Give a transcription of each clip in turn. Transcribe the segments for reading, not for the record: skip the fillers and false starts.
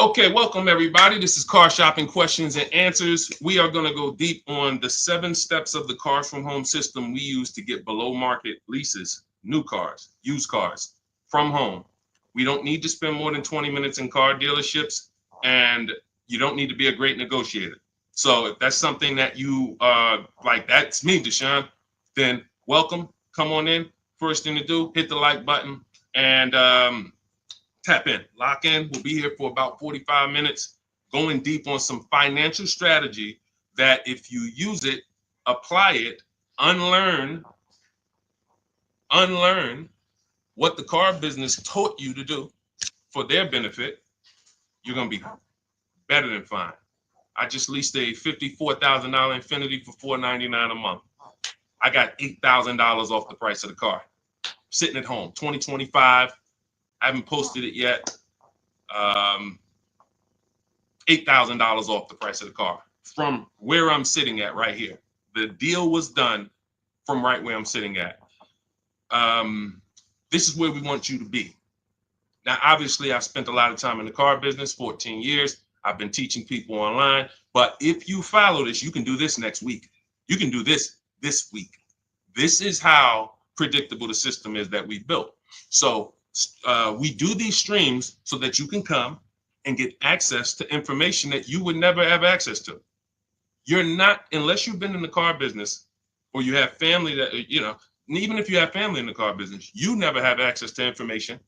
Okay, welcome everybody. This is Car Shopping Questions and Answers. We are going to go deep on the 7 steps of the Cars from Home system we use to get below market leases, new cars, used cars from home. We don't need to spend more than 20 minutes in car dealerships, and you don't need to be a great negotiator. So if that's something that you like, that's me, Deshone, then welcome. Come on in. First thing to do, hit the like button and tap in, lock in. We'll be here for about 45 minutes, going deep on some financial strategy that if you use it, apply it, unlearn what the car business taught you to do for their benefit, you're going to be better than fine. I just leased a $54,000 Infiniti for $499 a month. I got $8,000 off the price of the car. Sitting at home, 2025. I haven't posted it yet. $8,000 off the price of the car from where I'm sitting at right here. The deal was done from right where I'm sitting at. This is where we want you to be. Now, obviously, I've spent a lot of time in the car business, 14 years. I've been teaching people online. But if you follow this, you can do this next week. You can do this week. This is how predictable the system is that we built. So we do these streams so that you can come and get access to information that you would never have access to. You're not, unless you've been in the car business or you have family that, even if you have family in the car business, you never have access to information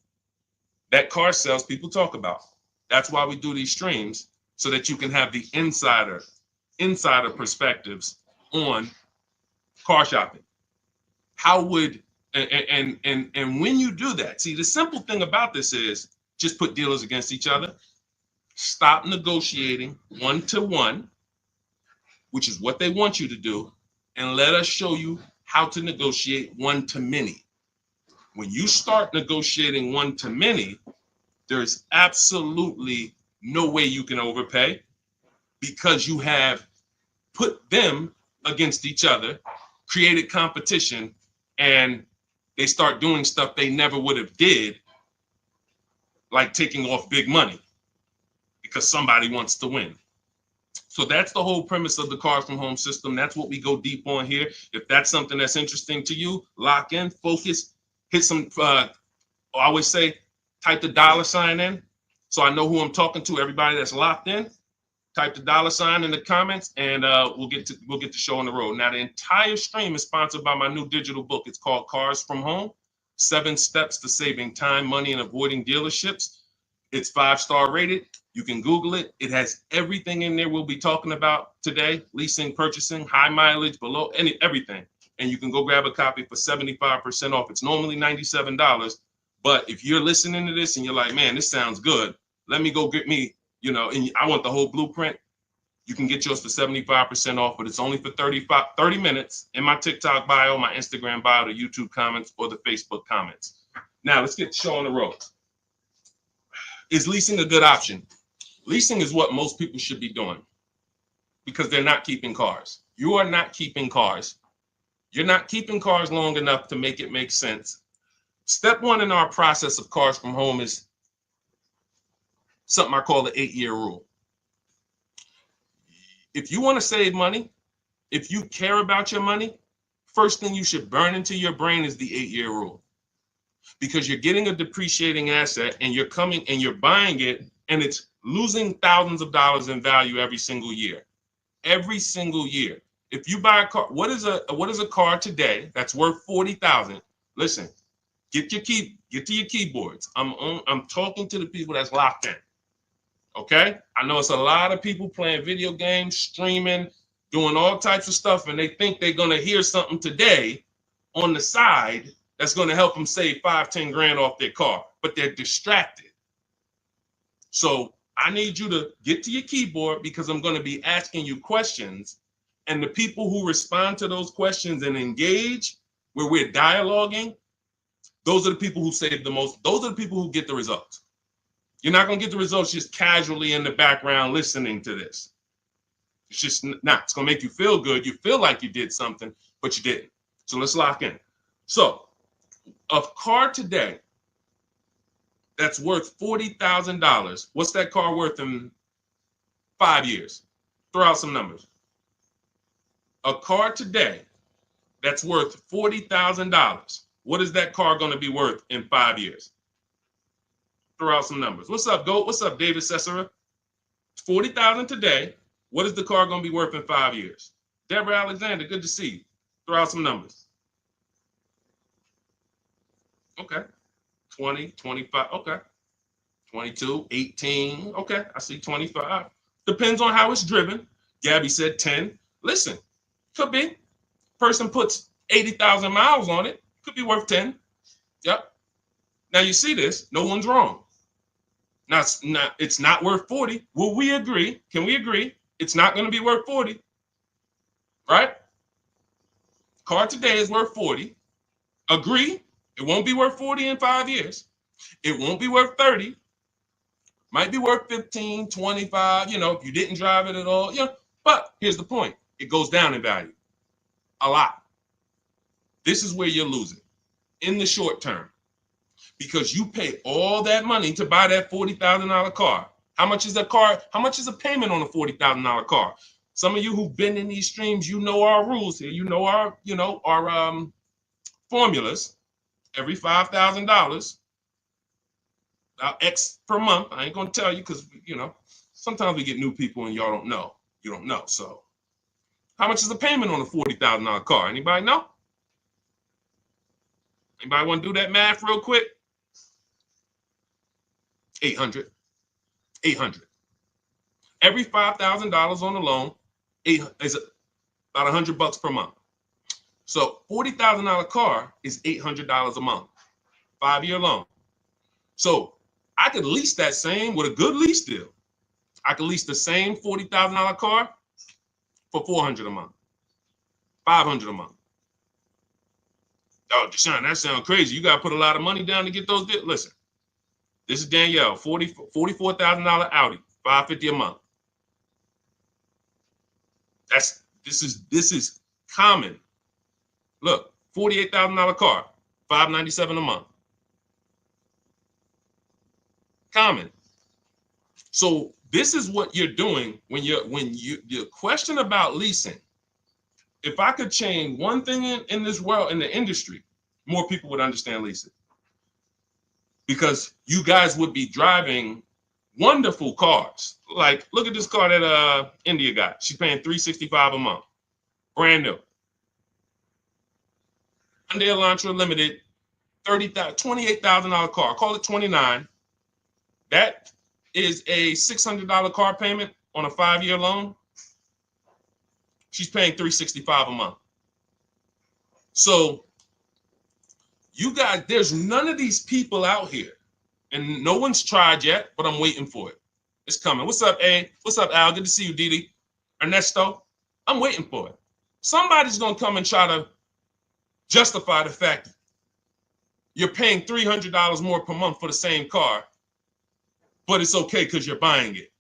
that car sales people talk about. That's why we do these streams, so that you can have the insider perspectives on car shopping. How would and when you do that, see, the simple thing about this is just put dealers against each other. Stop negotiating one-to-one, which is what they want you to do, and let us show you how to negotiate one-to-many. When you start negotiating one-to-many, there's absolutely no way you can overpay, because you have put them against each other, created competition, and they start doing stuff they never would have did, like taking off big money because somebody wants to win. So that's the whole premise of the Cars from Home system. That's what we go deep on here. If that's something that's interesting to you, lock in, focus, hit some, I always say, type the $ in so I know who I'm talking to. Everybody that's locked in, type the $ in the comments, and we'll get the show on the road. Now, the entire stream is sponsored by my new digital book. It's called Cars from Home: 7 Steps to Saving Time, Money, and Avoiding Dealerships. It's 5-star rated. You can Google it. It has everything in there we'll be talking about today: leasing, purchasing, high mileage, below, everything. And you can go grab a copy for 75% off. It's normally $97. But if you're listening to this and you're like, man, this sounds good, let me go get me, and I want the whole blueprint, you can get yours for 75% off, but it's only for 30 minutes in my TikTok bio, my Instagram bio, the YouTube comments, or the Facebook comments. Now, let's get the show on the road. Is leasing a good option? Leasing is what most people should be doing, because they're not keeping cars. You are not keeping cars. You're not keeping cars long enough to make it make sense. Step 1 in our process of Cars from Home is something I call the 8-year rule. If you want to save money, if you care about your money, first thing you should burn into your brain is the 8-year rule. Because you're getting a depreciating asset and you're coming and you're buying it, and it's losing thousands of dollars in value every single year. Every single year. If you buy a car, what is a car today that's worth $40,000? Listen, get to your keyboards. I'm talking to the people that's locked in. Okay? I know it's a lot of people playing video games, streaming, doing all types of stuff, and they think they're going to hear something today on the side that's going to help them save 5-10 grand off their car, but they're distracted. So I need you to get to your keyboard, because I'm going to be asking you questions, and the people who respond to those questions and engage, where we're dialoguing, those are the people who save the most. Those are the people who get the results. You're not going to get the results just casually in the background listening to this. It's just not. It's going to make you feel good. You feel like you did something, but you didn't. So let's lock in. So a car today that's worth $40,000. What's that car worth in 5 years? Throw out some numbers. A car today that's worth $40,000. What is that car going to be worth in 5 years? Throw out some numbers. What's up, Goat? What's up, David Cesara? $40,000 today. What is the car going to be worth in 5 years? Deborah Alexander, good to see you. Throw out some numbers. Okay. 20, 25. Okay. 22, 18. Okay. I see 25. Depends on how it's driven. Gabby said 10. Listen, could be. Person puts 80,000 miles on it. Could be worth 10. Yep. Now you see this. No one's wrong. Now it's not worth 40. Will we agree? Can we agree? It's not going to be worth 40. Right? Car today is worth 40. Agree? It won't be worth 40 in 5 years. It won't be worth 30. Might be worth 15, 25, if you didn't drive it at all. But here's the point. It goes down in value. A lot. This is where you're losing in the short term. Because you pay all that money to buy that $40,000 car. How much is a car? How much is a payment on a $40,000 car? Some of you who've been in these streams, you know our rules here. You know our formulas. Every $5,000, X per month. I ain't gonna tell you because sometimes we get new people and y'all don't know. You don't know. So, how much is the payment on a $40,000 car? Anybody know? Anybody want to do that math real quick? 800. 800. Every $5,000 on the loan is about $100 per month. So $40,000 car is $800 a month, 5-year loan. So I could lease that same with a good lease deal. I could lease the same $40,000 car for $400 a month, $500 a month. Oh, Deshone, that sounds crazy. You got to put a lot of money down to get those deals. Listen, this is Danielle, $44,000 Audi, $550 a month. This is common. Look, $48,000 car, $597 a month. Common. So this is what you're doing when your question about leasing. If I could change one thing in this world, in the industry, more people would understand leasing. Because you guys would be driving wonderful cars. Like, look at this car that India got. She's paying $365 a month. Brand new. Hyundai Elantra Limited, $28,000 car. Call it 29. That is a $600 car payment on a 5-year loan. She's paying $365 a month. So you guys, there's none of these people out here, and no one's tried yet, but I'm waiting for it. It's coming. What's up, A? What's up, Al? Good to see you, Didi. Ernesto, I'm waiting for it. Somebody's going to come and try to justify the fact you're paying $300 more per month for the same car, but it's okay because you're buying it.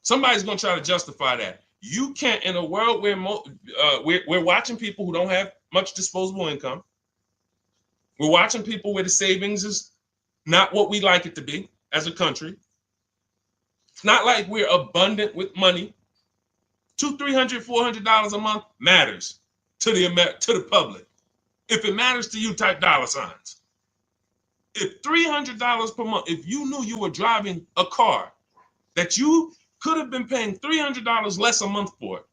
Somebody's going to try to justify that. You can't, in a world where we're watching people who don't have much disposable income. We're watching people where the savings is not what we like it to be as a country. It's not like we're abundant with money. $200, $300, $400 a month matters to the public. If it matters to you, type dollar signs. If $300 per month, if you knew you were driving a car that you could have been paying $300 less a month for it,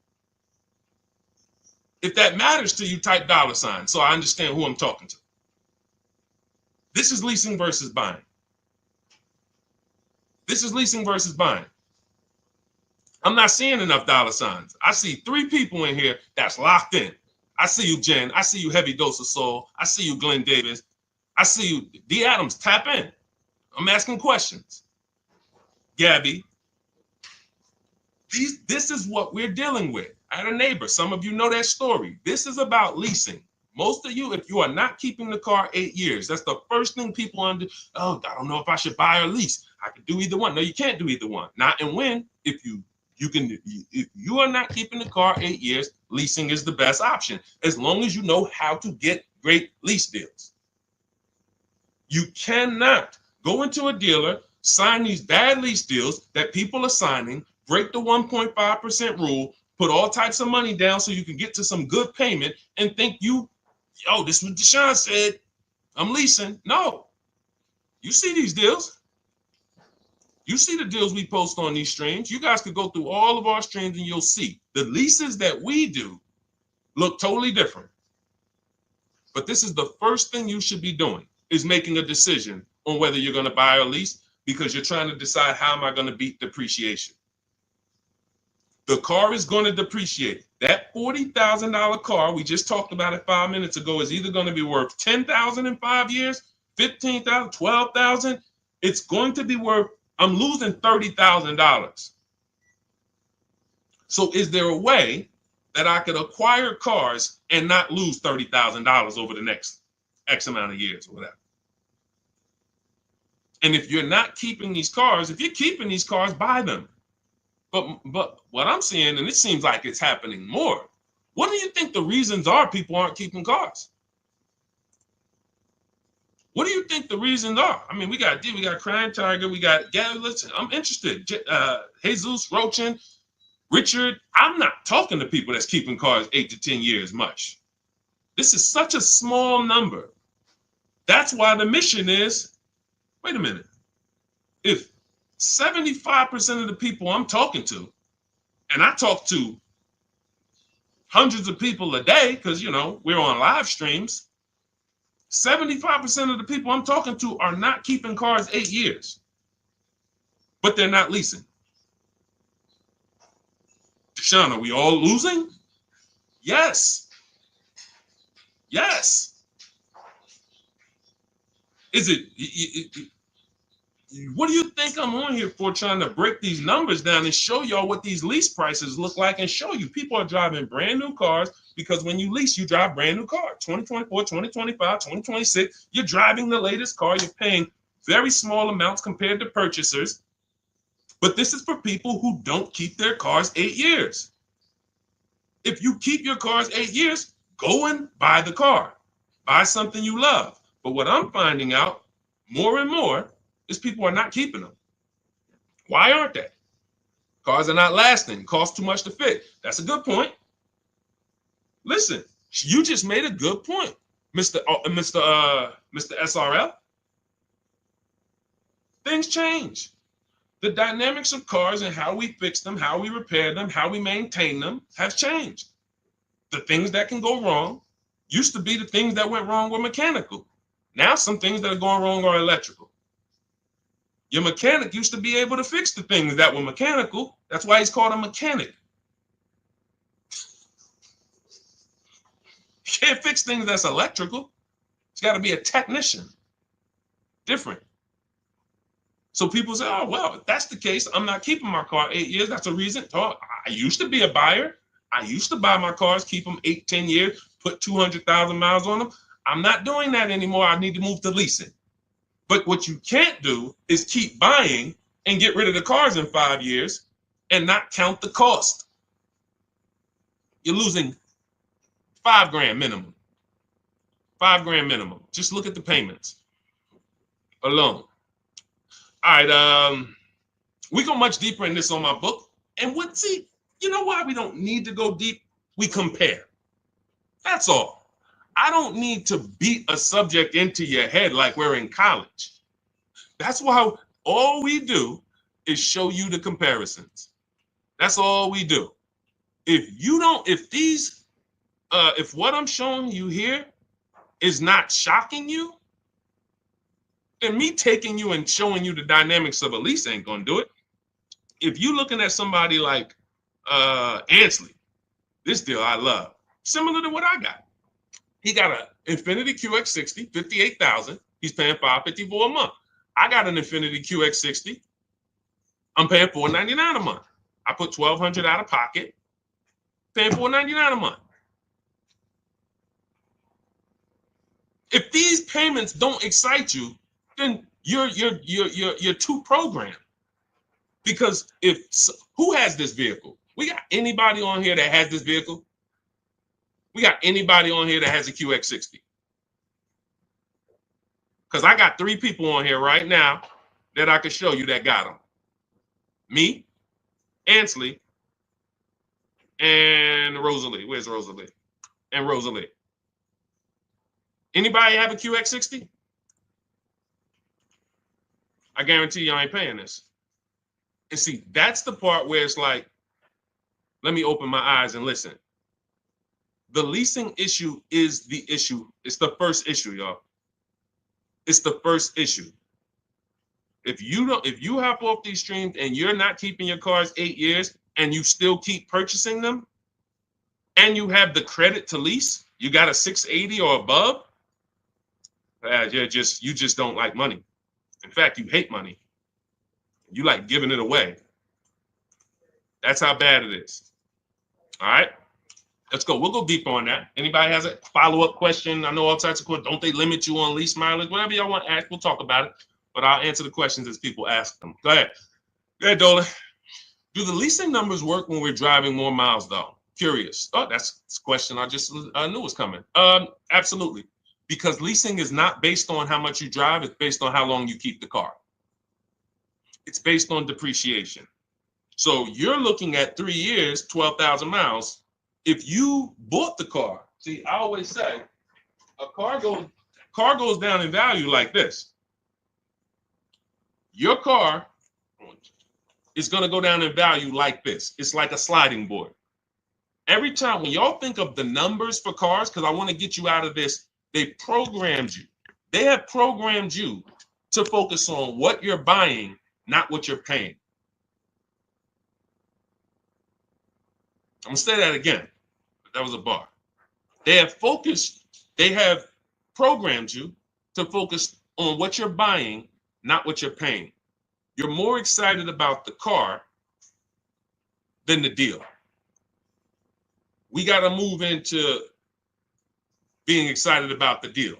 if that matters to you, type dollar sign so I understand who I'm talking to. This is leasing versus buying. This is leasing versus buying. I'm not seeing enough dollar signs. I see 3 people in here that's locked in. I see you, Jen. I see you, Heavy Dose of Soul. I see you, Glenn Davis. I see you, D. Adams. Tap in. I'm asking questions. Gabby. This is what we're dealing with. I had a neighbor. Some of you know that story. This is about leasing. Most of you, if you are not keeping the car 8 years, that's the first thing people under. Oh, I don't know if I should buy or lease. I could do either one. No, you can't do either one. Not and when. If you are not keeping the car 8 years, leasing is the best option, as long as you know how to get great lease deals. You cannot go into a dealer, sign these bad lease deals that people are signing, break the 1.5% rule, put all types of money down so you can get to some good payment and think this is what Deshone said, I'm leasing. No, you see these deals. You see the deals we post on these streams. You guys could go through all of our streams and you'll see the leases that we do look totally different. But this is the first thing you should be doing, is making a decision on whether you're going to buy or lease, because you're trying to decide, how am I going to beat depreciation? The car is going to depreciate. That $40,000 car we just talked about it 5 minutes ago is either going to be worth $10,000 in 5 years, $15,000, $12,000. It's going to be worth, I'm losing $30,000. So is there a way that I could acquire cars and not lose $30,000 over the next X amount of years or whatever? And if you're not keeping these cars, if you're keeping these cars, buy them. But what I'm seeing, and it seems like it's happening more, what do you think the reasons are people aren't keeping cars? What do you think the reasons are? I mean, we got Crying Tiger, we got, listen, I'm interested. Jesus, Rochin, Richard, I'm not talking to people that's keeping cars 8 to 10 years much. This is such a small number. That's why the mission is, wait a minute, if 75% of the people I'm talking to, and I talk to hundreds of people a day because, we're on live streams, 75% of the people I'm talking to are not keeping cars 8 years, but they're not leasing. Deshone, are we all losing? Yes. Yes. Is it, what do you think I'm on here for, trying to break these numbers down and show y'all what these lease prices look like, and show you people are driving brand new cars, because when you lease, you drive brand new cars. 2024, 2025, 2026, you're driving the latest car. You're paying very small amounts compared to purchasers. But this is for people who don't keep their cars 8 years. If you keep your cars 8 years, go and buy the car. Buy something you love. But what I'm finding out more and more is people are not keeping them. Why aren't they? Cars are not lasting. Cost too much to fix. That's a good point. Listen, you just made a good point, Mr. SRL. Things change. The dynamics of cars and how we fix them, how we repair them, how we maintain them have changed. The things that can go wrong used to be the things that went wrong were mechanical. Now some things that are going wrong are electrical. Your mechanic used to be able to fix the things that were mechanical. That's why he's called a mechanic. You can't fix things that's electrical. It's got to be a technician. Different. So people say, oh, well, if that's the case, I'm not keeping my car 8 years. That's a reason. Oh, I used to be a buyer. I used to buy my cars, keep them 8, 10 years, put 200,000 miles on them. I'm not doing that anymore. I need to move to leasing. But what you can't do is keep buying and get rid of the cars in 5 years and not count the cost. You're losing $5,000 minimum. $5,000 minimum. Just look at the payments alone. All right, we go much deeper in this on my book. And you know why we don't need to go deep? We compare. That's all. I don't need to beat a subject into your head like we're in college. That's why all we do is show you the comparisons. That's all we do. If what I'm showing you here is not shocking you, then me taking you and showing you the dynamics of a lease ain't gonna do it. If you're looking at somebody like Ansley, this deal I love, similar to what I got. He got an Infiniti QX60, $58,000. He's paying $554 a month. I got an Infiniti QX60. I'm paying $499 a month. I put $1,200 out of pocket, paying $499 a month. If these payments don't excite you, then you're too programmed. Because who has this vehicle? We got anybody on here that has this vehicle? We got anybody on here that has a QX60? Because I got 3 people on here right now that I can show you that got them. Me, Ansley, and Rosalie. Where's Rosalie? And Rosalie. Anybody have a QX60? I guarantee you I ain't paying this. And see, that's the part where it's like, let me open my eyes and listen. The leasing issue is the issue. It's the first issue, y'all. It's the first issue. If you hop off these streams and you're not keeping your cars 8 years and you still keep purchasing them, and you have the credit to lease, you got a 680 or above, you just don't like money. In fact, you hate money. You like giving it away. That's how bad it is. All right, let's go. We'll go deeper on that. Anybody has a follow-up question? I know all types of questions. Don't they limit you on lease mileage? Whatever y'all want to ask, we'll talk about it. But I'll answer the questions as people ask them. Go ahead. Go ahead, Dolan. Do the leasing numbers work when we're driving more miles, though? Curious. Oh, that's a question I just knew was coming. Absolutely. Because leasing is not based on how much you drive. It's based on how long you keep the car. It's based on depreciation. So you're looking at 3 years, 12,000 miles. If you bought the car, see, I always say a car goes down in value like this. Your car is going to go down in value like this. It's like a sliding board. Every time when y'all think of the numbers for cars, because I want to get you out of this, they programmed you. They have programmed you to focus on what you're buying, not what you're paying. I'm going to say that again. That was a bar. They have programmed you to focus on what you're buying, not what you're paying. You're more excited about the car than the deal. We got to move into being excited about the deal.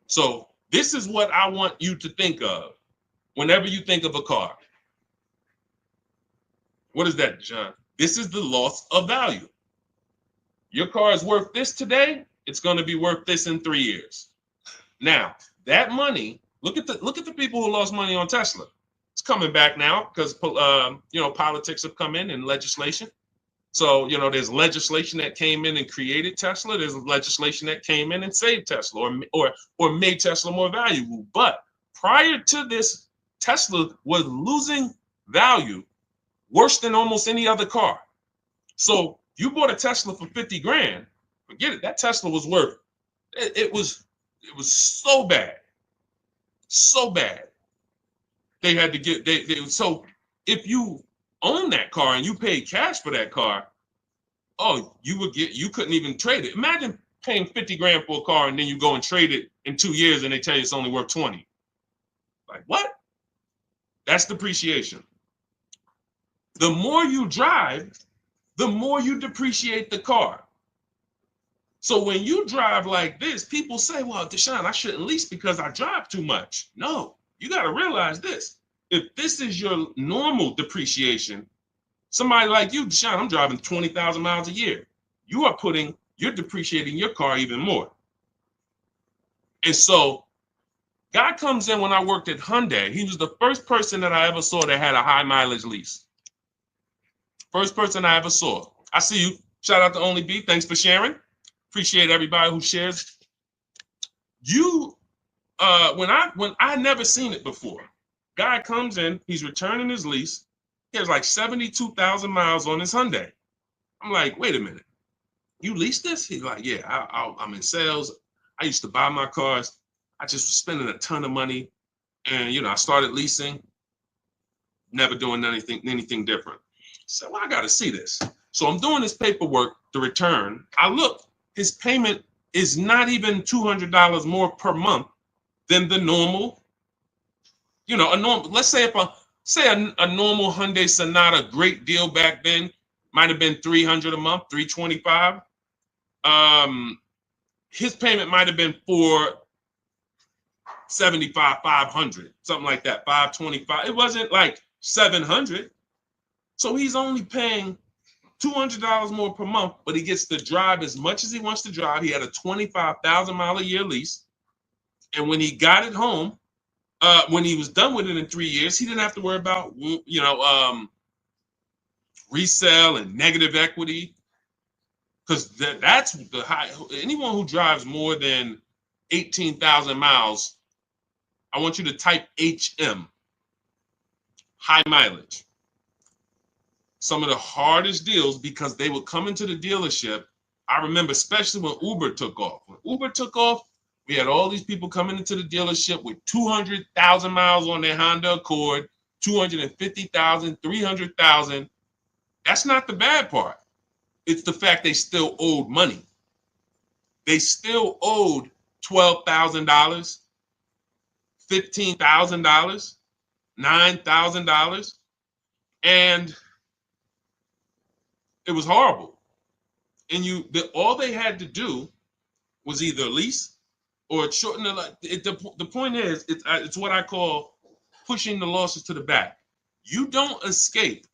So this is what I want you to think of whenever you think of a car. What is that, John? This is the loss of value. Your car is worth this today. It's going to be worth this in 3 years. Now, that money, look at the people who lost money on Tesla. It's coming back now because politics have come in and legislation. So, there's legislation that came in and created Tesla. There's legislation that came in and saved Tesla or made Tesla more valuable. But prior to this, Tesla was losing value worse than almost any other car. So you bought a Tesla for 50 grand, forget it. That Tesla was worth, it was so bad. So bad. They had to get, so if you own that car and you paid cash for that car, you couldn't even trade it. Imagine paying 50 grand for a car and then you go and trade it in 2 years and they tell you it's only worth 20. Like what? That's depreciation. The more you drive, the more you depreciate the car. So when you drive like this, people say, well, Deshone, I shouldn't lease because I drive too much. No, you got to realize this. If this is your normal depreciation, somebody like you, Deshone, I'm driving 20,000 miles a year. You're depreciating your car even more. And so God comes in when I worked at Hyundai. He was the first person that I ever saw that had a high mileage lease. First person I ever saw. I see you. Shout out to Only B. Thanks for sharing. Appreciate everybody who shares. When I never seen it before. Guy comes in, he's returning his lease. He has like 72,000 miles on his Hyundai. I'm like, wait a minute. You leased this? He's like, yeah, I'm in sales. I used to buy my cars. I just was spending a ton of money. And, I started leasing, never doing anything different. So I got to see this. So I'm doing this paperwork to return. I look, his payment is not even $200 more per month than the normal, let's say a normal Hyundai Sonata, great deal back then, might have been $300 a month, $325. His payment might have been $475, $500, something like that, $525. It wasn't like $700. So he's only paying $200 more per month, but he gets to drive as much as he wants to drive. He had a 25,000 mile a year lease. And when he got it home, when he was done with it in 3 years, he didn't have to worry about, resale and negative equity, because that's the high. Anyone who drives more than 18,000 miles, I want you to type HM, high mileage. Some of the hardest deals, because they would come into the dealership. I remember, especially when Uber took off. When Uber took off, we had all these people coming into the dealership with 200,000 miles on their Honda Accord, 250,000, 300,000. That's not the bad part. It's the fact they still owed money. They still owed $12,000, $15,000, $9,000, and it was horrible. And all they had to do was either lease or shorten the point is, it's what I call pushing the losses to the back. You don't escape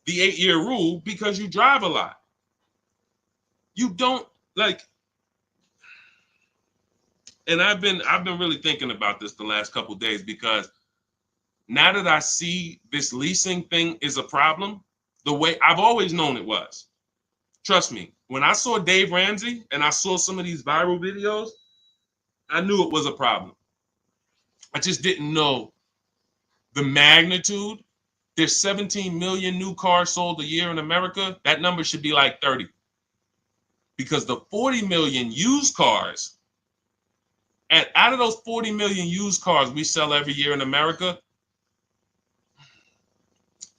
the 8-year rule because you drive a lot. You don't and I've been really thinking about this the last couple of days, because now that I see this leasing thing is a problem, the way I've always known it was. Trust me, when I saw Dave Ramsey and I saw some of these viral videos, I knew it was a problem. I just didn't know the magnitude. There's 17 million new cars sold a year in America. That number should be like 30. Because the 40 million used cars, and out of those 40 million used cars we sell every year in America,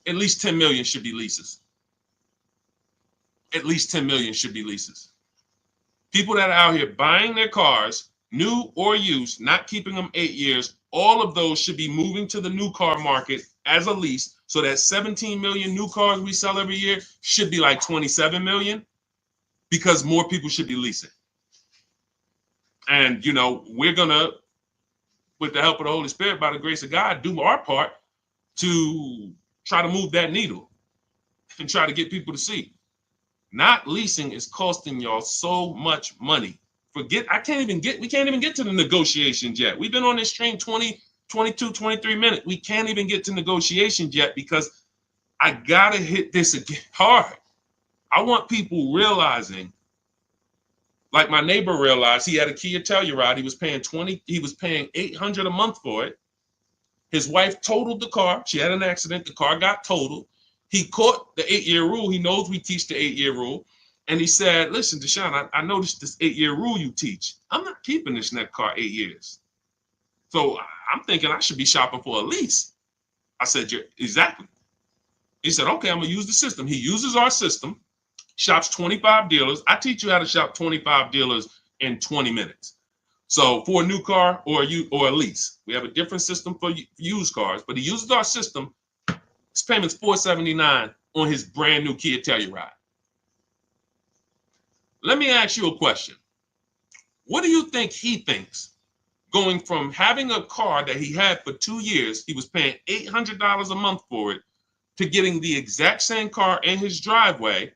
at least 10 million should be leases. At least 10 million should be leases. People that are out here buying their cars, new or used, not keeping them 8 years, all of those should be moving to the new car market as a lease. So that 17 million new cars we sell every year should be like 27 million, because more people should be leasing. And, we're going to, with the help of the Holy Spirit, by the grace of God, do our part to try to move that needle and try to get people to see. Not leasing is costing y'all so much money. We can't even get to the negotiations yet. We've been on this train 20, 22, 23 minutes. We can't even get to negotiations yet, because I got to hit this again hard. I want people realizing, like my neighbor realized, he had a Kia Telluride. He was paying $800 a month for it. His wife totaled the car. She had an accident. The car got totaled. He caught the 8-year rule. He knows we teach the 8-year rule. And he said, listen, Deshone, I noticed this 8-year rule you teach. I'm not keeping this next car 8 years. So I'm thinking I should be shopping for a lease. I said, exactly. He said, okay, I'm going to use the system. He uses our system, shops 25 dealers. I teach you how to shop 25 dealers in 20 minutes. So for a new car or a lease, we have a different system for used cars, but he uses our system. His payment's $479 on his brand new Kia Telluride. Let me ask you a question. What do you think he thinks, going from having a car that he had for 2 years, he was paying $800 a month for it, to getting the exact same car in his driveway,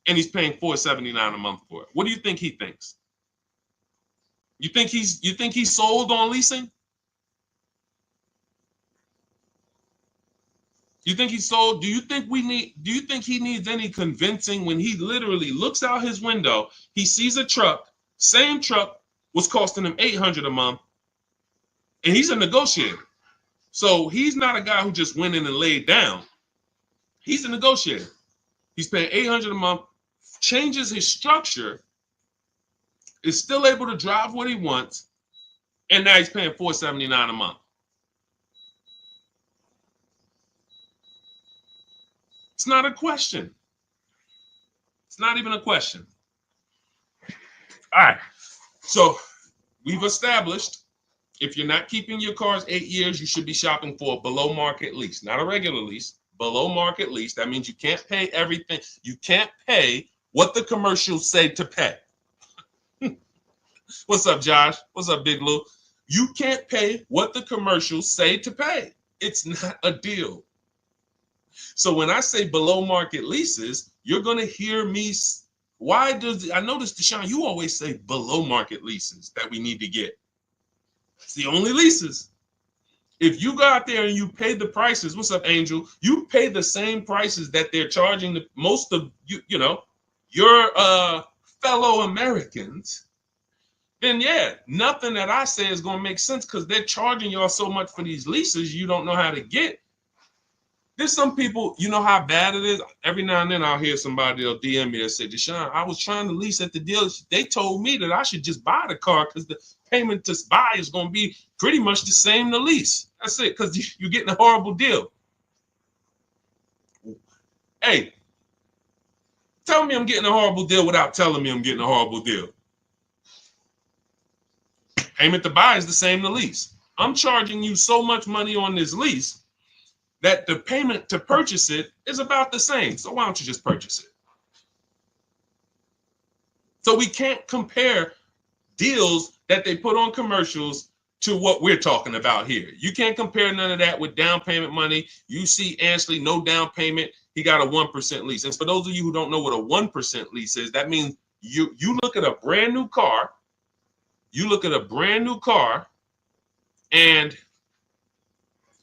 and he's paying $479 a month for it? What do you think he thinks? You think he's sold on leasing? You think he's sold? Do you think he needs any convincing when he literally looks out his window, he sees a truck, same truck was costing him $800 a month, and he's a negotiator. So he's not a guy who just went in and laid down. He's a negotiator. He's paying $800 a month, changes his structure, is still able to drive what he wants, and now he's paying $479 a month. It's not a question. It's not even a question. All right. So we've established, if you're not keeping your cars 8 years, you should be shopping for a below market lease, not a regular lease, below market lease. That means you can't pay everything. You can't pay what the commercials say to pay. What's up, Josh? What's up, Big Lou? You can't pay what the commercials say to pay. It's not a deal. So when I say below market leases, you're going to hear me why does, I notice, Deshone, you always say below market leases that we need to get. It's the only leases. If you go out there and you pay the prices, what's up, Angel? You pay the same prices that they're charging the most of your fellow Americans, then yeah, nothing that I say is gonna make sense because they're charging y'all so much for these leases you don't know how to get. There's some people, you know how bad it is. Every now and then I'll hear somebody, they'll DM me and say, Deshone, I was trying to lease at the dealership. They told me that I should just buy the car because the payment to buy is going to be pretty much the same to lease. That's it, because you're getting a horrible deal. Hey, tell me I'm getting a horrible deal without telling me I'm getting a horrible deal. Payment to buy is the same to lease. I'm charging you so much money on this lease that the payment to purchase it is about the same. So why don't you just purchase it? So we can't compare deals that they put on commercials to what we're talking about here. You can't compare none of that with down payment money. You see Ansley, no down payment. He got a 1% lease. And for those of you who don't know what a 1% lease is, that means you look at a brand new car, and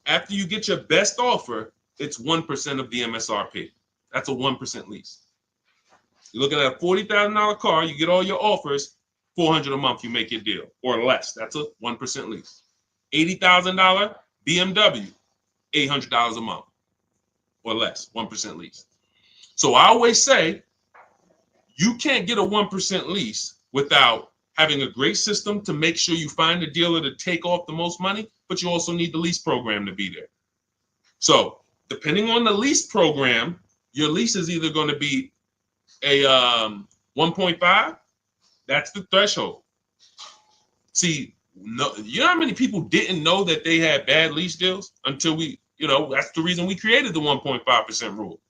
after you get your best offer, it's 1% of the MSRP. That's a 1% lease. You're looking at a $40,000 car, you get all your offers, $400 a month, you make your deal, or less. That's a 1% lease. $80,000 BMW, $800 a month, or less, 1% lease. So I always say, you can't get a 1% lease without having a great system to make sure you find a dealer to take off the most money, but you also need the lease program to be there. So depending on the lease program, your lease is either going to be a 1.5, that's the threshold. See, no, you know how many people didn't know that they had bad lease deals until that's the reason we created the 1.5% rule.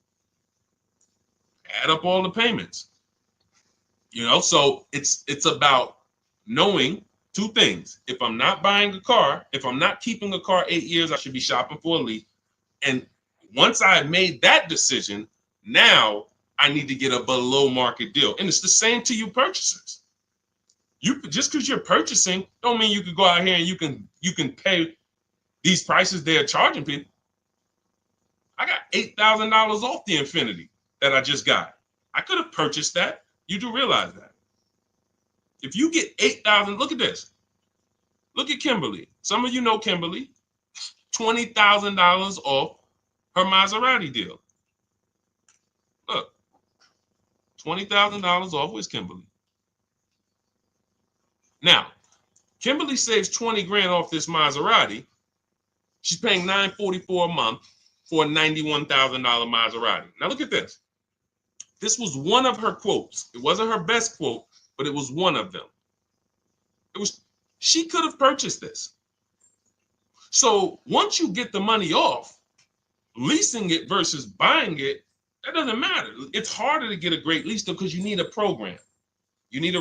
Add up all the payments. So it's about knowing two things. If I'm not buying a car, if I'm not keeping a car 8 years, I should be shopping for a lease. And once I made that decision, now I need to get a below market deal. And it's the same to you purchasers. You just because you're purchasing don't mean you can go out here and you can pay these prices they're charging people. I got $8,000 off the Infinity that I just got. I could have purchased that. You do realize that. If you get $8,000, look at this. Look at Kimberly. Some of you know Kimberly. $20,000 off her Maserati deal. Look, $20,000 off with Kimberly. Now, Kimberly saves 20 grand off this Maserati. She's paying $944 a month for a $91,000 Maserati. Now look at this. This was one of her quotes. It wasn't her best quote, but it was one of them. She could have purchased this. So once you get the money off, leasing it versus buying it, that doesn't matter. It's harder to get a great lease though because you need a program. You need a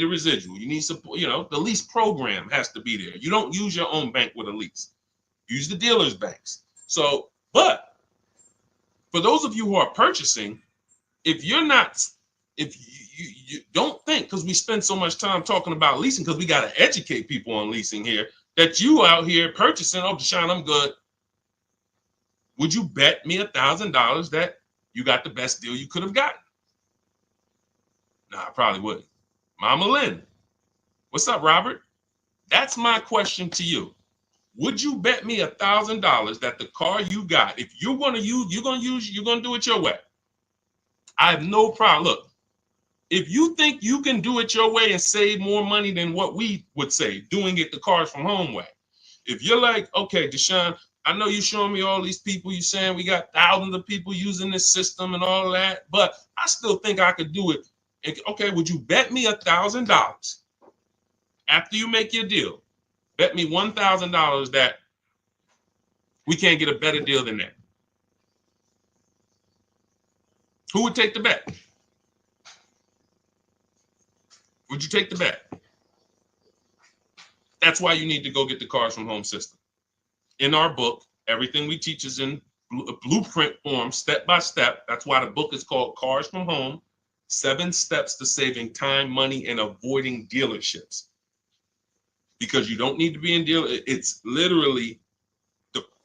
residual. You need support. The lease program has to be there. You don't use your own bank with a lease. Use the dealer's banks. So, but for those of you who are purchasing, if you don't think, because we spend so much time talking about leasing, because we got to educate people on leasing here, that you out here purchasing, oh, Deshone, I'm good. Would you bet me $1,000 that you got the best deal you could have gotten? No, I probably wouldn't. Mama Lynn, what's up, Robert? That's my question to you. Would you bet me $1,000 that the car you got, if you're going to do it your way? I have no problem. Look, if you think you can do it your way and save more money than what we would say, doing it the Cars from Home way. If you're like, okay, Deshone, I know you're showing me all these people, you're saying we got thousands of people using this system and all that, but I still think I could do it. Okay, would you bet me $1,000 after you make your deal? Bet me $1,000 that we can't get a better deal than that. Who would take the bet? Would you take the bet? That's why you need to go get the Cars from Home system. In our book, everything we teach is in blueprint form, step by step. That's why the book is called Cars from Home. 7 steps to saving time, money, and avoiding dealerships. Because you don't need to be in deal. It's literally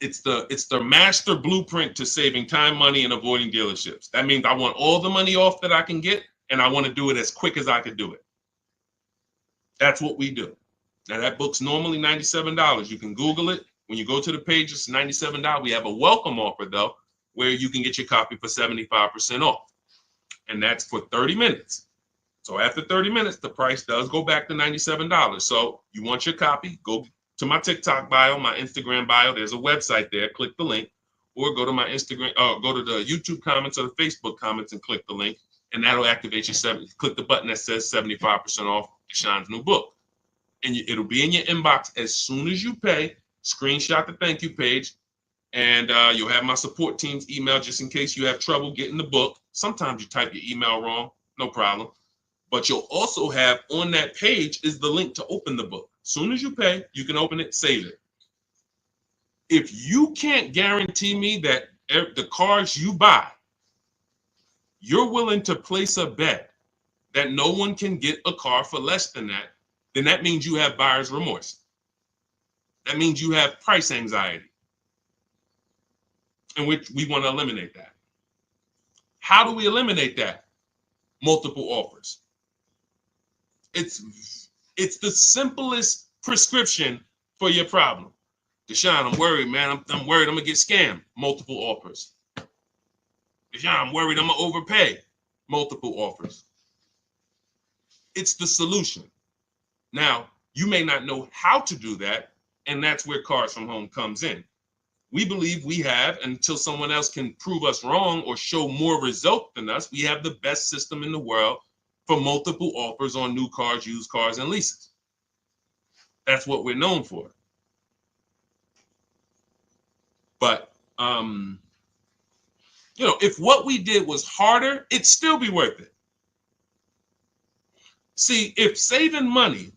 it's the master blueprint to saving time, money, and avoiding dealerships. That means I want all the money off that I can get, and I want to do it as quick as I can do it. That's what we do. Now that book's normally $97. You can Google it. When you go to the page, it's $97. We have a welcome offer though, where you can get your copy for 75% off. And that's for 30 minutes. So after 30 minutes, the price does go back to $97. So you want your copy, go to my TikTok bio, my Instagram bio. There's a website there. Click the link, or go to my Instagram, go to the YouTube comments or the Facebook comments and click the link, and that'll activate your click the button that says 75% off Deshone's new book. And it'll be in your inbox as soon as you pay. Screenshot the thank you page, and you'll have my support team's email just in case you have trouble getting the book. Sometimes you type your email wrong, no problem. But you'll also have on that page is the link to open the book. As soon as you pay, you can open it, save it. If you can't guarantee me that the cars you buy, you're willing to place a bet that no one can get a car for less than that, then that means you have buyer's remorse. That means you have price anxiety. And we want to eliminate that. How do we eliminate that? Multiple offers. It's the simplest prescription for your problem. Deshone, I'm worried, man. I'm worried I'm gonna get scammed. Multiple offers. Deshone, I'm worried I'm gonna overpay. Multiple offers. It's the solution. Now, you may not know how to do that, and that's where Cars from Home comes in. We believe we have, until someone else can prove us wrong or show more result than us, we have the best system in the world for multiple offers on new cars, used cars, and leases. That's what we're known for. But, if what we did was harder, it'd still be worth it. See, if saving money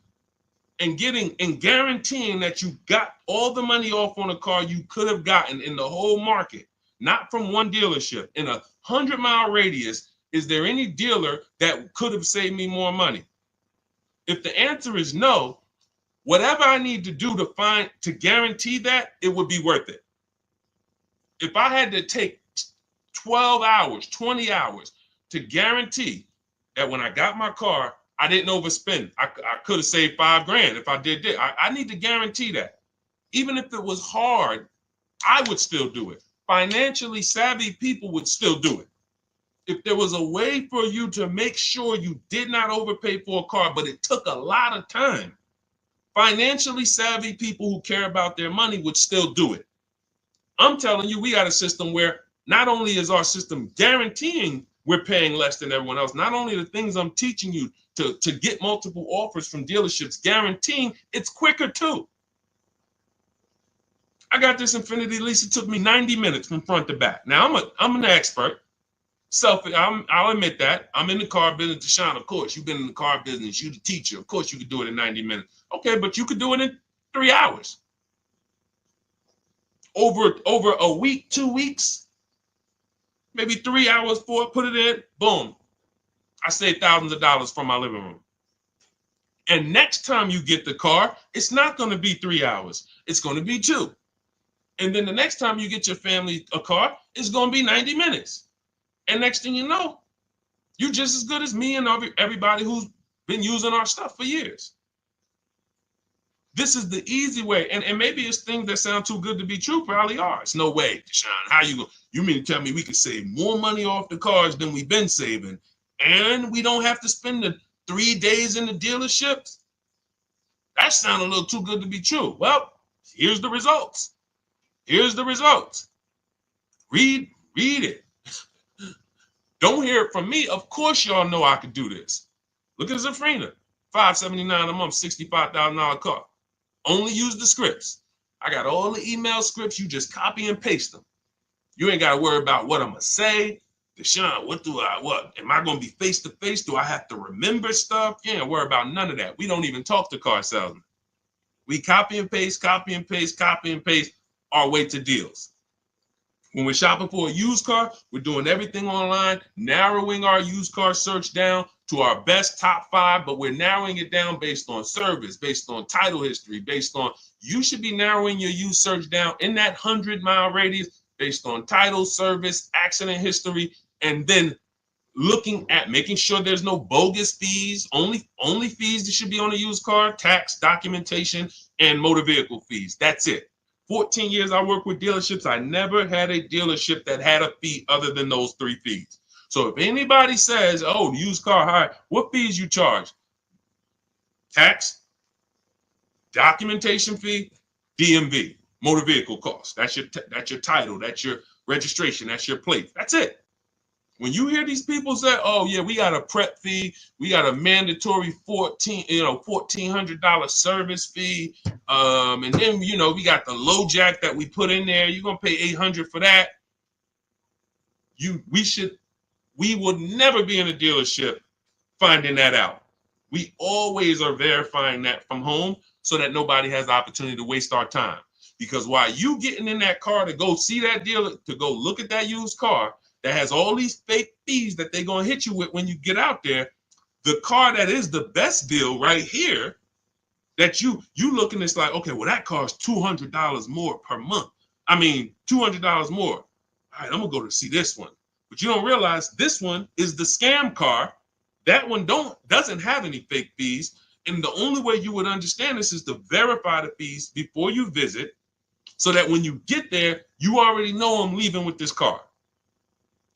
and guaranteeing that you got all the money off on a car you could have gotten in the whole market, not from one dealership, in a 100-mile radius, is there any dealer that could have saved me more money? If the answer is no, whatever I need to do to guarantee that, it would be worth it. If I had to take 12 hours, 20 hours to guarantee that when I got my car, I didn't overspend. I could have saved $5,000 if I did that. I need to guarantee that. Even if it was hard, I would still do it. Financially savvy people would still do it. If there was a way for you to make sure you did not overpay for a car, but it took a lot of time, financially savvy people who care about their money would still do it. I'm telling you, we got a system where not only is our system guaranteeing we're paying less than everyone else, not only the things I'm teaching you to get multiple offers from dealerships, guaranteeing it's quicker too. I got this Infiniti lease. It took me 90 minutes from front to back. Now I'm an expert. I'll admit that. I'm in the car business. Deshone, of course, you've been in the car business. You're the teacher. Of course, you could do it in 90 minutes. Okay, but you could do it in 3 hours. Over a week, 2 weeks, maybe 3 hours, 4, put it in, boom. I saved thousands of dollars from my living room. And next time you get the car, it's not going to be 3 hours. It's going to be 2. And then the next time you get your family a car, it's going to be 90 minutes. And next thing you know, you're just as good as me and everybody who's been using our stuff for years. This is the easy way. And maybe it's things that sound too good to be true, probably are. It's no way, Deshone. How you mean to tell me we could save more money off the cars than we've been saving, and we don't have to spend the 3 days in the dealerships? That sounds a little too good to be true. Well, here's the results. Here's the results. Read it. Don't hear it from me. Of course, y'all know I could do this. Look at Zafrina, $579 a month, $65,000 car. Only use the scripts. I got all the email scripts. You just copy and paste them. You ain't got to worry about what I'm going to say. Deshone, what? Am I going to be face to face? Do I have to remember stuff? You ain't worry about none of that. We don't even talk to car salesmen. We copy and paste our way to deals. When we're shopping for a used car, we're doing everything online, narrowing our used car search down to our best top 5, but we're narrowing it down based on service, based on title history, based on, you should be narrowing your used search down in that 100-mile radius based on title, service, accident history, and then looking at making sure there's no bogus fees. Only fees that should be on a used car: tax, documentation, and motor vehicle fees. That's it. 14 years I worked with dealerships. I never had a dealership that had a fee other than those 3 fees. So if anybody says, oh, used car hire, what fees you charge? Tax, documentation fee, DMV, motor vehicle cost. That's your title, that's your registration, that's your plate. That's it. When you hear these people say, oh yeah, we got a prep fee, we got a mandatory $1,400 service fee, and then we got the low jack that we put in there, you're gonna pay $800 for that. We would never be in a dealership finding that out. We always are verifying that from home so that nobody has the opportunity to waste our time. Because while you getting in that car to go see that dealer, to go look at that used car that has all these fake fees that they're going to hit you with when you get out there, the car that is the best deal right here, that you looking, it's like, okay, well, that car is $200 more per month. I mean, $200 more. All right, I'm going to go to see this one. But you don't realize this one is the scam car. That one doesn't have any fake fees. And the only way you would understand this is to verify the fees before you visit, so that when you get there, you already know I'm leaving with this car.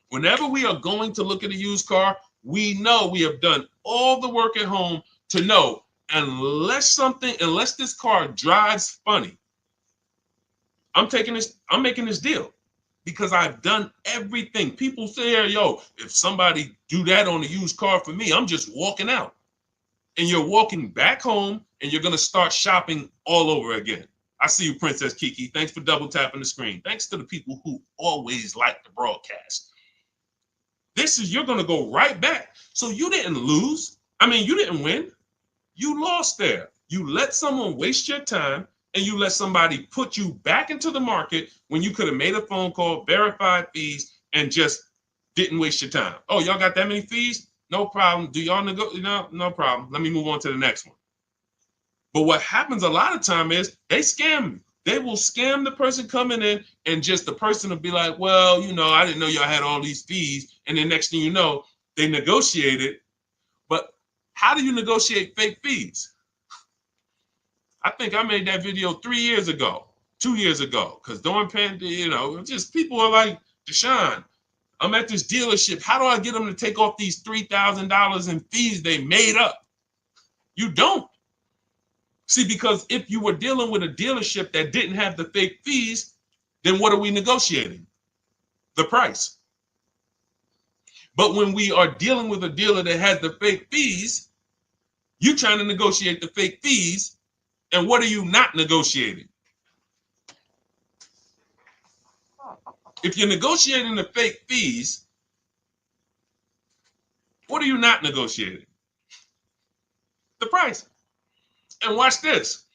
Whenever we are going to look at a used car, we know we have done all the work at home to know, unless this car drives funny, I'm making this deal. Because I've done everything. People say, yo, if somebody do that on a used car for me, I'm just walking out. And you're walking back home, and you're going to start shopping all over again. I see you, Princess Kiki. Thanks for double tapping the screen. Thanks to the people who always like the broadcast. You're going to go right back. So you didn't lose. I mean, you didn't win. You lost there. You let someone waste your time, and you let somebody put you back into the market when you could have made a phone call, verified fees, and just didn't waste your time. Oh, y'all got that many fees? No problem. Do y'all negotiate? No problem. Let me move on to the next one. But what happens a lot of time is they scam you. They will scam the person coming in, and just the person will be like, well, I didn't know y'all had all these fees. And then next thing you know, they negotiated. But how do you negotiate fake fees? I think I made that video 3 years ago, 2 years ago, because during pandemic, just people are like, Deshone, I'm at this dealership. How do I get them to take off these $3,000 in fees they made up? You don't. See, because if you were dealing with a dealership that didn't have the fake fees, then what are we negotiating? The price. But when we are dealing with a dealer that has the fake fees, you're trying to negotiate the fake fees. And what are you not negotiating? If you're negotiating the fake fees, what are you not negotiating? The price. And watch this.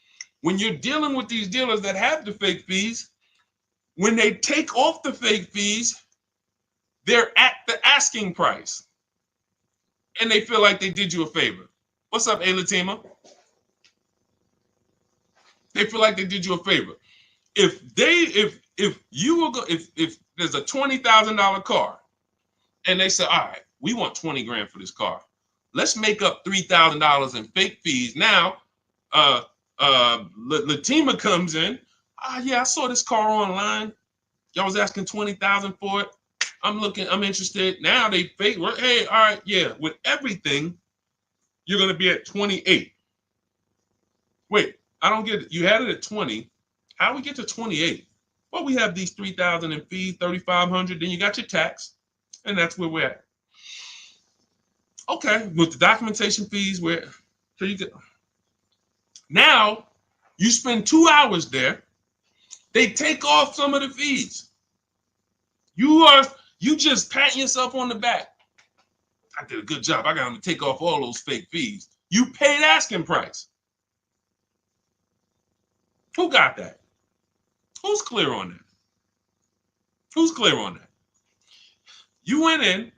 When you're dealing with these dealers that have the fake fees, when they take off the fake fees, they're at the asking price. And they feel like they did you a favor. What's up, Latima? They feel like they did you a favor. If you will go, if there's a $20,000 car, and they say, all right, we want 20 grand for this car. Let's make up $3,000 in fake fees. Now, Latima comes in. Yeah, I saw this car online. Y'all was asking 20,000 for it. I'm interested. Now they fake. Hey, all right, yeah. With everything, you're gonna be at 28. Wait, I don't get it. You had it at 20. How do we get to 28? Well, we have these 3,000 in fees, 3,500. Then you got your tax, and that's where we're at. Okay, with the documentation fees, so you get. Now, you spend 2 hours there. They take off some of the fees. You just patting yourself on the back. I did a good job. I got them to take off all those fake fees. You paid asking price. Who got that? Who's clear on that? Who's clear on that? You went in,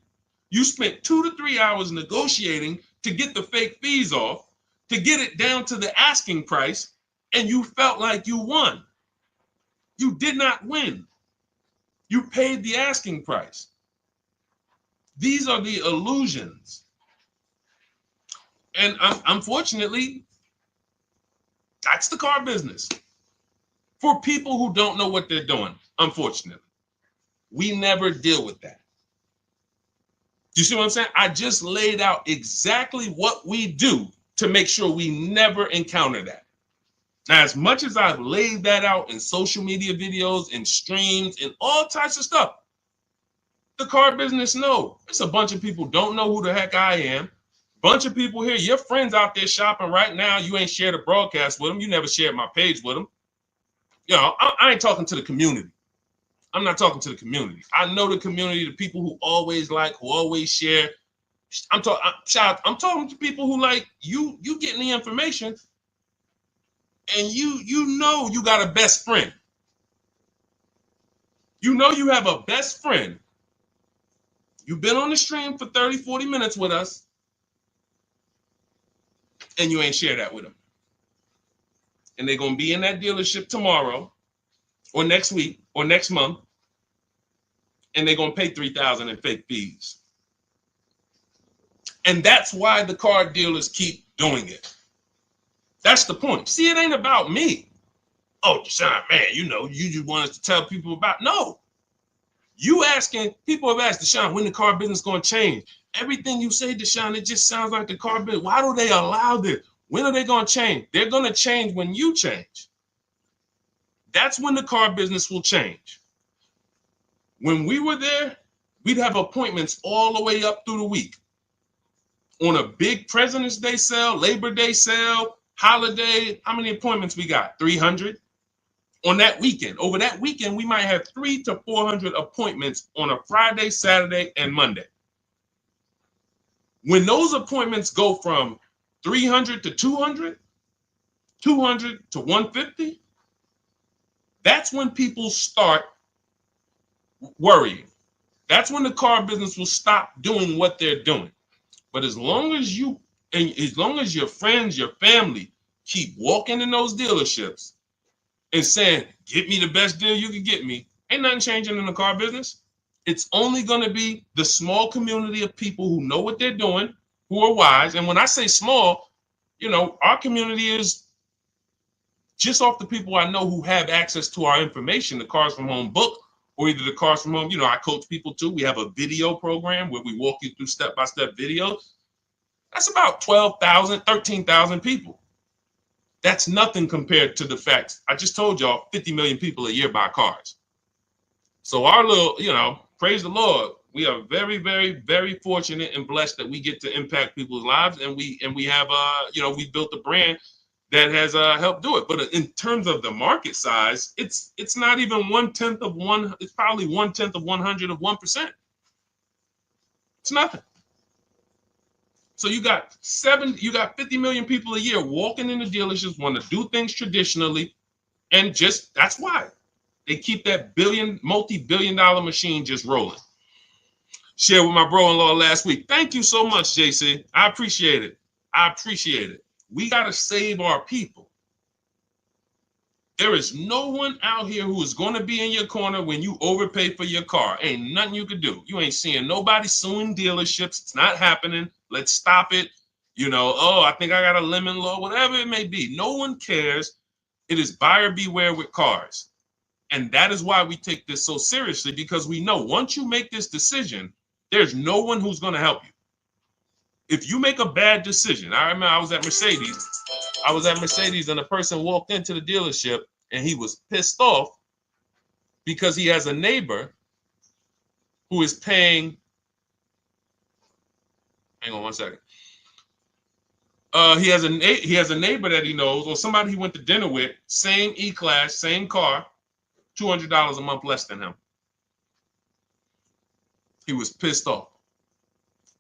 you spent 2 to 3 hours negotiating to get the fake fees off, to get it down to the asking price, and you felt like you won. You did not win. You paid the asking price. These are the illusions. And unfortunately, that's the car business. For people who don't know what they're doing, unfortunately, we never deal with that. You see what I'm saying? I just laid out exactly what we do to make sure we never encounter that. Now, as much as I've laid that out in social media videos and streams and all types of stuff, the car business, no. It's a bunch of people don't know who the heck I am. Bunch of people here, your friends out there shopping right now, you ain't shared a broadcast with them. You never shared my page with them. You know, I ain't talking to the community. I'm not talking to the community. I know the community, the people who always like, who always share. I'm talking to people who like you getting the information, and you know you got a best friend. You know you have a best friend. You've been on the stream for 30, 40 minutes with us, and you ain't share that with them. And they're going to be in that dealership tomorrow or next week or next month, and they're going to pay $3,000 in fake fees. And that's why the car dealers keep doing it. That's the point. See, it ain't about me. Oh, Deshone, man, you know, you just want us to tell people about. No. You asking, people have asked, Deshone, when the car business going to change? Everything you say, Deshone, it just sounds like the car business. Why do they allow this? When are they going to change? They're going to change when you change. That's when the car business will change. When we were there, we'd have appointments all the way up through the week. On a big President's Day sale, Labor Day sale, holiday, how many appointments we got? 300? On that weekend. Over that weekend, we might have 300 to 400 appointments on a Friday, Saturday, and Monday. When those appointments go from 300 to 200, 200 to 150, that's when people start worrying. That's when the car business will stop doing what they're doing. But as long as you, and as long as your friends, your family keep walking in those dealerships and saying, get me the best deal you can get me, ain't nothing changing in the car business. It's only going to be the small community of people who know what they're doing, who are wise. And when I say small, you know, our community is just off the people I know who have access to our information, the Cars from Home book, or either the Cars from Home. You know, I coach people too. We have a video program where we walk you through step-by-step videos. That's about 12,000, 13,000 people. That's nothing compared to the fact, I just told y'all, 50 million people a year buy cars. So our little, you know, praise the Lord, we are very, very, very fortunate and blessed that we get to impact people's lives, and we have, you know, we built a brand that has helped do it. But in terms of the market size, it's not even 1/10 of one. It's probably 1/10 of 100 of 1%. It's nothing. So you got 50 million people a year walking in the dealerships, want to do things traditionally, and just that's why they keep that multi-billion-dollar machine just rolling. Shared with my bro-in-law last week. Thank you so much, JC. I appreciate it. I appreciate it. We got to save our people. There is no one out here who is going to be in your corner when you overpay for your car. Ain't nothing you could do. You ain't seeing nobody suing dealerships. It's not happening. Let's stop it. You know, oh, I think I got a lemon law, whatever it may be. No one cares. It is buyer beware with cars. And that is why we take this so seriously, because we know once you make this decision, there's no one who's going to help you. If you make a bad decision, I remember I was at Mercedes and a person walked into the dealership and he was pissed off because he has a neighbor who is paying, hang on one second. He has a neighbor that he knows, or somebody he went to dinner with, same E-Class, same car, $200 a month less than him. He was pissed off.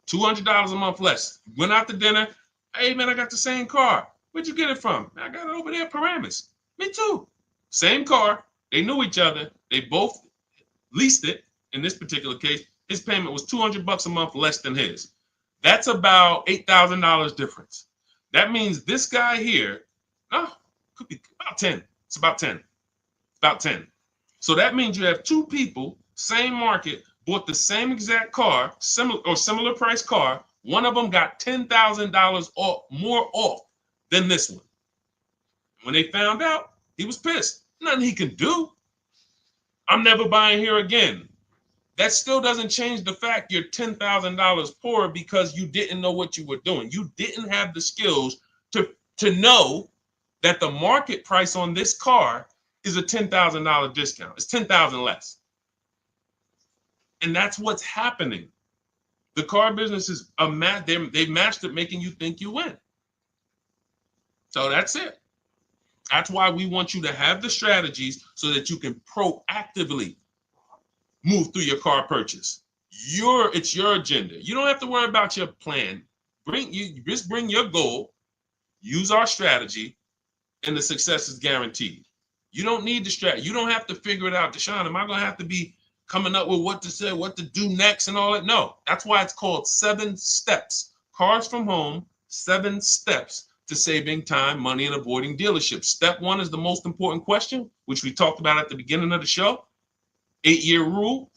$200 a month less. Went out to dinner. Hey, man, I got the same car. Where'd you get it from? I got it over there at Paramus. Me too. Same car. They knew each other. They both leased it, in this particular case, his payment was $200 a month less than his. That's about $8,000 difference. That means this guy here, no, could be about 10. It's about 10. About 10. So that means you have two people, same market, bought the same exact car, similar price car. One of them got $10,000 more off than this one. When they found out, he was pissed. Nothing he can do. I'm never buying here again. That still doesn't change the fact you're $10,000 poorer because you didn't know what you were doing. You didn't have the skills to know that the market price on this car is a $10,000 discount. It's $10,000 less. And that's what's happening. The car business is they've mastered making you think you win. So that's it. That's why we want you to have the strategies so that you can proactively move through your car purchase. It's your agenda. You don't have to worry about your plan. Just bring your goal, use our strategy, and the success is guaranteed. You don't need the strategy. You don't have to figure it out. Deshone, am I going to have to be coming up with what to say, what to do next and all that? No, that's why it's called 7 steps. Cars from Home, 7 steps to saving time, money, and avoiding dealerships. Step 1 is the most important question, which we talked about at the beginning of the show. 8-year rule,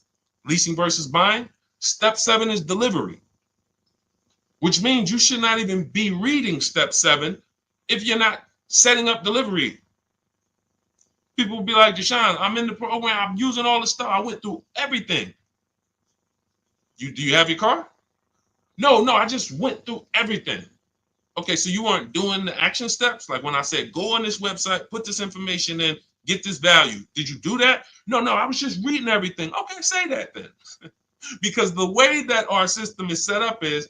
leasing versus buying. Step 7 is delivery, which means you should not even be reading step 7 if you're not setting up delivery. People will be like, Deshone, I'm in the program, I'm using all the stuff, I went through everything. Do you have your car? No, I just went through everything. Okay, so you weren't doing the action steps? Like when I said, go on this website, put this information in, get this value. Did you do that? No, I was just reading everything. Okay, say that then. Because the way that our system is set up is,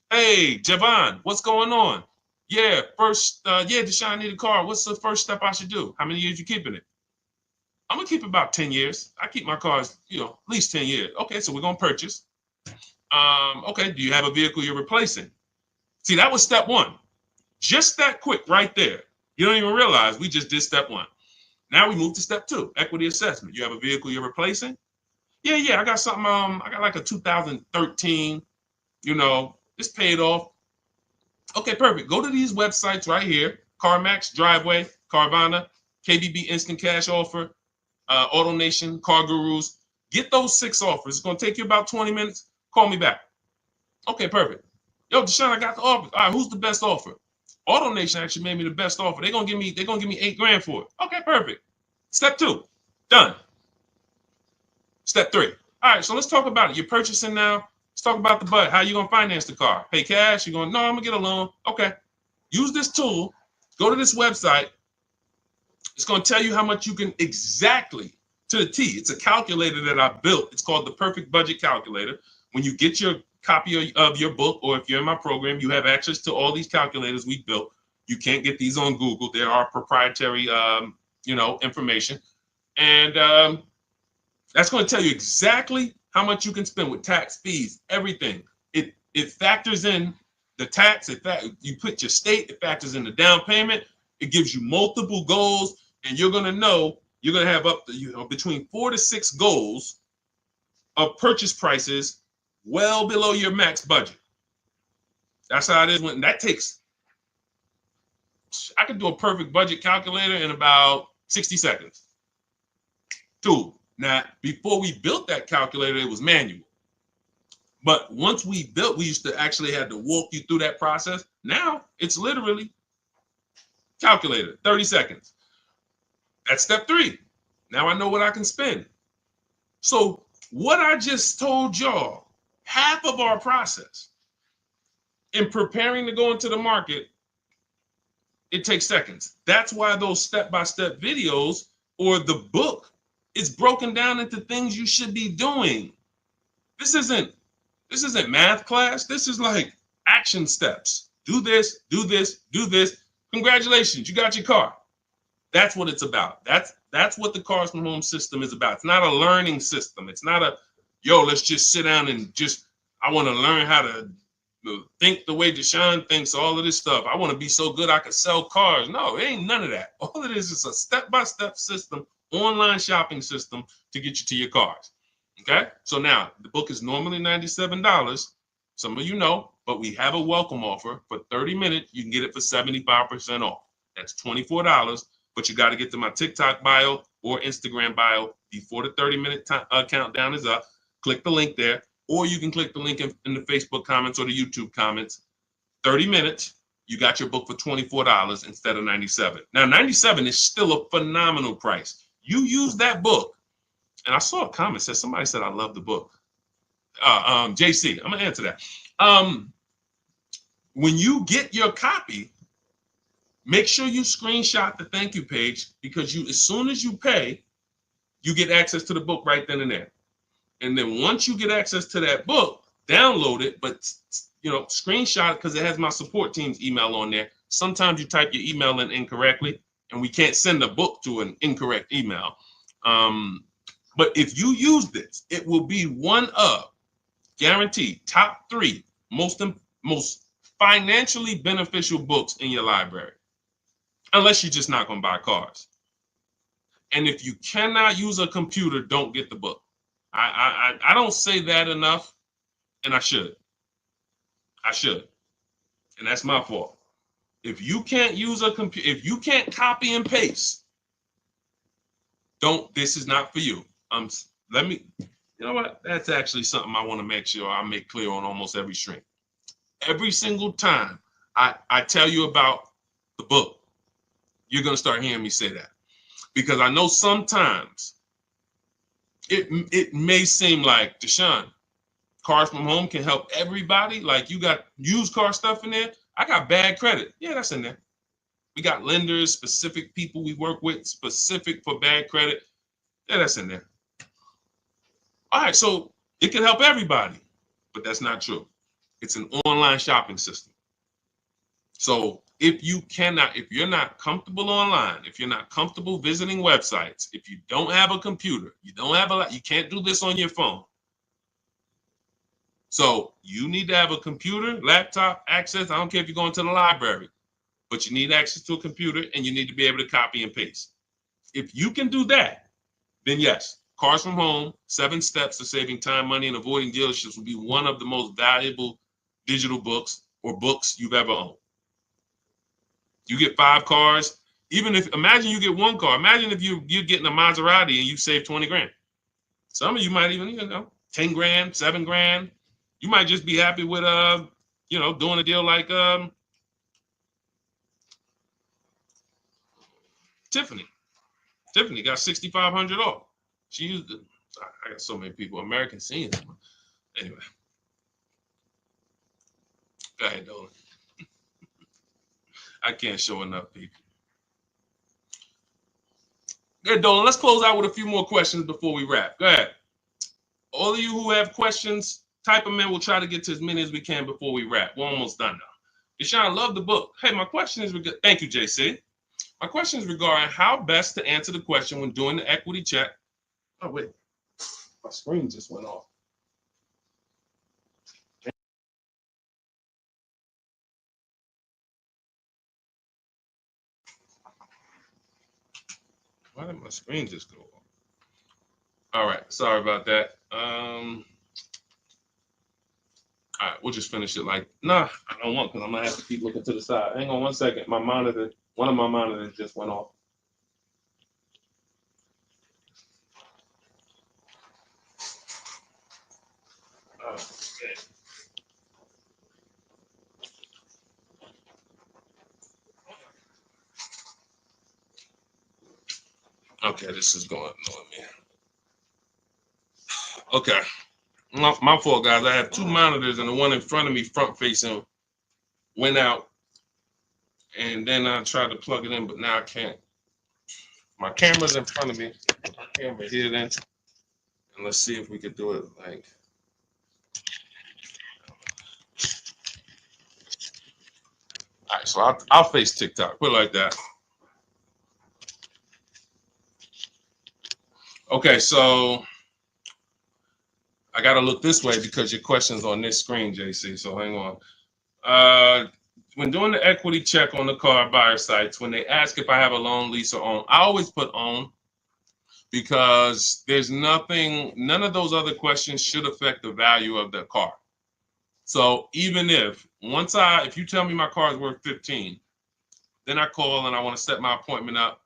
hey, Javon, what's going on? Yeah, Deshone, I need a car. What's the first step I should do? How many years you keeping it? I'm gonna keep about 10 years. I keep my cars, at least 10 years. Okay, so we're gonna purchase. Okay, do you have a vehicle you're replacing? See, that was step 1. Just that quick right there. You don't even realize we just did step 1. Now we move to step 2, equity assessment. You have a vehicle you're replacing? Yeah, I got something, I got like a 2013, it's paid off. Okay, perfect. Go to these websites right here, CarMax, Driveway, Carvana, KBB Instant Cash Offer, AutoNation, Car Gurus. Get those 6 offers. It's going to take you about 20 minutes. Call me back. Okay, perfect. Yo, Deshone, I got the offer. All right, who's the best offer? AutoNation actually made me the best offer. They're gonna give me $8,000 for it. Okay, perfect. Step 2, done. Step 3. All right, so let's talk about it. You're purchasing now. Let's talk about the budget. How you gonna finance the car? Pay cash? You're going, no, I'm gonna get a loan. Okay. Use this tool. Go to this website. It's gonna tell you how much you can exactly to the T. It's a calculator that I built. It's called the Perfect Budget Calculator. When you get your copy of your book, or if you're in my program, you have access to all these calculators we built. You can't get these on Google. There are proprietary, information. And that's going to tell you exactly how much you can spend with tax, fees, everything. It factors in the tax. You put your state. It factors in the down payment. It gives you multiple goals, and you're going to know you're going to have up to between 4 to 6 goals of purchase prices well below your max budget. That's how it is. I could do a perfect budget calculator in about 60 seconds. Tool. Now, before we built that calculator, it was manual. But once we built, we used to actually have to walk you through that process. Now, it's literally calculator, 30 seconds. That's step 3. Now I know what I can spend. So what I just told y'all, half of our process in preparing to go into the market, it takes seconds. That's why those step-by-step videos or the book is broken down into things you should be doing. This isn't math class. This is like action steps. Do this, do this, do this. Congratulations, you got your car. That's what it's about. That's what the Cars from Home system is about. It's not a learning system. It's not let's just sit down and I want to learn how to think the way Deshone thinks, all of this stuff. I want to be so good I could sell cars. No, it ain't none of that. All it is a step-by-step system online shopping system to get you to your cars. Okay, so now the book is normally $97. Some of you know, but we have a welcome offer for 30 minutes. You can get it for 75% off. That's $24, but you got to get to my TikTok bio or Instagram bio before the 30-minute countdown is up. Click the link there, or you can click the link in the Facebook comments or the YouTube comments. 30 minutes, you got your book for $24 instead of $97. Now, $97 is still a phenomenal price. You use that book. And I saw a comment said somebody said I love the book. JC, I'm gonna answer that. When you get your copy, make sure you screenshot the thank you page, because as soon as you pay, you get access to the book right then and there. And then once you get access to that book, download it, but screenshot it, because it has my support team's email on there. Sometimes you type your email in incorrectly, and we can't send a book to an incorrect email. But if you use this, it will be one of, guaranteed, top 3 most financially beneficial books in your library, unless you're just not going to buy cars. And if you cannot use a computer, don't get the book. I don't say that enough, and I should. And that's my fault. If you can't use a computer, if you can't copy and paste, this is not for you. You know what? That's actually something I want to make sure I make clear on almost every stream. Every single time I tell you about the book, you're going to start hearing me say that. Because I know sometimes it may seem like, Deshone, Cars from Home can help everybody. Like, you got used car stuff in there. I got bad credit. Yeah, that's in there. We got lenders, specific people we work with, specific for bad credit. Yeah, that's in there. All right, so it can help everybody, but that's not true. It's an online shopping system. So if you're not comfortable online, if you're not comfortable visiting websites, if you don't have a computer, you can't do this on your phone. So you need to have a computer, laptop, access. I don't care if you're going to the library, but you need access to a computer, and you need to be able to copy and paste. If you can do that, then yes, Cars from Home, 7 Steps to Saving Time, Money, and Avoiding Dealerships will be one of the most valuable digital books or books you've ever owned. You get 5 cars. Imagine you get 1 car. Imagine if you're getting a Maserati and you save 20 grand. Some of you might even, 10 grand, 7 grand. You might just be happy with, doing a deal like Tiffany. Tiffany got 6,500 off. She used it. I got so many people, American seniors. Anyway. Go ahead, Dolan. I can't show enough people. Go ahead, Dolan. Let's close out with a few more questions before we wrap. Go ahead. All of you who have questions, type them in. We'll try to get to as many as we can before we wrap. We're almost done now. Deshone, love the book. Hey, my question is, thank you, JC. My question is regarding how best to answer the question when doing the equity check. Oh, wait. My screen just went off. Why did my screen just go off? All right. Sorry about that. All right. We'll just finish it I don't want, because I'm going to have to keep looking to the side. Hang on one second. One of my monitors just went off. Okay, this is going on me. Okay. My fault, guys. I have 2 monitors, and the one in front of me, front facing, went out. And then I tried to plug it in, but now I can't. My camera's in front of me. My camera here then. And let's see if we could do it like. All right, so I'll face TikTok. Put it like that. Okay, so I got to look this way because your question's on this screen, JC. So hang on. When doing the equity check on the car buyer sites, when they ask if I have a loan, lease, or own, I always put own. because there's nothing, none of those other questions should affect the value of the car. So even if if you tell me my car is worth 15, then I call and I want to set my appointment up,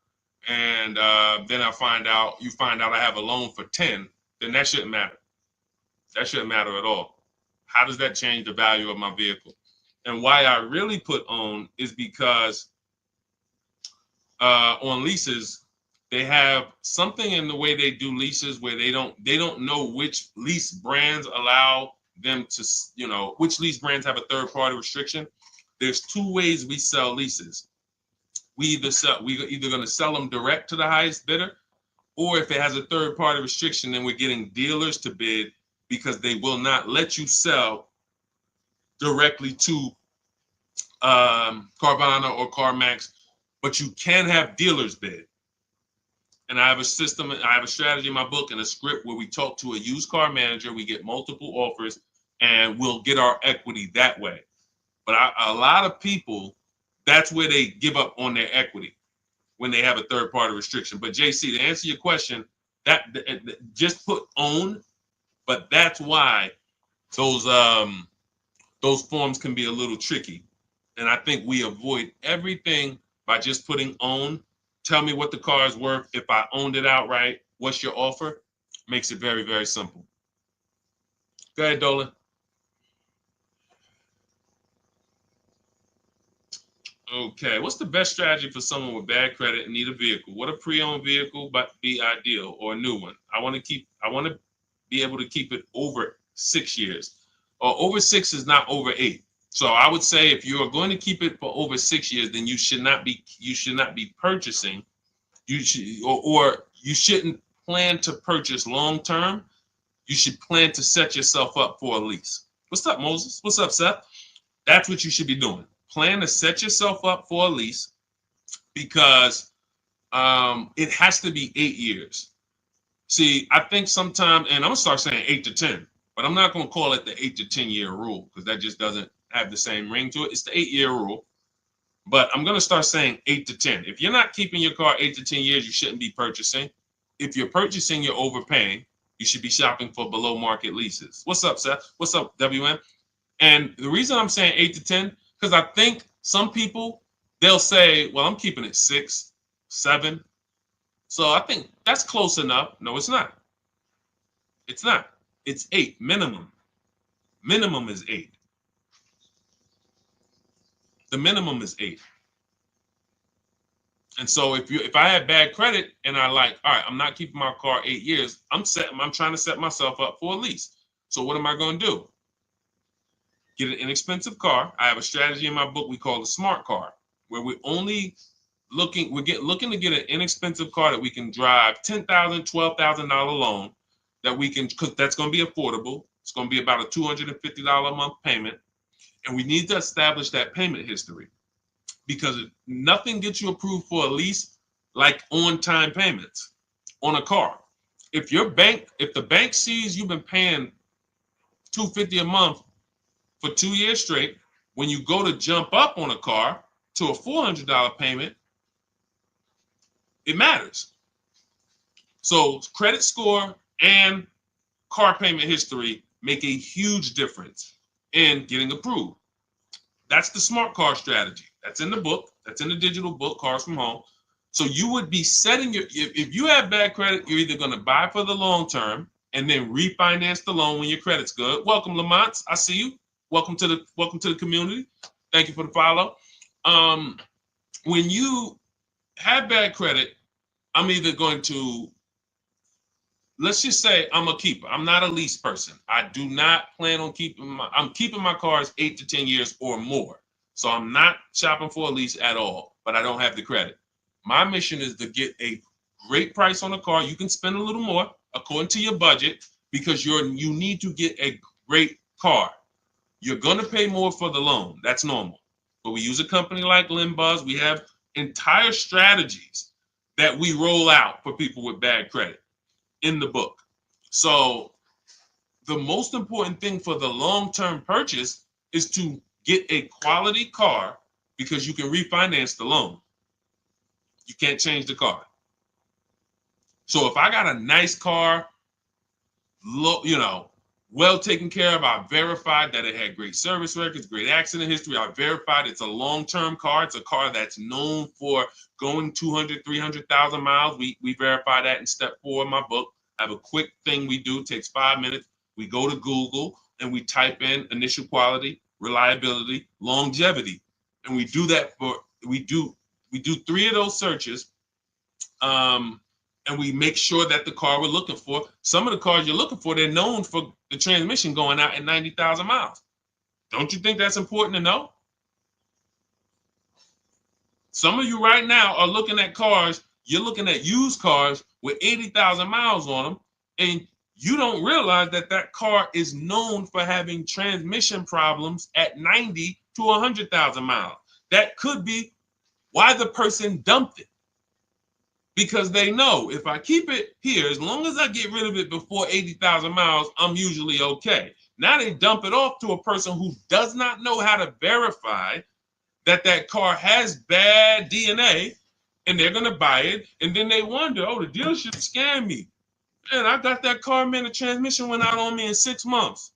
and then you find out I have a loan for 10, then that shouldn't matter. That shouldn't matter at all. How does that change the value of my vehicle? And why I really put own is because on leases, they have something in the way they do leases where they don't know which lease brands allow them to, which lease brands have a third party restriction. There's two ways we sell leases. We're either going to sell them direct to the highest bidder, or if it has a third party restriction, then we're getting dealers to bid, because they will not let you sell directly to Carvana or CarMax, but you can have dealers bid. And I have a system, I have a strategy in my book and a script where we talk to a used car manager, we get multiple offers, and we'll get our equity that way. But a lot of people, that's where they give up on their equity, when they have a third party restriction. But JC, to answer your question, that just put own, but that's why those forms can be a little tricky. And I think we avoid everything by just putting own. Tell me what the car is worth. If I owned it outright, what's your offer? Makes it very, very simple. Go ahead, Dolan. Okay, what's the best strategy for someone with bad credit and need a vehicle? What a pre-owned vehicle but be ideal, or a new one? I want to be able to keep it over 6 years. Or over 6 is not over 8. So I would say if you are going to keep it for over 6 years, then you should not be purchasing. You shouldn't plan to purchase long term. You should plan to set yourself up for a lease. What's up, Moses? What's up, Seth? That's what you should be doing. Plan to set yourself up for a lease, because it has to be 8 years. See, I think sometimes, and I'm gonna start saying 8 to 10, but I'm not gonna call it the 8 to 10 year rule, because that just doesn't have the same ring to it. It's the 8-year rule, but I'm gonna start saying 8 to 10. If you're not keeping your car 8 to 10 years, you shouldn't be purchasing. If you're purchasing, you're overpaying. You should be shopping for below market leases. What's up, Seth? What's up, WM? And the reason I'm saying 8 to 10, because I think some people, they'll say, well, I'm keeping it 6, 7. So I think that's close enough. No, it's not. It's not. It's 8 minimum. Minimum is 8. The minimum is 8. And so if I had bad credit and all right, I'm not keeping my car 8 years, I'm trying to set myself up for a lease. So what am I going to do? Get an inexpensive car. I have a strategy in my book we call the smart car, where we're only looking to get an inexpensive car that we can drive, $10,000, $12,000 loan that we can, because that's going to be affordable. It's going to be about a $250 a month payment. And we need to establish that payment history, because nothing gets you approved for a lease like on-time payments on a car. If the bank sees you've been paying $250 a month for 2 years straight, when you go to jump up on a car to a $400 payment, it matters. So credit score and car payment history make a huge difference in getting approved. That's the smart car strategy. That's in the book. That's in the digital book, Cars from Home. So you would be setting if you have bad credit, you're either going to buy for the long term and then refinance the loan when your credit's good. Welcome, Lamont. I see you. Welcome to the community. Thank you for the follow. When you have bad credit, I'm either going to, let's just say I'm a keeper. I'm not a lease person. I do not plan on I'm keeping my cars 8 to 10 years or more. So I'm not shopping for a lease at all, but I don't have the credit. My mission is to get a great price on a car. You can spend a little more according to your budget, because you need to get a great car. You're going to pay more for the loan. That's normal. But we use a company like Limbuzz. We have entire strategies that we roll out for people with bad credit in the book. So the most important thing for the long-term purchase is to get a quality car, because you can refinance the loan. You can't change the car. So if I got a nice car, well taken care of, I verified that it had great service records, great accident history. I verified it's a long-term car. It's a car that's known for going 200, 300,000 miles. We verify that in step 4 of my book. I have a quick thing we do, takes 5 minutes. We go to Google and we type in initial quality, reliability, longevity. And we do that we do 3 of those searches. And we make sure that the car we're looking for, some of the cars you're looking for, they're known for the transmission going out at 90,000 miles. Don't you think that's important to know? Some of you right now are looking at cars, you're looking at used cars with 80,000 miles on them, and you don't realize that that car is known for having transmission problems at 90 to 100,000 miles. That could be why the person dumped it. Because they know if I keep it here, as long as I get rid of it before 80,000 miles, I'm usually okay. Now they dump it off to a person who does not know how to verify that that car has bad DNA, and they're going to buy it. And then they wonder, oh, the dealership scammed me. Man, I got that car, man, the transmission went out on me in 6 months.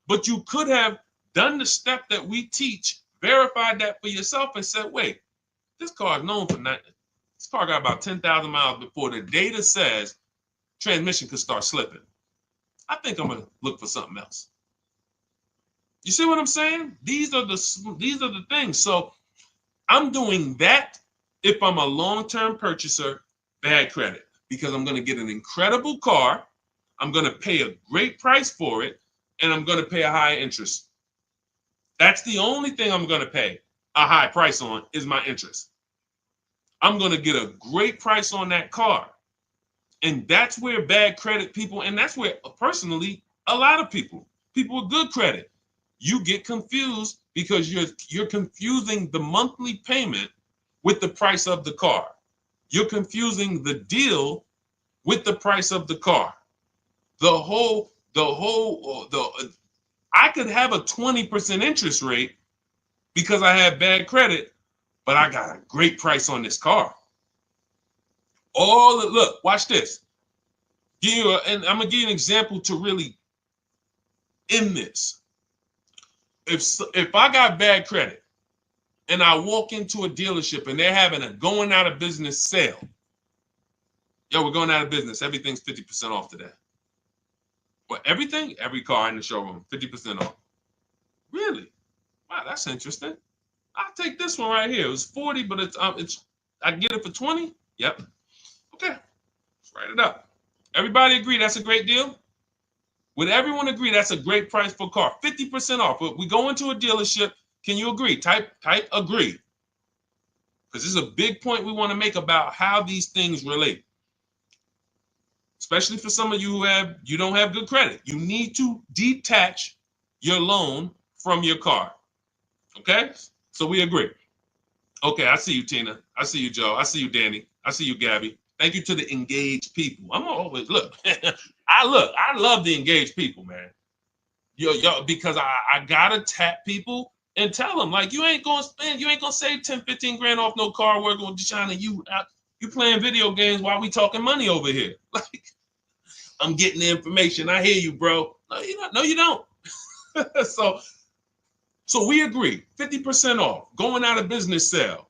But you could have done the step that we teach, verified that for yourself, and said, wait, this car is known for nothing. This car got about 10,000 miles before the data says transmission could start slipping. I think I'm gonna look for something else. You see what I'm saying? These are the things. So I'm doing that if I'm a long-term purchaser, bad credit, because I'm gonna get an incredible car, I'm gonna pay a great price for it, and I'm gonna pay a high interest. That's the only thing I'm gonna pay a high price on is my interest. I'm going to get a great price on that car. And that's where bad credit people, and that's where personally, a lot of people with good credit, you get confused because you're confusing the monthly payment with the price of the car. You're confusing the deal with the price of the car. I could have a 20% interest rate because I have bad credit, but I got a great price on this car. Look, watch this. And I'm gonna give you an example to really end this. If I got bad credit and I walk into a dealership and they're having a going out of business sale, we're going out of business. Everything's 50% off today. What, everything? Every car in the showroom, 50% off. Really? Wow, that's interesting. I'll take this one right here. It was 40, but it's I can get it for 20. Yep. Okay. Let's write it up. Everybody agree that's a great deal? Would everyone agree that's a great price for a car? 50% off. But we go into a dealership. Can you agree? Type agree. Because this is a big point we want to make about how these things relate. Especially for some of you you don't have good credit. You need to detach your loan from your car. Okay? So we agree. Okay, I see you, Tina. I see you, Joe. I see you, Danny. I see you, Gabby. Thank you to the engaged people. I'm always look. I love the engaged people, man. Yo, because I gotta tap people and tell them like you ain't gonna save 10, 15 grand off no car working with Deshone, and you playing video games while we talking money over here. Like I'm getting the information. I hear you, bro. No, you don't. No, you don't. So we agree, 50% off, going out of business sale.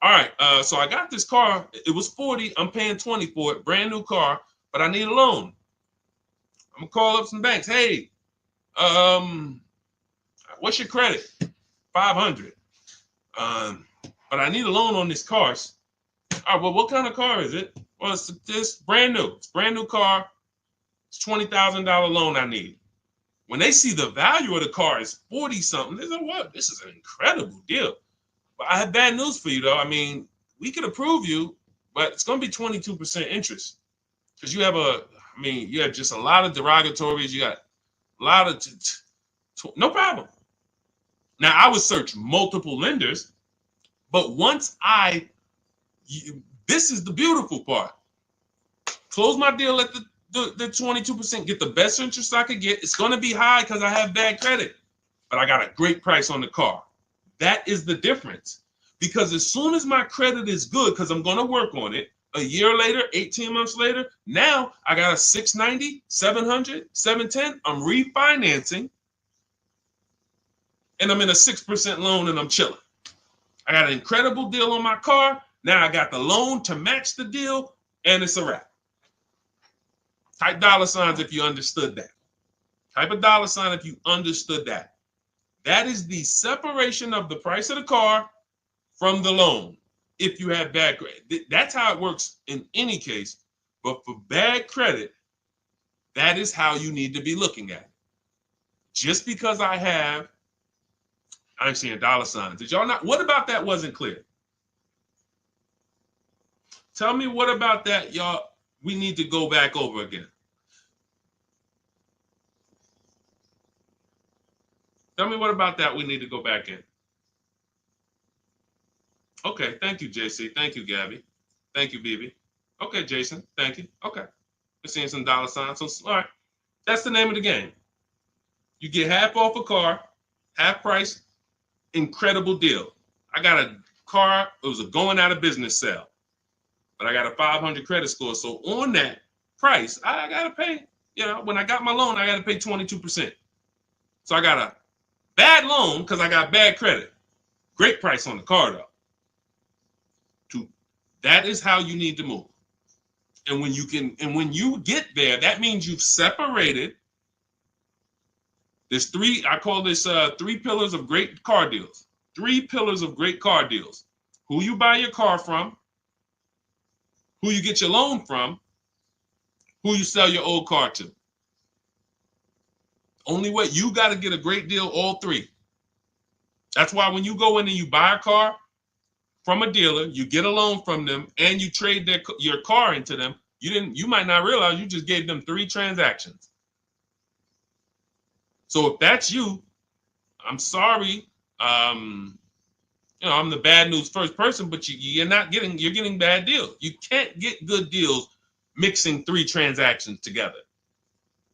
All right, so I got this car. It was 40. I'm paying 20 for it, brand new car, but I need a loan. I'm gonna call up some banks. Hey, what's your credit? 500. But I need a loan on this car. All right, well, what kind of car is it? Well, it's brand new. It's brand new car. It's $20,000 loan I need. When they see the value of the car is 40 something, they say, what? This is an incredible deal. But I have bad news for you, though. I mean, we could approve you, but it's going to be 22% interest because you have just a lot of derogatories. You got a lot of, no problem. Now, I would search multiple lenders, but once this is the beautiful part. Close my deal at the 22%, get the best interest I could get. It's going to be high because I have bad credit, but I got a great price on the car. That is the difference. Because as soon as my credit is good, because I'm going to work on it, A year later, 18 months later, now I got a 690, 700, 710. I'm refinancing and I'm in a 6% loan and I'm chilling. I got an incredible deal on my car. Now I got the loan to match the deal and it's a wrap. Type dollar signs if you understood that. Type a dollar sign if you understood that. That is the separation of the price of the car from the loan. If you have bad credit, that's how it works in any case. But for bad credit, that is how you need to be looking at it. Just because I'm seeing dollar signs. Did y'all not? What about that wasn't clear? Tell me what about that, y'all. We need to go back over again. Tell me what about that we need to go back in. Okay, thank you, JC. Thank you, Gabby. Thank you, BB. Okay, Jason. Thank you. Okay. We're seeing some dollar signs. So, all right. That's the name of the game. You get half off a car, half price, incredible deal. I got a car, it was a going out of business sale, but I got a 500 credit score. So on that price, I got to pay, when I got my loan, I got to pay 22%. So I got a bad loan because I got bad credit. Great price on the car, though. That is how you need to move. And when you get there, that means you've separated. There's I call this 3 pillars of great car deals. 3 pillars of great car deals. Who you buy your car from, who you get your loan from, who you sell your old car to. Only way, you got to get a great deal, all 3. That's why when you go in and you buy a car from a dealer, you get a loan from them, and you trade your car into them, you might not realize you just gave them 3 transactions. So if that's you, I'm sorry. I'm the bad news first person, but you're getting bad deals. You can't get good deals mixing 3 transactions together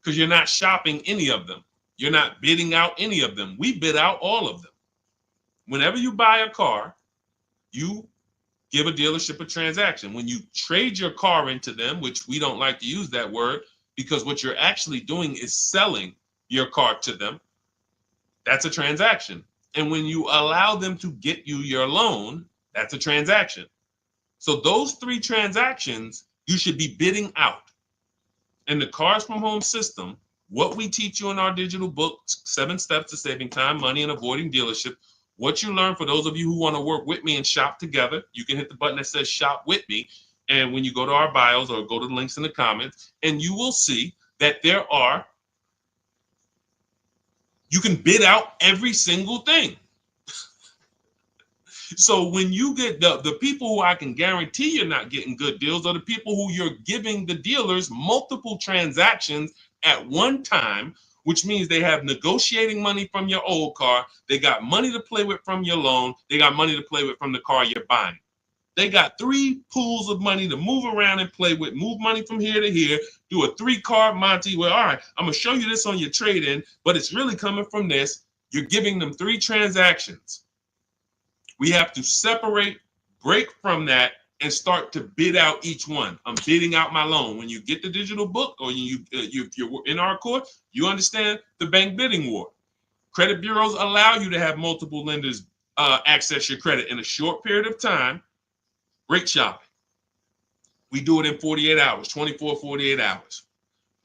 because you're not shopping any of them. You're not bidding out any of them. We bid out all of them. Whenever you buy a car, you give a dealership a transaction. When you trade your car into them, which we don't like to use that word because what you're actually doing is selling your car to them, that's a transaction. And when you allow them to get you your loan, that's a transaction. So those 3 transactions, you should be bidding out. In the Cars from Home system, what we teach you in our digital book, 7 Steps to Saving Time, Money, and Avoiding Dealership, what you learn, for those of you who want to work with me and shop together, you can hit the button that says Shop With Me. And when you go to our bios or go to the links in the comments, and you will see that you can bid out every single thing. So when you get the people who I can guarantee you're not getting good deals are the people who you're giving the dealers multiple transactions at one time, which means they have negotiating money from your old car. They got money to play with from your loan. They got money to play with from the car you're buying. They got 3 pools of money to move around and play with, move money from here to here, do a 3-card Monty where, all right, I'm going to show you this on your trade-in, but it's really coming from this. You're giving them 3 transactions. We have to separate, break from that, and start to bid out each one. I'm bidding out my loan. When you get the digital book or if you're in our course, you understand the bank bidding war. Credit bureaus allow you to have multiple lenders access your credit in a short period of time. Great shopping. We do it in 48 hours, 24, 48 hours.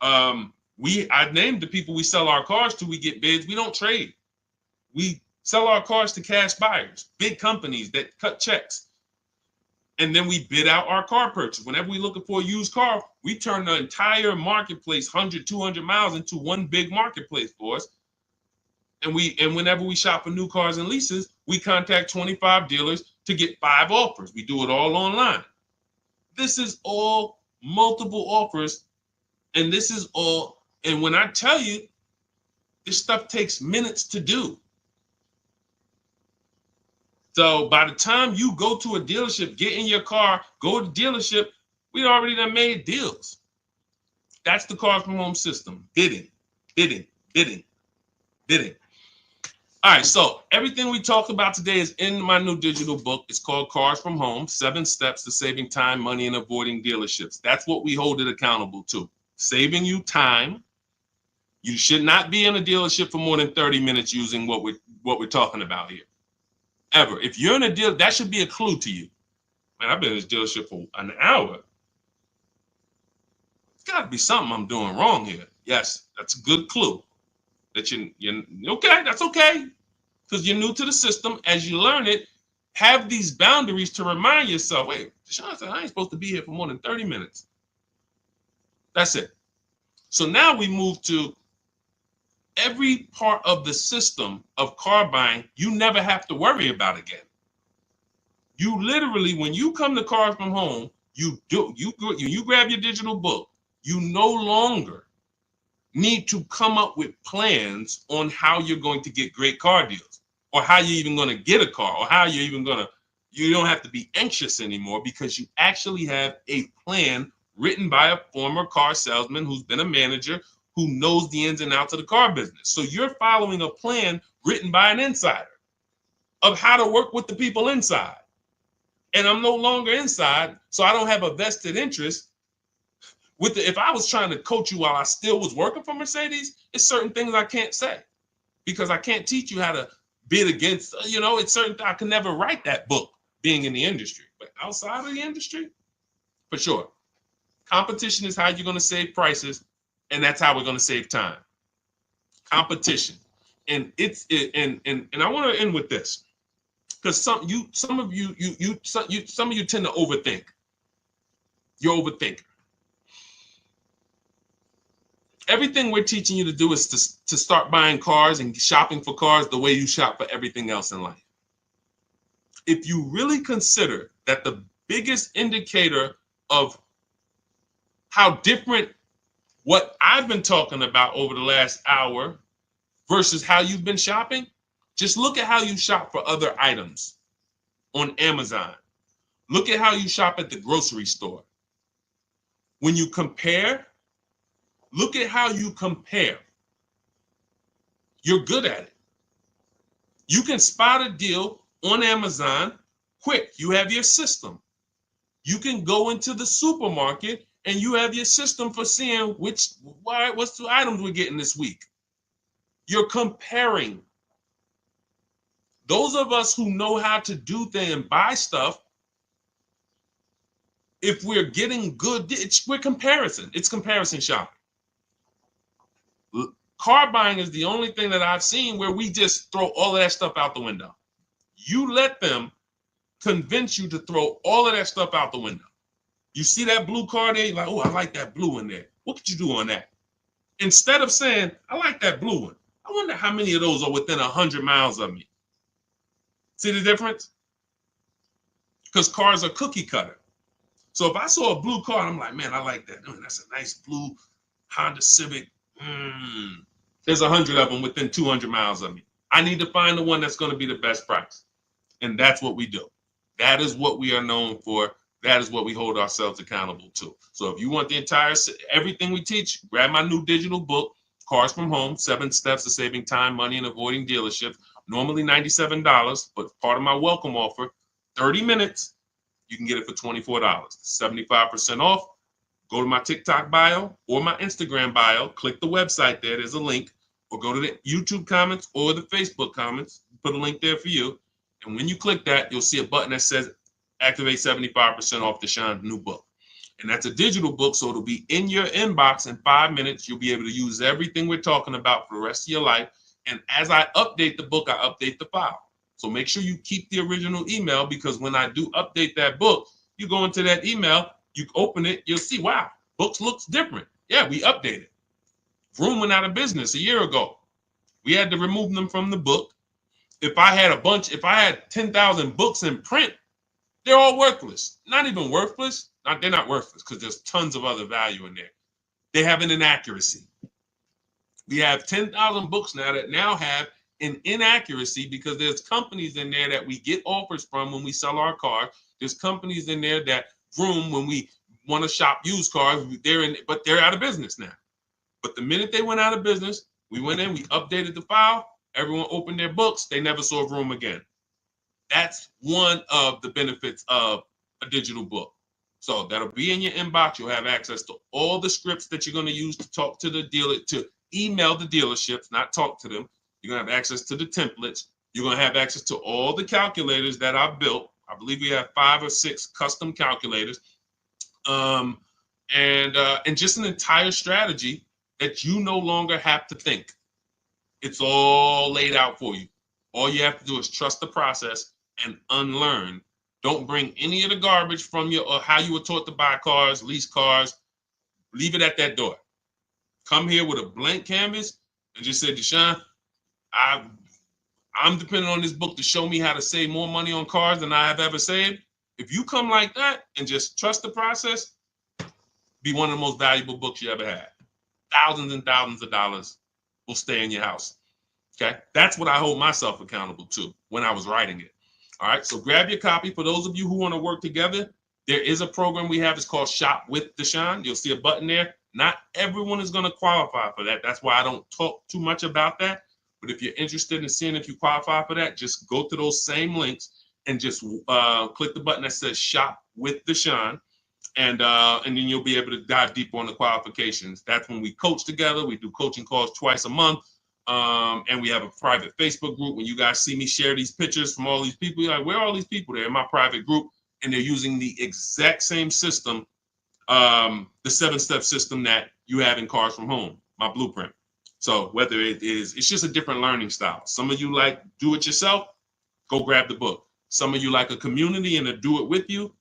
I named the people we sell our cars to. We get bids. We don't trade. We sell our cars to cash buyers, big companies that cut checks. And then we bid out our car purchase. Whenever we're looking for a used car, we turn the entire marketplace, 100, 200 miles, into one big marketplace for us. And whenever we shop for new cars and leases, we contact 25 dealers to get 5 offers. We do it all online. This is all multiple offers. And when I tell you, this stuff takes minutes to do. So by the time you go to a dealership, get in your car, go to the dealership, we already done made deals. That's the Cars from Home system. Bidding, bidding, bidding, bidding. All right, so everything we talked about today is in my new digital book. It's called Cars from Home, 7 Steps to Saving Time, Money, and Avoiding Dealerships. That's what we hold it accountable to. Saving you time. You should not be in a dealership for more than 30 minutes using what we're talking about here. Ever. If you're in a deal, that should be a clue to you. Man, I've been in this dealership for an hour. It's got to be something I'm doing wrong here. Yes, that's a good clue. That you're okay, that's okay. Because you're new to the system. As you learn it, have these boundaries to remind yourself, wait, Deshone said I ain't supposed to be here for more than 30 minutes. That's it. So now we move to every part of the system of car buying you never have to worry about again. You literally, when you come to Cars from Home, you grab your digital book, you no longer need to come up with plans on how you're going to get great car deals or how you're even going to get a car or how you're even going to, you don't have to be anxious anymore because you actually have a plan written by a former car salesman who's been a manager who knows the ins and outs of the car business. So you're following a plan written by an insider of how to work with the people inside. And I'm no longer inside, so I don't have a vested interest with if I was trying to coach you while I still was working for Mercedes, it's certain things I can't say because I can't teach you how to bid against, it's certain, I can never write that book being in the industry, but outside of the industry, for sure. Competition is how you're going to save prices, and that's how we're going to save time. Competition. And I want to end with this because some of you tend to overthink. You're overthinking. Everything we're teaching you to do is to start buying cars and shopping for cars the way you shop for everything else in life. If you really consider that the biggest indicator of how different what I've been talking about over the last hour versus how you've been shopping, just look at how you shop for other items on Amazon. Look at how you shop at the grocery store. When you compare, look at how you compare. You're good at it. You can spot a deal on Amazon quick. You have your system. You can go into the supermarket and you have your system for seeing what's the items we're getting this week. You're comparing. Those of us who know how to do things and buy stuff, if we're getting good, we're comparison. It's comparison shopping. Car buying is the only thing that I've seen where we just throw all of that stuff out the window. You let them convince you to throw all of that stuff out the window. You see that blue car there, you're like, oh, I like that blue in there. What could you do on that? Instead of saying, I like that blue one, I wonder how many of those are within 100 miles of me. See the difference? Because cars are cookie cutter. So if I saw a blue car, I'm like, man, I like that. Oh, that's a nice blue Honda Civic. There's 100 of them within 200 miles of me. I need to find the one that's going to be the best price. And that's what we do. That is what we are known for. That is what we hold ourselves accountable to. So if you want everything we teach, grab my new digital book, Cars from Home, 7 Steps to Saving Time, Money, and Avoiding Dealerships. Normally $97, but part of my welcome offer, 30 minutes, you can get it for $24, 75% off. Go to my TikTok bio or my Instagram bio, click the website there, there's a link, or go to the YouTube comments or the Facebook comments, put a link there for you. And when you click that, you'll see a button that says activate 75% off Deshone's new book. And that's a digital book, so it'll be in your inbox in 5 minutes. You'll be able to use everything we're talking about for the rest of your life. And as I update the book, I update the file. So make sure you keep the original email because when I do update that book, you go into that email, you open it, you'll see, wow, books looks different. Yeah, we updated. Vroom went out of business a year ago. We had to remove them from the book. If I had 10,000 books in print, they're all worthless. Not even worthless. They're not worthless because there's tons of other value in there. They have an inaccuracy. We have 10,000 books now that now have an inaccuracy because there's companies in there that we get offers from when we sell our car. There's companies in there that vroom when we want to shop used cars. But they're out of business now. But the minute they went out of business, we went in, we updated the file. Everyone opened their books. They never saw a room again. That's one of the benefits of a digital book. So that'll be in your inbox. You'll have access to all the scripts that you're going to use to talk to the dealer, to email the dealerships, not talk to them. You're going to have access to the templates. You're going to have access to all the calculators that I've built. I believe we have 5 or 6 custom calculators. And just an entire strategy that you no longer have to think. It's all laid out for you. All you have to do is trust the process and unlearn. Don't bring any of the garbage from your or how you were taught to buy cars, lease cars. Leave it at that door. Come here with a blank canvas and just say, Deshone, I'm depending on this book to show me how to save more money on cars than I have ever saved. If you come like that and just trust the process, be one of the most valuable books you ever had. Thousands and thousands of dollars will stay in your house. Okay, that's what I hold myself accountable to when I was writing it. All right, so grab your copy. For those of you who want to work together, there is a program we have. It's called Shop with Deshone. You'll see a button there. Not everyone is going to qualify for that. That's why I don't talk too much about that. But if you're interested in seeing if you qualify for that, just go to those same links and just click the button that says Shop with Deshone. And then you'll be able to dive deeper on the qualifications. That's when we coach together. We do coaching calls twice a month. And we have a private Facebook group. When you guys see me share these pictures from all these people, you're like, where are all these people? They're in my private group, and they're using the exact same system, the 7-step system that you have in Cars from Home, my blueprint. So whether it's just a different learning style. Some of you like do it yourself, go grab the book. Some of you like a community and to do it with you,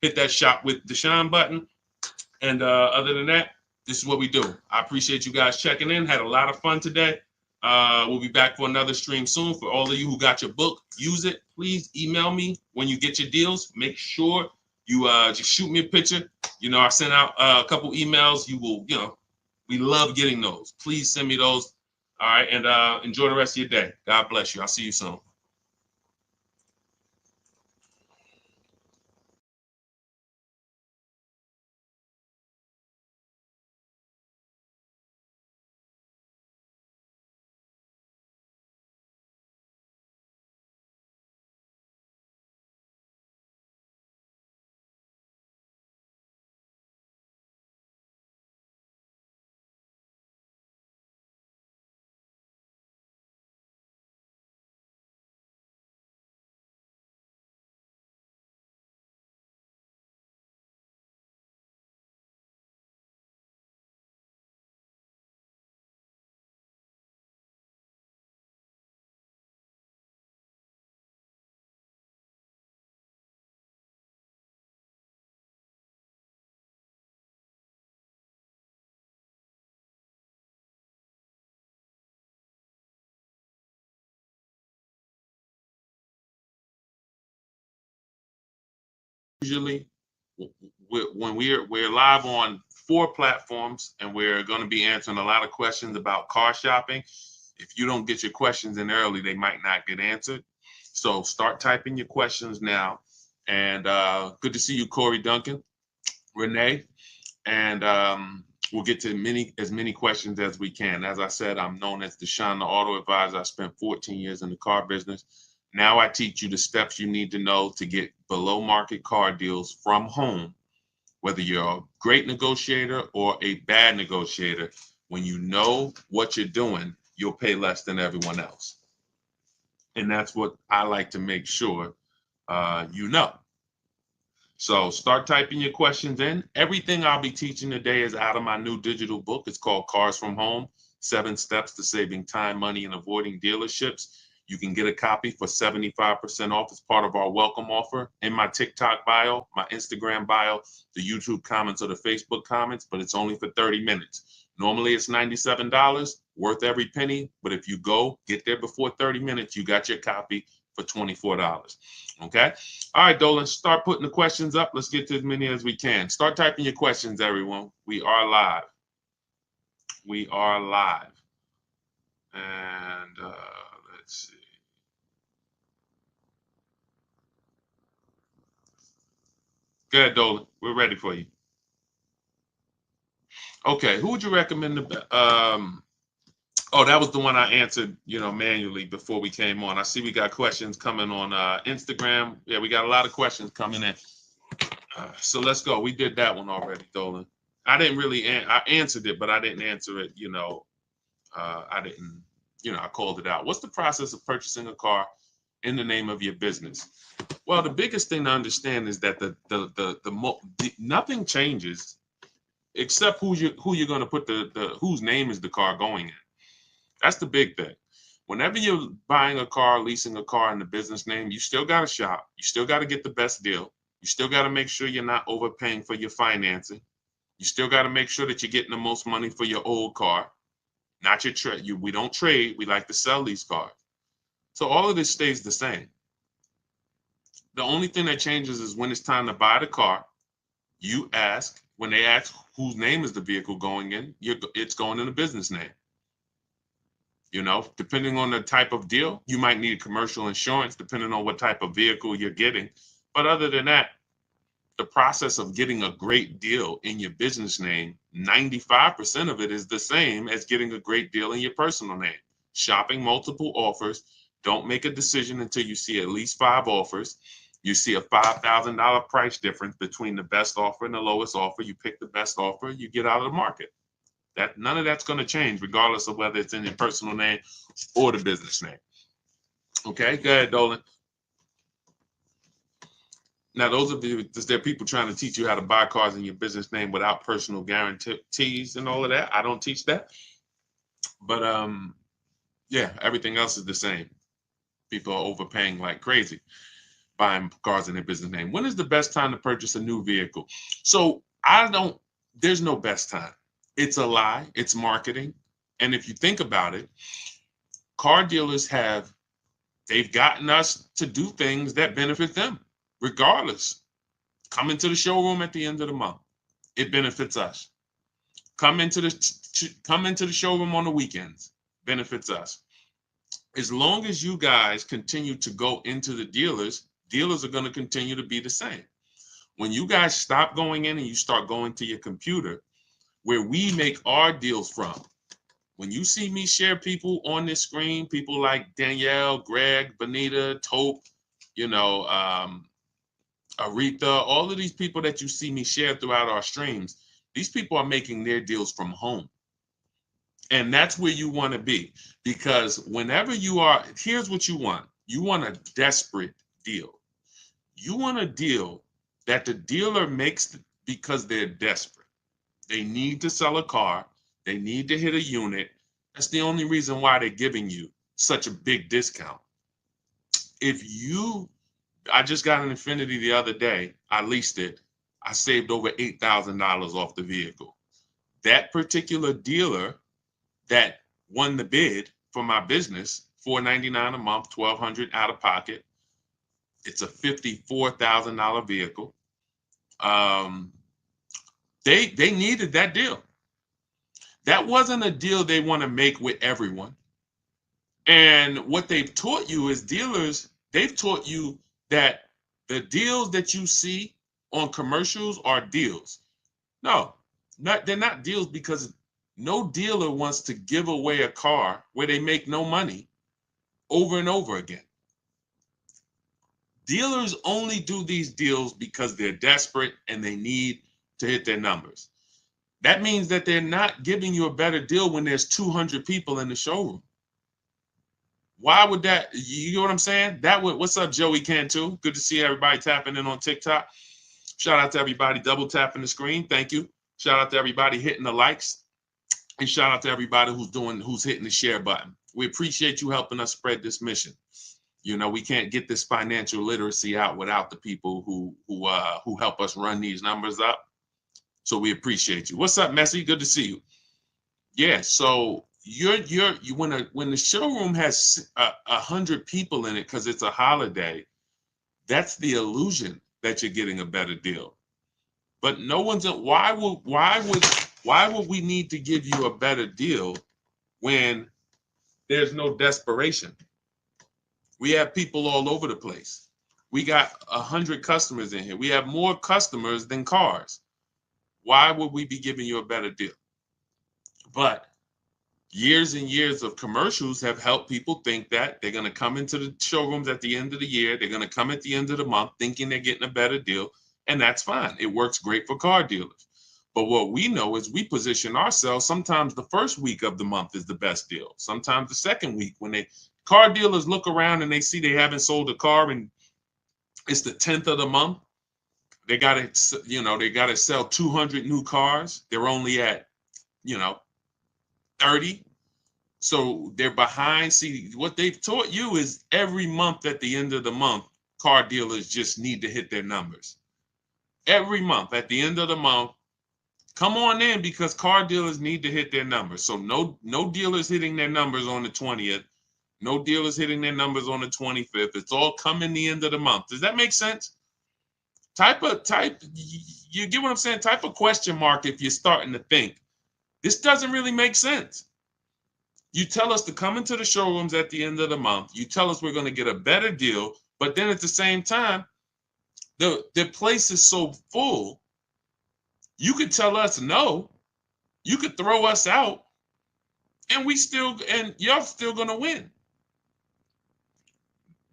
hit that Shop with Deshone button. And other than that, this is what we do. I appreciate you guys checking in. Had a lot of fun today. We'll be back for another stream soon. For all of you who got your book, use it. Please email me when you get your deals. Make sure you just shoot me a picture. I sent out a couple emails. You will, we love getting those. Please send me those. All right, and enjoy the rest of your day. God bless you. I'll see you soon. Usually, when we're live on 4 platforms, and we're going to be answering a lot of questions about car shopping. If you don't get your questions in early, they might not get answered. So start typing your questions now. And good to see you, Corey Duncan, Renee, and we'll get to as many questions as we can. As I said, I'm known as Deshone, the Auto Advisor. I spent 14 years in the car business. Now I teach you the steps you need to know to get below market car deals from home. Whether you're a great negotiator or a bad negotiator, when you know what you're doing, you'll pay less than everyone else. And that's what I like to make sure you know. So start typing your questions in. Everything I'll be teaching today is out of my new digital book. It's called Cars from Home, 7 Steps to Saving Time, Money, and Avoiding Dealerships. You can get a copy for 75% off as part of our welcome offer in my TikTok bio, my Instagram bio, the YouTube comments, or the Facebook comments, but it's only for 30 minutes. Normally it's $97, worth every penny, but if you get there before 30 minutes, you got your copy for $24. Okay? All right, Dolan, start putting the questions up. Let's get to as many as we can. Start typing your questions, everyone. We are live. We are live. And let's see. Go ahead, Dolan. We're ready for you. Okay, who would you recommend? Oh, that was the one I answered, manually before we came on. I see we got questions coming on Instagram. Yeah, we got a lot of questions coming in. So let's go. We did that one already, Dolan. I didn't really, I answered it, but I didn't answer it, I didn't, I called it out. What's the process of purchasing a car in the name of your business? Well, the biggest thing to understand is that nothing changes except who you're going to put the whose name is the car going in. That's the big thing. Whenever you're buying a car, leasing a car in the business name, you still got to shop. You still got to get the best deal. You still got to make sure you're not overpaying for your financing. You still got to make sure that you're getting the most money for your old car, not your trade. We don't trade. We like to sell these cars. So all of this stays the same. The only thing that changes is when it's time to buy the car, you ask, when they ask whose name is the vehicle going in, it's going in a business name. Depending on the type of deal, you might need commercial insurance, depending on what type of vehicle you're getting. But other than that, the process of getting a great deal in your business name, 95% of it is the same as getting a great deal in your personal name. Shopping multiple offers. Don't make a decision until you see at least 5 offers. You see a $5,000 price difference between the best offer and the lowest offer. You pick the best offer, you get out of the market. None of that's going to change, regardless of whether it's in your personal name or the business name. Okay, go ahead, Dolan. Now, there are people trying to teach you how to buy cars in your business name without personal guarantees and all of that. I don't teach that. But yeah, everything else is the same. People are overpaying like crazy buying cars in their business name. When is the best time to purchase a new vehicle? So there's no best time. It's a lie. It's marketing. And if you think about it, car dealers they've gotten us to do things that benefit them, regardless. Come into the showroom at the end of the month. It benefits us. Come into the showroom on the weekends. Benefits us. As long as you guys continue to go into the dealers are going to continue to be the same. When you guys stop going in and you start going to your computer, where we make our deals from. When you see me share people on this screen, people like Danielle, Greg, Bonita, Tope, Aretha, all of these people that you see me share throughout our streams, these people are making their deals from home. And that's where you want to be, because whenever here's what you want. You want a desperate deal. You want a deal that the dealer makes because they're desperate. They need to sell a car. They need to hit a unit. That's the only reason why they're giving you such a big discount. I just got an Infiniti the other day. I leased it. I saved over $8,000 off the vehicle. That particular dealer that won the bid for my business, $499 a month, $1,200 out of pocket. It's a $54,000 vehicle. They needed that deal. That wasn't a deal they want to make with everyone. And what they've taught you as dealers, they've taught you that the deals that you see on commercials are deals. No, they're not deals, because no dealer wants to give away a car where they make no money over and over again. Dealers only do these deals because they're desperate and they need to hit their numbers. That means that they're not giving you a better deal when there's 200 people in the showroom. Why would that? You know what I'm saying? What's up, Joey Cantu? Good to see everybody tapping in on TikTok. Shout out to everybody double tapping the screen. Thank you. Shout out to everybody hitting the likes. And shout out to everybody who's hitting the share button. We appreciate you helping us spread this mission. We can't get this financial literacy out without the people who help us run these numbers up. So we appreciate you. What's up, Messi? Good to see you. Yeah. So when the showroom has 100 people in it because it's a holiday, that's the illusion that you're getting a better deal. But no one's. Why would we need to give you a better deal when there's no desperation? We have people all over the place. We got 100 customers in here. We have more customers than cars. Why would we be giving you a better deal? But years and years of commercials have helped people think that they're going to come into the showrooms at the end of the year. They're going to come at the end of the month thinking they're getting a better deal. And that's fine. It works great for car dealers. But what we know is we position ourselves. Sometimes the first week of the month is the best deal. Sometimes the second week, when car dealers look around and they see they haven't sold a car and it's the 10th of the month. They got to, they got to sell 200 new cars. They're only at, 30. So they're behind. See, what they've taught you is every month at the end of the month, car dealers just need to hit their numbers. Every month at the end of the month, come on in because car dealers need to hit their numbers. So no dealers hitting their numbers on the 20th. No dealers hitting their numbers on the 25th. It's all coming the end of the month. Does that make sense? You get what I'm saying? Type a question mark if you're starting to think. This doesn't really make sense. You tell us to come into the showrooms at the end of the month. You tell us we're going to get a better deal. But then at the same time, the place is so full. You could tell us no. You could throw us out. And you're still going to win.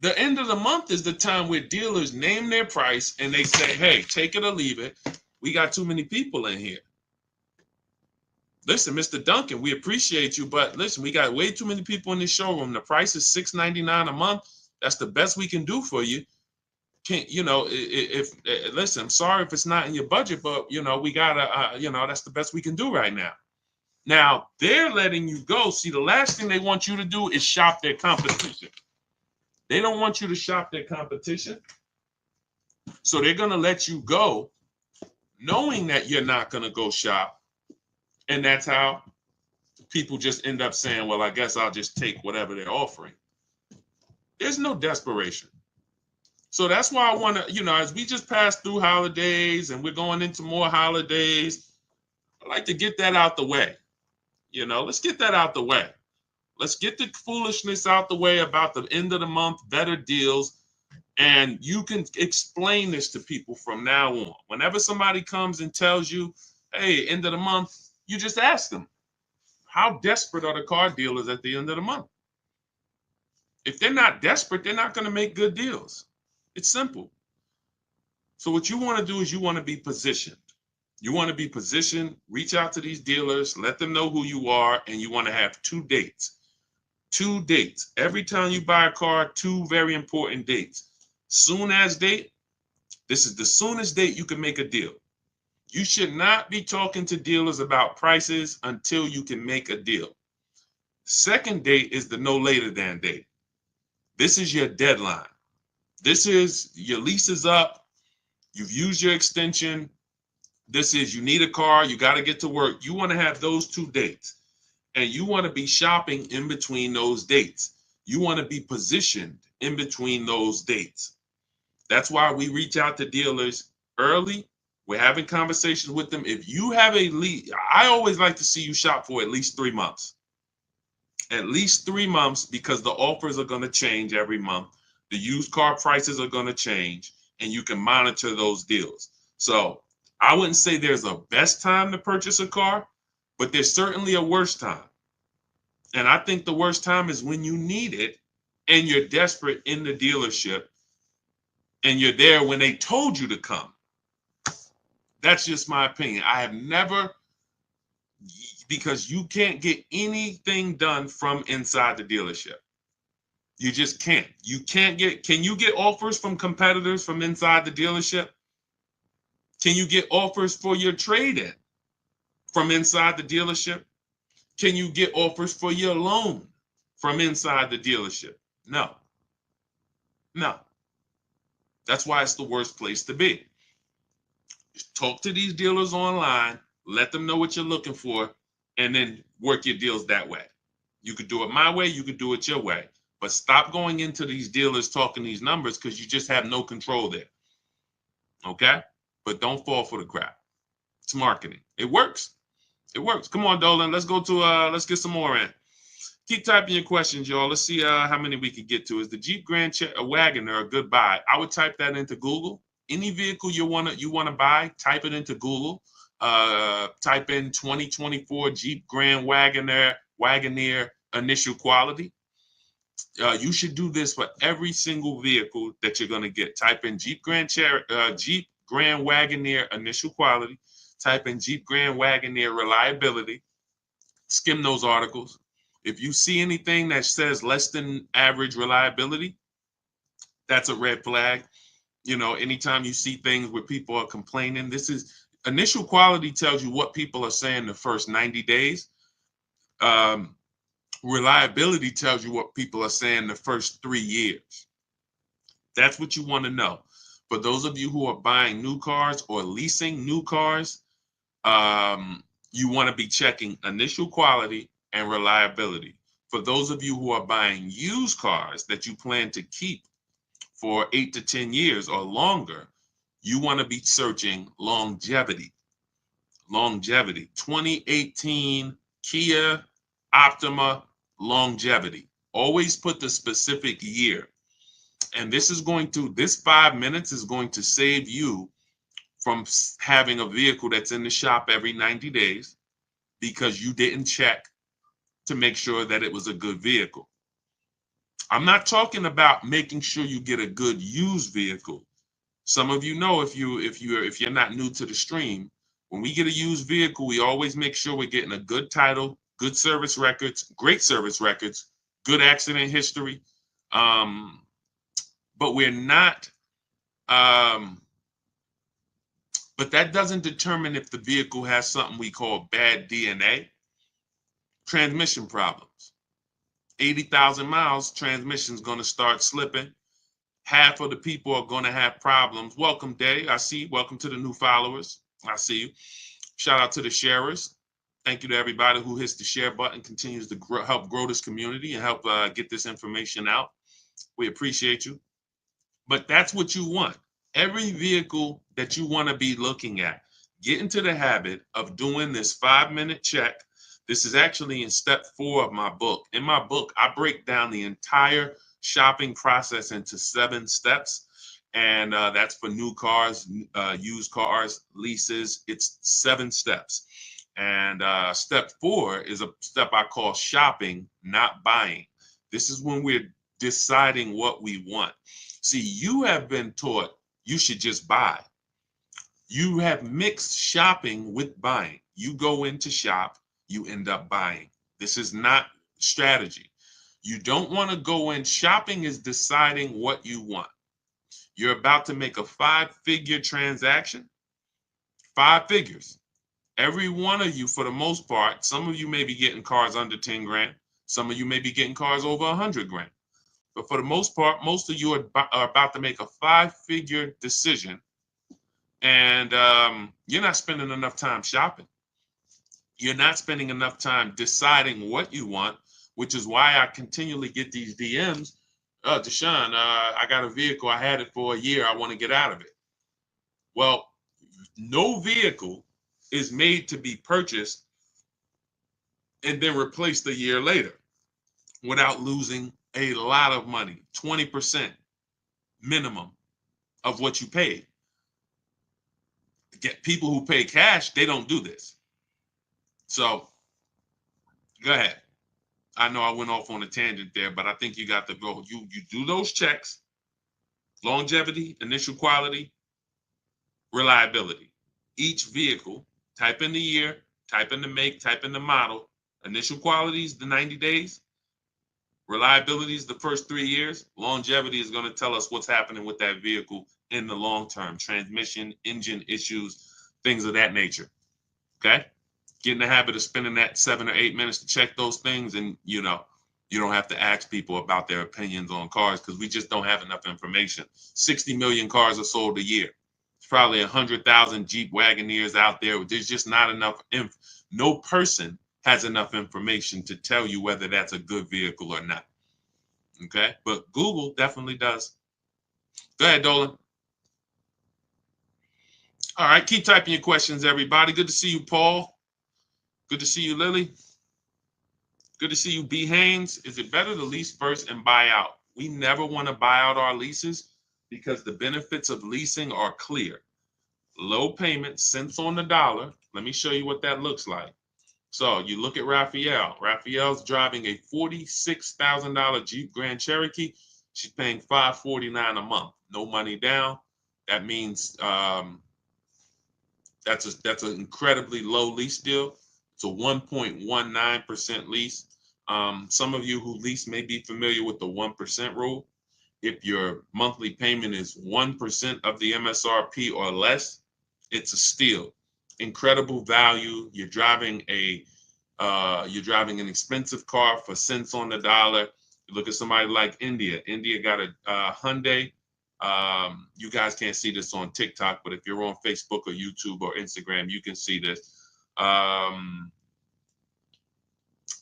The end of the month is the time where dealers name their price and they say, hey, take it or leave it. We got too many people in here. Listen, Mr. Duncan, we appreciate you, but listen, we got way too many people in this showroom. The price is $6.99 a month. That's the best we can do for you. Listen, I'm sorry if it's not in your budget, but we gotta, that's the best we can do right now. Now they're letting you go. See, the last thing they want you to do is shop their competition. They don't want you to shop their competition. So they're going to let you go knowing that you're not going to go shop. And that's how people just end up saying, well, I guess I'll just take whatever they're offering. There's no desperation. So that's why I want to, as we just pass through holidays and we're going into more holidays, I like to get that out the way. Let's get that out the way. Let's get the foolishness out the way about the end of the month, better deals. And you can explain this to people from now on. Whenever somebody comes and tells you, hey, end of the month, you just ask them, how desperate are the car dealers at the end of the month? If they're not desperate, they're not going to make good deals. It's simple. So what you want to do is you want to be positioned. You want to be positioned, reach out to these dealers, let them know who you are, and you want to have 2 dates. 2 dates. Every time you buy a car, 2 very important dates. Soon as date, this is the soonest date you can make a deal. You should not be talking to dealers about prices until you can make a deal. Second date is the no later than date. This is your deadline. This is your lease is up. You've used your extension. This is you need a car. You got to get to work. You want to have those 2 dates. And you want to be shopping in between those dates. You want to be positioned in between those dates. That's why we reach out to dealers early. We're having conversations with them. If you have a lead, I always like to see you shop for at least 3 months. At least 3 months, because the offers are going to change every month. The used car prices are going to change, and you can monitor those deals. So I wouldn't say there's a best time to purchase a car, but there's certainly a worst time. And I think the worst time is when you need it and you're desperate in the dealership and you're there when they told you to come. That's just my opinion. I have never, because you can't get anything done from inside the dealership. You just can't. Can you get offers from competitors from inside the dealership? Can you get offers for your trade-in from inside the dealership? Can you get offers for your loan from inside the dealership? No. That's why it's the worst place to be. Just talk to these dealers online, let them know what you're looking for, and then work your deals that way. You could do it my way, you could do it your way. But stop going into these dealers talking these numbers because you just have no control there. Okay? But don't fall for the crap. It's marketing. It works. It works. Come on, Dolan. Let's go to let's get some more in. Keep typing your questions, y'all. Let's see how many we can get to. Is the Jeep Grand Wagoner a good buy? I would type that into Google. Any vehicle you wanna buy, type it into Google. Type in 2024 Jeep Grand Wagoner Wagoneer initial quality. You should do this for every single vehicle that you're going to get. Type in Jeep Grand Wagoneer initial quality. Type in Jeep Grand Wagoneer reliability. Skim those articles. If you see anything that says less than average reliability, that's a red flag. You know, anytime you see things where people are complaining, this is initial quality tells you what people are saying the first 90 days. Reliability tells you what people are saying the first 3 years. That's what you want to know. For those of you who are buying new cars or leasing new cars, you want to be checking initial quality and reliability. For those of you who are buying used cars that you plan to keep for 8 to 10 years or longer, you want to be searching longevity. Longevity. 2018 Kia Optima longevity. Always put the specific year. And this 5 minutes is going to save you from having a vehicle that's in the shop every 90 days because you didn't check to make sure that it was a good vehicle. I'm not talking about making sure you get a good used vehicle. Some of you know, if you're not new to the stream, when we get a used vehicle, we always make sure we're getting a good title, good service records, great service records, good accident history. But we're not, but that doesn't determine if the vehicle has something we call bad DNA. Transmission problems. 80,000 miles, transmission's going to start slipping. Half of the people are going to have problems. Welcome, Day. I see. Welcome to the new followers. I see you. Shout out to the sharers. Thank you to everybody who hits the share button, continues to help grow this community and help get this information out. We appreciate you. But that's what you want. Every vehicle that you want to be looking at, get into the habit of doing this 5-minute check. This is actually in step 4 of my book. In my book, I break down the entire shopping process into 7 steps. And that's for new cars, used cars, leases. It's 7 steps. And step 4 is a step I call shopping, not buying. This is when we're deciding what we want. See, you have been taught you should just buy. You have mixed shopping with buying. You go in to shop, you end up buying. This is not strategy. You don't want to go in. Shopping is deciding what you want. You're about to make a 5-figure transaction. 5 figures. Every one of you, for the most part, some of you may be getting cars under 10 grand. Some of you may be getting cars over 100 grand. But for the most part, most of you are about to make a 5-figure decision. And you're not spending enough time shopping. You're not spending enough time deciding what you want, which is why I continually get these DMs. Deshone, I got a vehicle. I had it for a year. I want to get out of it. Well, no vehicle is made to be purchased and then replaced a year later without losing a lot of money, 20% minimum of what you paid. Get people who pay cash, they don't do this. So go ahead. I know I went off on a tangent there, but I think you got to go. You do those checks: longevity, initial quality, reliability. Each vehicle, type in the year, type in the make, type in the model. Initial quality is the 90 days. Reliability is the first 3 years. Longevity is going to tell us what's happening with that vehicle in the long term. Transmission, engine issues, things of that nature. Okay? Get in the habit of spending that 7 or 8 minutes to check those things, and you don't have to ask people about their opinions on cars because we just don't have enough information. 60 million cars are sold a year. It's probably 100,000 Jeep Wagoneers out there. There's just not enough. No person has enough information to tell you whether that's a good vehicle or not. Okay, but Google definitely does. Go ahead, Dolan. All right, keep typing your questions, everybody. Good to see you, Paul. Good to see you, Lily. Good to see you, B. Haynes. Is it better to lease first and buy out? We never want to buy out our leases because the benefits of leasing are clear. Low payment, cents on the dollar. Let me show you what that looks like. So you look at Raphael. Raphael's driving a $46,000 Jeep Grand Cherokee. She's paying $549 a month, no money down. That means that's an incredibly low lease deal. It's a 1.19% lease. Some of you who lease may be familiar with the 1% rule. If your monthly payment is 1% of the MSRP or less, it's a steal. Incredible value. You're driving an expensive car for cents on the dollar. You look at somebody like India. India got a Hyundai. You guys can't see this on TikTok, but if you're on Facebook or YouTube or Instagram, you can see this.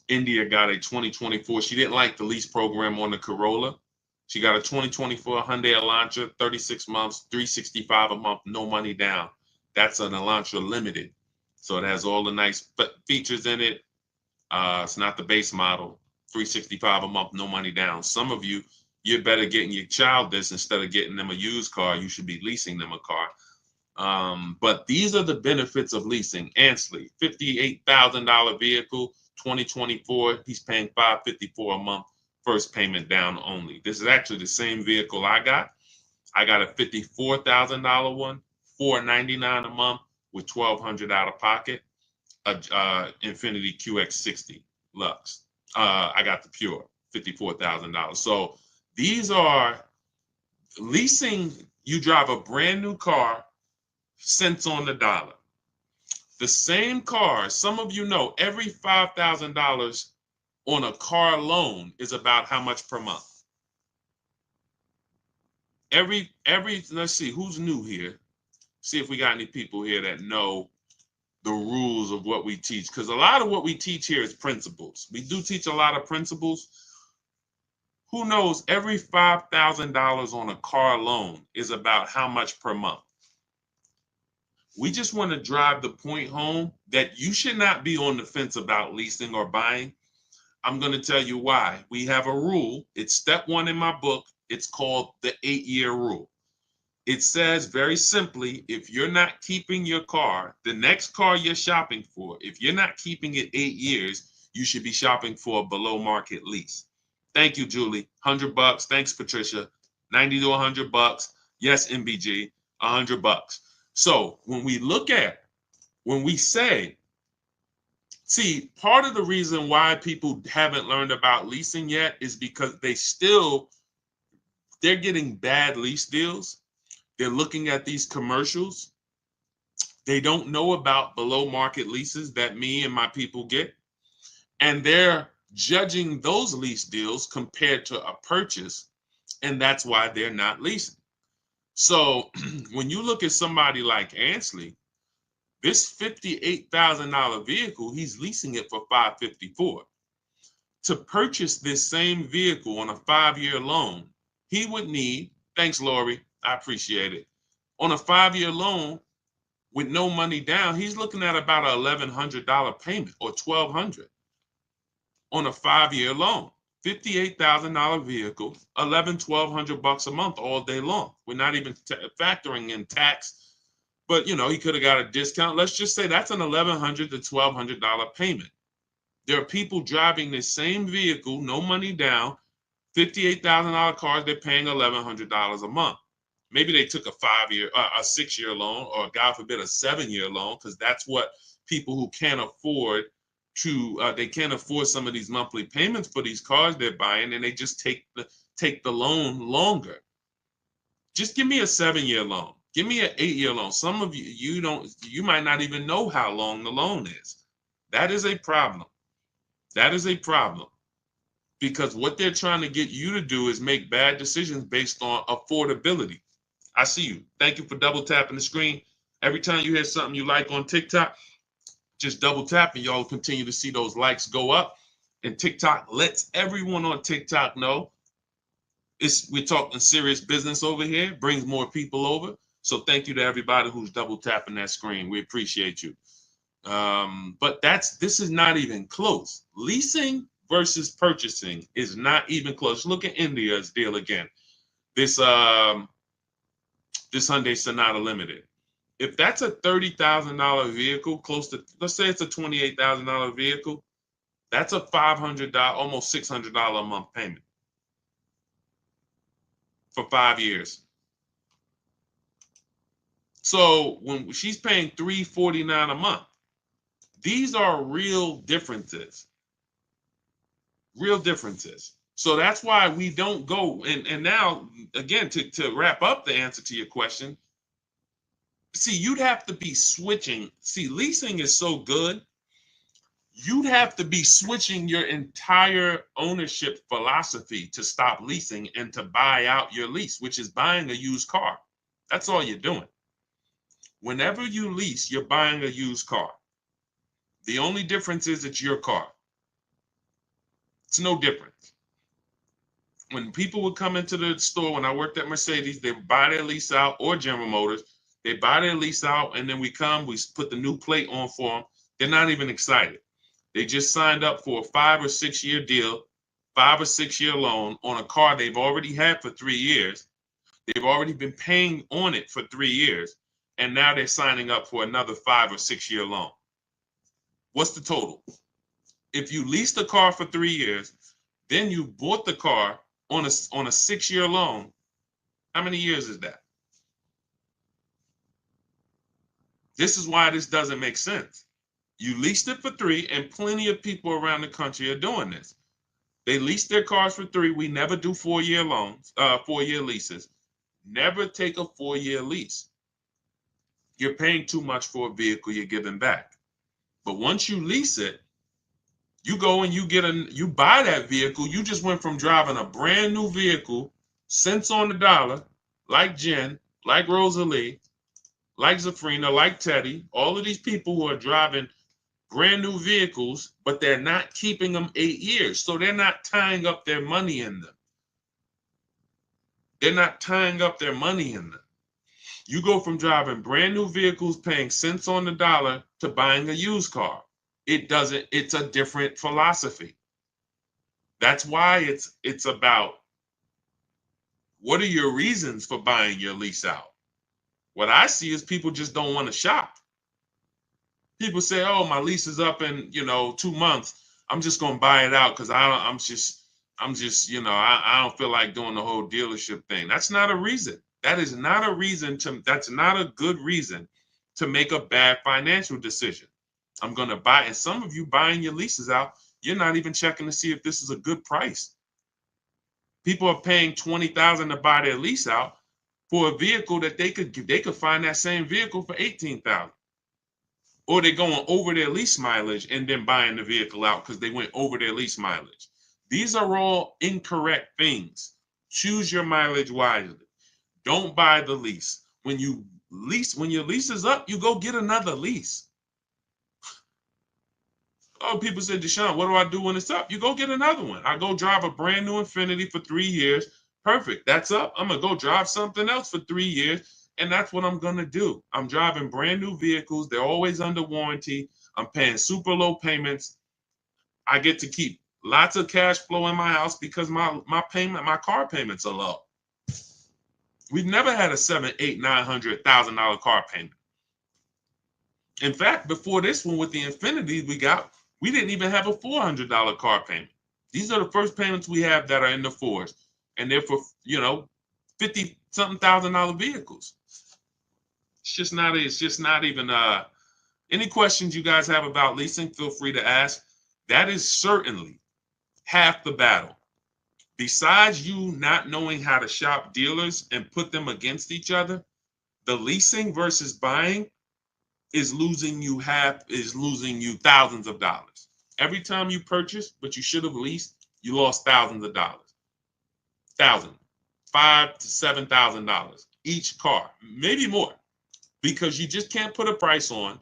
India got a 2024. She didn't like the lease program on the Corolla. She got a 2024 Hyundai Elantra, 36 months, $365 a month, no money down. That's an Elantra Limited. So it has all the nice features in it. It's not the base model. $365 a month, no money down. Some of you, you're better getting your child this instead of getting them a used car. You should be leasing them a car. But these are the benefits of leasing. Ansley, $58,000 vehicle, 2024. He's paying $554 a month, first payment down only. This is actually the same vehicle I got. I got a $54,000 one, $499 a month with $1,200 out of pocket. Infiniti QX60 Lux. I got the Pure, $54,000. So these are leasing. You drive a brand new car, cents on the dollar. The same car, some of you know, every $5,000 on a car loan is about how much per month? Let's see, who's new here? See if we got any people here that know the rules of what we teach, because a lot of what we teach here is principles. We do teach a lot of principles. Who knows every $5,000 on a car loan is about how much per month? We just want to drive the point home that you should not be on the fence about leasing or buying. I'm going to tell you why. We have a rule. It's step 1 in my book. It's called the 8-year rule. It says very simply, if you're not keeping your car, the next car you're shopping for, if you're not keeping it 8 years, you should be shopping for a below market lease. Thank you, Julie. $100. Thanks, Patricia. $90 to $100. Yes, MBG, $100. So when we say, see, part of the reason why people haven't learned about leasing yet is because they're getting bad lease deals. They're looking at these commercials. They don't know about below market leases that me and my people get. And they're judging those lease deals compared to a purchase. And that's why they're not leasing. So when you look at somebody like Ansley, this $58,000 vehicle, he's leasing it for $554. To purchase this same vehicle on a 5-year loan, he would need, thanks, Lori, I appreciate it. On a 5-year loan with no money down, he's looking at about an $1,100 payment or $1,200 on a 5-year loan. $58,000 vehicle, $1,200 a month all day long. We're not even factoring in tax, but you know, he could have got a discount. Let's just say that's an $1,100 to $1,200 payment. There are people driving the same vehicle, no money down, $58,000 cars, they're paying $1,100 a month. Maybe they took a 6-year loan, or God forbid, a 7-year loan, because that's what people who can't afford they can't afford some of these monthly payments for these cars they're buying, and they just take the loan longer. Just give me a 7-year loan. Give me an 8-year loan. Some of you might not even know how long the loan is. That is a problem. That is a problem. Because what they're trying to get you to do is make bad decisions based on affordability. I see you. Thank you for double tapping the screen. Every time you hear something you like on TikTok, just double tap and y'all continue to see those likes go up. And TikTok lets everyone on TikTok know we're talking serious business over here, brings more people over. So thank you to everybody who's double tapping that screen. We appreciate you. But this is not even close. Leasing versus purchasing is not even close. Look at India's deal again. This Hyundai Sonata Limited. If that's a $30,000 vehicle, close to, let's say it's a $28,000 vehicle, that's a $500, almost $600 a month payment for 5 years. So when she's paying $349 a month, these are real differences. Real differences. So that's why we don't go. And now, again, to wrap up the answer to your question, see, you'd have to be switching. See, leasing is so good. You'd have to be switching your entire ownership philosophy to stop leasing and to buy out your lease, which is buying a used car. That's all you're doing. Whenever you lease, you're buying a used car. The only difference is it's your car. It's no different. When people would come into the store, when I worked at Mercedes, they would buy their lease out, or General Motors. They buy their lease out, and then we put the new plate on for them. They're not even excited. They just signed up for a 5 or 6 year deal, 5 or 6 year loan on a car they've already had for 3 years. They've already been paying on it for 3 years, and now they're signing up for another 5 or 6 year loan. What's the total? If you leased a car for 3 years, then you bought the car on a 6 year loan, how many years is that? This is why this doesn't make sense. You leased it for 3, and plenty of people around the country are doing this. They lease their cars for 3. We never do 4 year loans, 4 year leases. Never take a 4 year lease. You're paying too much for a vehicle you're giving back. But once you lease it, you go and you buy that vehicle. You just went from driving a brand new vehicle, cents on the dollar, like Jen, like Rosalie, like Zafrina, like Teddy, all of these people who are driving brand new vehicles, but they're not keeping them 8 years. So they're not tying up their money in them. They're not tying up their money in them. You go from driving brand new vehicles, paying cents on the dollar, to buying a used car. It's a different philosophy. That's why it's about, what are your reasons for buying your lease out? What I see is people just don't want to shop. People say, oh, my lease is up in 2 months. I'm just gonna buy it out because I don't feel like doing the whole dealership thing. That's not a reason. That's not a good reason to make a bad financial decision. I'm going to buy, and some of you buying your leases out, you're not even checking to see if this is a good price. People are paying $20,000 to buy their lease out for a vehicle that they could find that same vehicle for $18,000. Or they're going over their lease mileage and then buying the vehicle out because they went over their lease mileage. These are all incorrect things. Choose your mileage wisely. Don't buy the lease. When your lease is up, you go get another lease. Oh, people say, Deshone, what do I do when it's up? You go get another one. I go drive a brand new Infiniti for 3 years. Perfect. That's up. I'm going to go drive something else for 3 years. And that's what I'm going to do. I'm driving brand new vehicles. They're always under warranty. I'm paying super low payments. I get to keep lots of cash flow in my house because my car payments are low. We've never had a $700,000, $800,000, $900,000 car payment. In fact, before this one with the Infiniti we didn't even have a $400 car payment. These are the first payments we have that are in the fours, and they're for 50-something $1,000 vehicles. It's just not even. Any questions you guys have about leasing, feel free to ask. That is certainly half the battle. Besides you not knowing how to shop dealers and put them against each other, the leasing versus buying is losing you thousands of dollars. Every time you purchase, but you should have leased, you lost thousands of dollars. $5,000 to $7,000 each car, maybe more, because you just can't put a price on.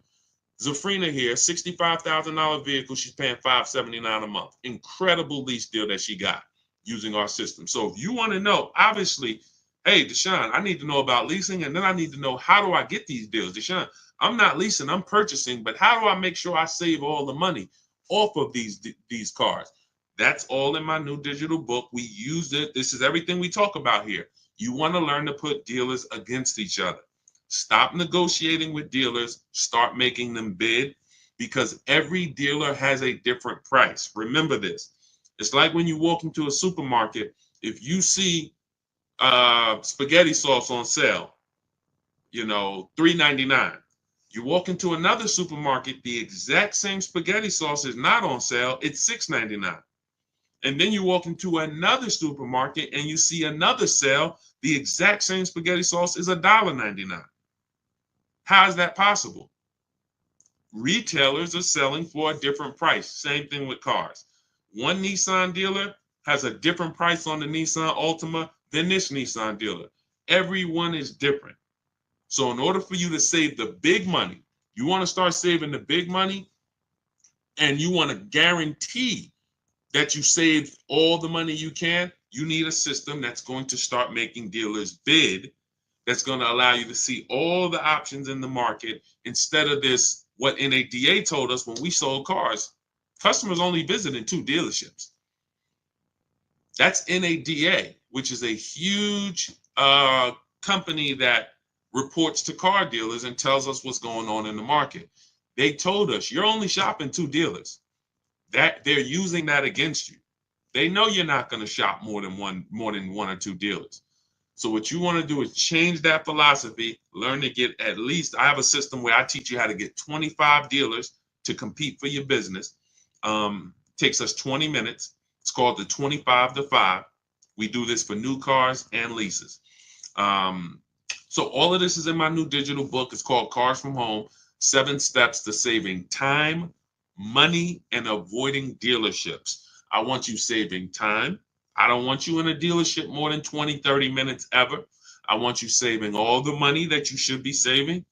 Zafrina here, $65,000 vehicle, she's paying $579 a month. Incredible lease deal that she got using our system. So if you want to know, obviously, hey, Deshone, I need to know about leasing, and then I need to know, how do I get these deals? Deshone, I'm not leasing, I'm purchasing, but how do I make sure I save all the money off of these cars? That's all in my new digital book. We used it. This is everything we talk about here. You want to learn to put dealers against each other. Stop negotiating with dealers, start making them bid, because every dealer has a different price. Remember this. It's like when you walk into a supermarket, if you see spaghetti sauce on sale, $3.99. You walk into another supermarket, the exact same spaghetti sauce is not on sale, it's $6.99. And then you walk into another supermarket and you see another sale, the exact same spaghetti sauce is $1.99. How is that possible? Retailers are selling for a different price. Same thing with cars. One Nissan dealer has a different price on the Nissan Altima than this Nissan dealer. Everyone is different. So in order for you to save the big money, you want to start saving the big money, and you want to guarantee that you save all the money you can, you need a system that's going to start making dealers bid, that's going to allow you to see all the options in the market instead of this, what NADA told us when we sold cars. Customers only visited 2 dealerships. That's NADA, which is a huge company that reports to car dealers and tells us what's going on in the market. They told us you're only shopping 2 dealers. That they're using that against you. They know you're not going to shop more than one or 2 dealers. So what you want to do is change that philosophy, learn to get at least, I have a system where I teach you how to get 25 dealers to compete for your business. Takes us 20 minutes. It's called the 25 to 5. We do this for new cars and leases. So all of this is in my new digital book. It's called Cars from Home, 7 Steps to Saving Time, Money, and Avoiding Dealerships. I want you saving time. I don't want you in a dealership more than 20, 30 minutes ever. I want you saving all the money that you should be saving.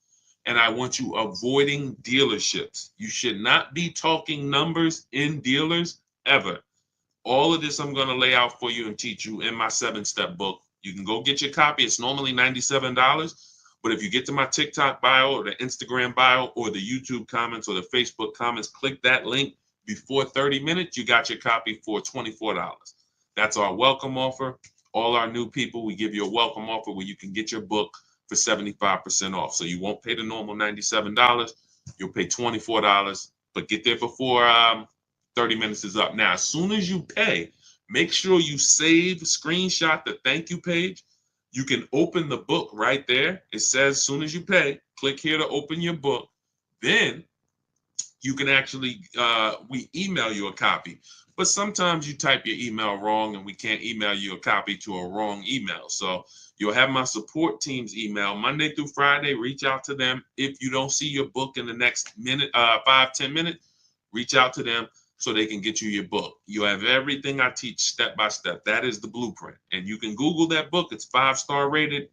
And I want you avoiding dealerships. You should not be talking numbers in dealers ever. All of this I'm going to lay out for you and teach you in my 7-step book. You can go get your copy. It's normally $97. But if you get to my TikTok bio or the Instagram bio or the YouTube comments or the Facebook comments, click that link before 30 minutes, you got your copy for $24. That's our welcome offer. All our new people, we give you a welcome offer where you can get your book for 75% off. So you won't pay the normal $97. You'll pay $24, but get there before 30 minutes is up. Now, as soon as you pay, make sure you save, screenshot the thank you page. You can open the book right there. It says as soon as you pay, click here to open your book. Then you can actually, we email you a copy. But sometimes you type your email wrong and we can't email you a copy to a wrong email. So you'll have my support team's email Monday through Friday. Reach out to them. If you don't see your book in the next minute, 5-10 minutes, reach out to them so they can get you your book. You have everything I teach step by step. That is the blueprint. And you can Google that book. It's 5-star rated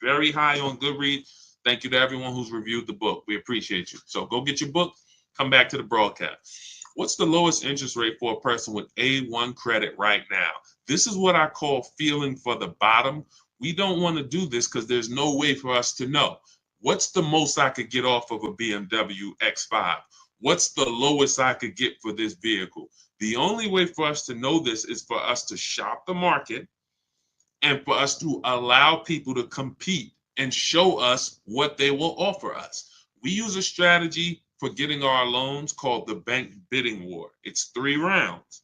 very high on Goodreads. Thank you to everyone who's reviewed the book. We appreciate you. So go get your book. Come back to the broadcast. What's the lowest interest rate for a person with A1 credit right now? This is what I call feeling for the bottom. We don't want to do this because there's no way for us to know. What's the most I could get off of a BMW X5? What's the lowest I could get for this vehicle? The only way for us to know this is for us to shop the market and for us to allow people to compete and show us what they will offer us. We use a strategy for getting our loans called the bank bidding war. It's 3 rounds.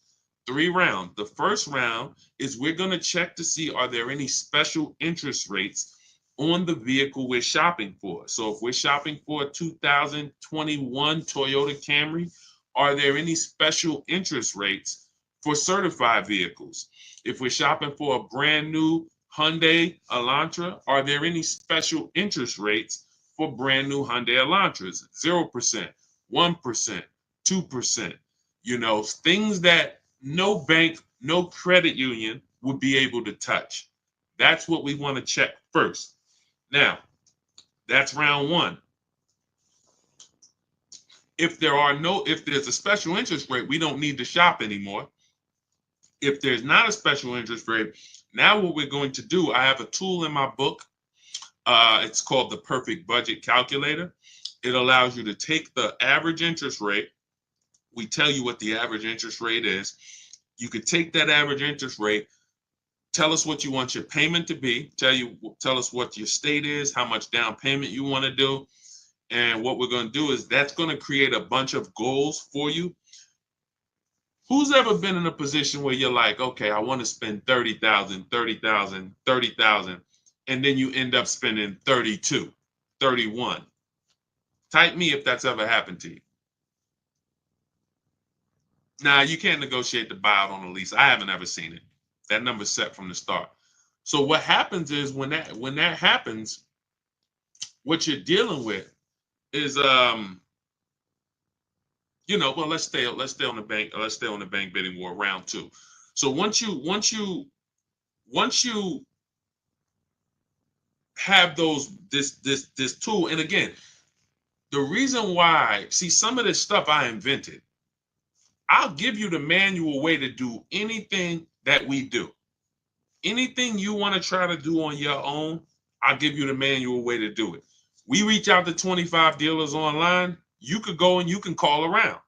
3 rounds. The first round is we're going to check to see, are there any special interest rates on the vehicle we're shopping for? So if we're shopping for a 2021 Toyota Camry, are there any special interest rates for certified vehicles? If we're shopping for a brand new Hyundai Elantra, are there any special interest rates for brand new Hyundai Elantras? 0%, 1%, 2%, things that no bank, no credit union would be able to touch. That's what we want to check first. Now, that's round 1. If there's a special interest rate, we don't need to shop anymore. If there's not a special interest rate, now what we're going to do, I have a tool in my book. It's called the Perfect Budget Calculator. It allows you to take the average interest rate. We tell you what the average interest rate is. You could take that average interest rate, Tell us what you want your payment to be. Tell us what your state is, how much down payment you want to do. And what we're going to do is that's going to create a bunch of goals for you. Who's ever been in a position where you're like, okay, I want to spend 30,000, 30,000, 30,000, and then you end up spending 32, 31. Type me if that's ever happened to you. Now, you can't negotiate the buyout on a lease. I haven't ever seen it. That number's set from the start. So what happens is when that happens, what you're dealing with is well, let's stay on the bank bidding war round 2. So once you have this tool, and again, the reason why, see, some of this stuff I invented. I'll give you the manual way to do anything that we do. Anything you want to try to do on your own, I'll give you the manual way to do it. We reach out to 25 dealers online. You could go and you can call around.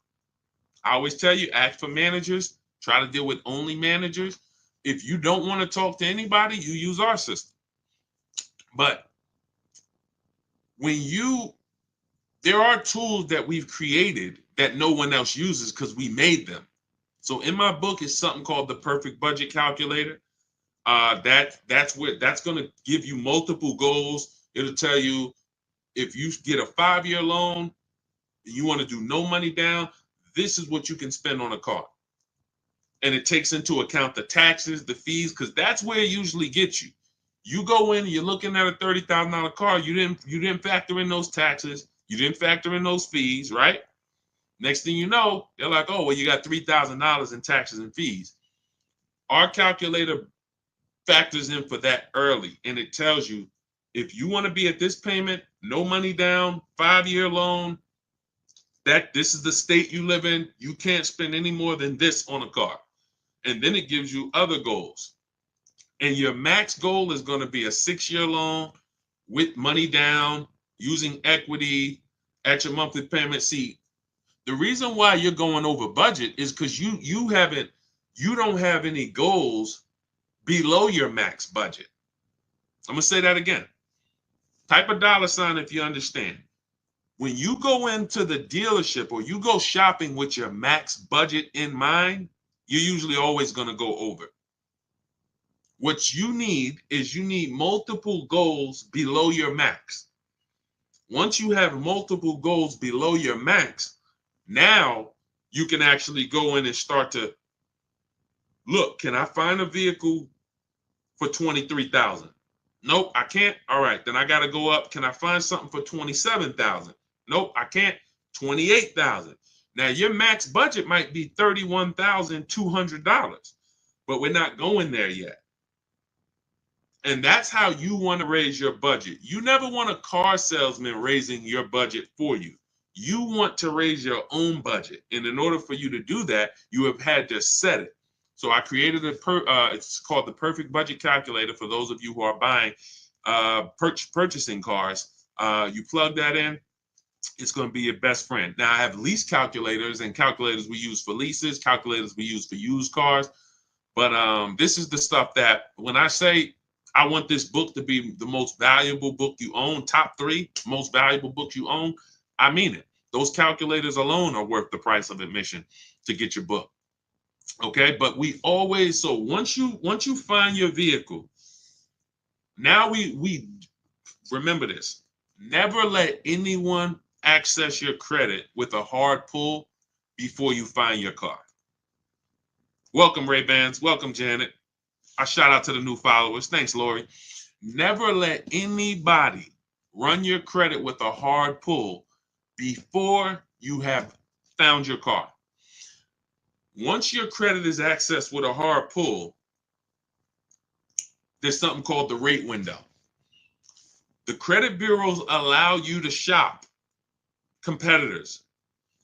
I always tell you, ask for managers. Try to deal with only managers. If you don't want to talk to anybody, you use our system. But there are tools that we've created that no one else uses because we made them. So in my book is something called the Perfect Budget Calculator. That's going to give you multiple goals. It'll tell you if you get a 5-year loan, you want to do no money down, this is what you can spend on a car. And it takes into account the taxes, the fees, because that's where it usually gets you. You go in, you're looking at a $30,000 car, you didn't factor in those taxes, you didn't factor in those fees, right? Next thing you know, they're like, oh, well, you got $3,000 in taxes and fees. Our calculator factors in for that early, and it tells you if you want to be at this payment, no money down, 5-year loan, that this is the state you live in, you can't spend any more than this on a car. And then it gives you other goals. And your max goal is going to be a 6-year loan with money down, using equity at your monthly payment. See, the reason why you're going over budget is because you don't have any goals below your max budget. I'm going to say that again. Type a $ if you understand. When you go into the dealership or you go shopping with your max budget in mind, you're usually always going to go over. What you need is multiple goals below your max. Once you have multiple goals below your max, now you can actually go in and start to look, can I find a vehicle for $23,000? Nope, I can't. All right, then I got to go up. Can I find something for $27,000? Nope, I can't. $28,000. Now your max budget might be $31,200, but we're not going there yet. And that's how you want to raise your budget. You never want a car salesman raising your budget for you. You want to raise your own budget. And in order for you to do that, you have had to set it. So I created it's called the Perfect Budget Calculator for those of you who are buying, purchasing cars. You plug that in, it's going to be your best friend. Now I have lease calculators and calculators we use for leases, calculators we use for used cars. But this is the stuff that when I say I want this book to be the most valuable book you own, top 3 most valuable books you own, I mean it. Those calculators alone are worth the price of admission to get your book. Okay, but we always, so once you find your vehicle, now we remember this. Never let anyone access your credit with a hard pull before you find your car. Welcome, Ray-Bans. Welcome, Janet. I shout out to the new followers. Thanks, Lori. Never let anybody run your credit with a hard pull before you have found your car. Once your credit is accessed with a hard pull, there's something called the rate window. The credit bureaus allow you to shop competitors.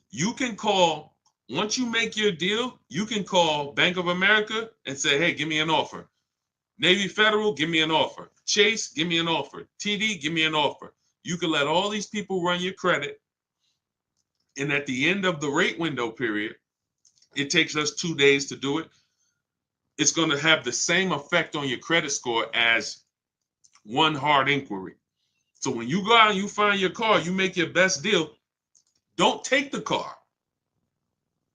You can call, once you make your deal, you can call Bank of America and say, hey, give me an offer. Navy Federal, give me an offer. Chase, give me an offer. TD, give me an offer. You can let all these people run your credit. And at the end of the rate window period, it takes us 2 days to do it. it's going to have the same effect on your credit score as one hard inquiry. So when you go out and you find your car, you make your best deal, don't take the car.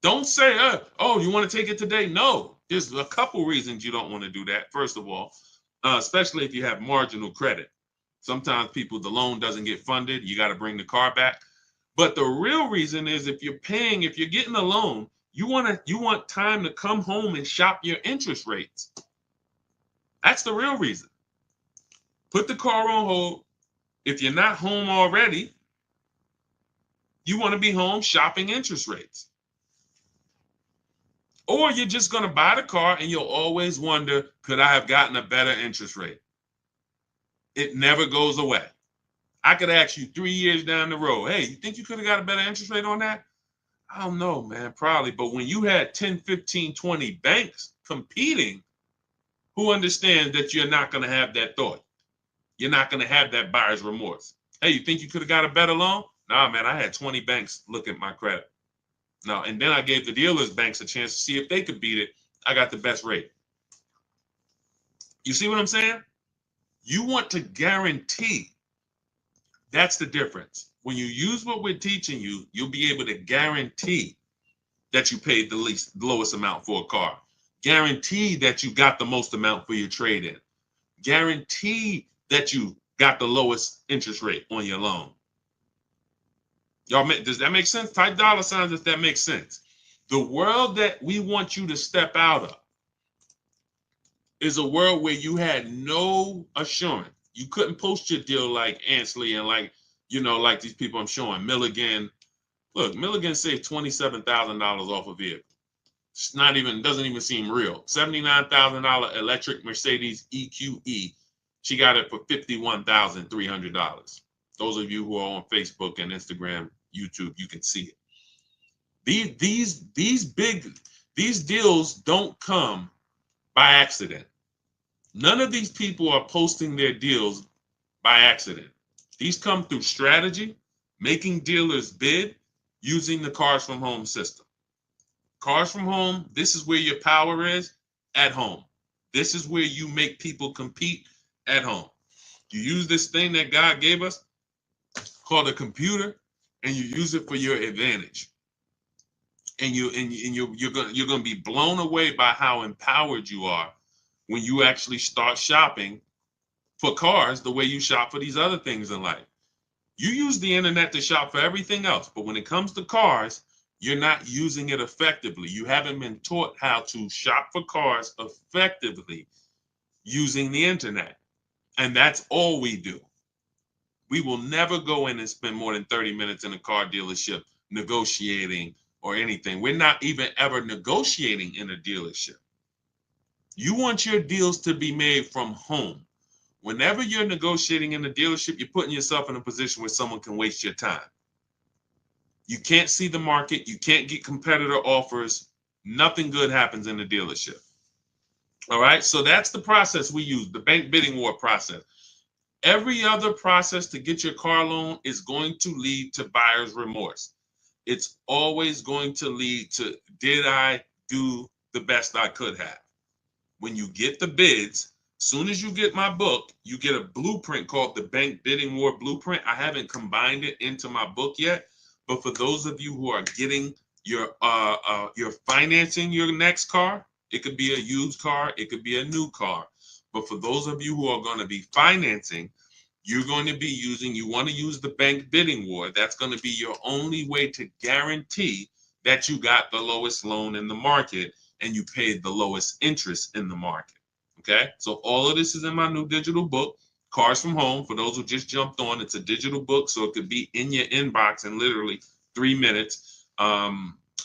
Don't say, oh, you want to take it today? No, there's a couple reasons you don't want to do that. First of all, especially if you have marginal credit. Sometimes the loan doesn't get funded. You got to bring the car back. But the real reason is if you're getting a loan, you want time to come home and shop your interest rates. That's the real reason. Put the car on hold. If you're not home already, you want to be home shopping interest rates. Or you're just going to buy the car and you'll always wonder, could I have gotten a better interest rate? It never goes away. I could ask you 3 years down the road, hey, you think you could have got a better interest rate on that? I don't know, man, probably. But when you had 10, 15, 20 banks competing, who understands that you're not going to have that thought? You're not going to have that buyer's remorse. Hey, you think you could have got a better loan? Nah, man, I had 20 banks look at my credit. No, and then I gave the dealers banks a chance to see if they could beat it. I got the best rate. You see what I'm saying? You want to guarantee. That's the difference. When you use what we're teaching you, you'll be able to guarantee that you paid the lowest amount for a car. Guarantee that you got the most amount for your trade-in. Guarantee that you got the lowest interest rate on your loan. Y'all, does that make sense? Type dollar signs if that makes sense. The world that we want you to step out of is a world where you had no assurance. You couldn't post your deal like Ansley and like these people I'm showing. Milligan. Look, Milligan saved $27,000 off a vehicle. It's doesn't even seem real. $79,000 electric Mercedes EQE. She got it for $51,300. Those of you who are on Facebook and Instagram, YouTube, you can see it. These deals don't come by accident. None of these people are posting their deals by accident. These come through strategy, making dealers bid, using the Cars from Home system. Cars from Home, this is where your power is, at home. This is where you make people compete, at home. You use this thing that God gave us called a computer, and you use it for your advantage. And you're gonna be blown away by how empowered you are when you actually start shopping for cars the way you shop for these other things in life. You use the internet to shop for everything else, but when it comes to cars, you're not using it effectively. You haven't been taught how to shop for cars effectively using the internet. And that's all we do. We will never go in and spend more than 30 minutes in a car dealership negotiating or anything. We're not even ever negotiating in a dealership. You want your deals to be made from home. Whenever you're negotiating in a dealership, you're putting yourself in a position where someone can waste your time. You can't see the market. You can't get competitor offers. Nothing good happens in the dealership. All right, so that's the process we use, the bank bidding war process. Every other process to get your car loan is going to lead to buyer's remorse. It's always going to lead to, did I do the best I could have? When you get the bids, soon as you get my book, you get a blueprint called the Bank Bidding War Blueprint. I haven't combined it into my book yet, but for those of you who are getting you're financing your next car, it could be a used car, it could be a new car. But for those of you who are going to be financing, you want to use the Bank Bidding War. That's going to be your only way to guarantee that you got the lowest loan in the market and you paid the lowest interest in the market. Okay, so all of this is in my new digital book, Cars from Home. For those who just jumped on, it's a digital book, so it could be in your inbox in literally 3 minutes.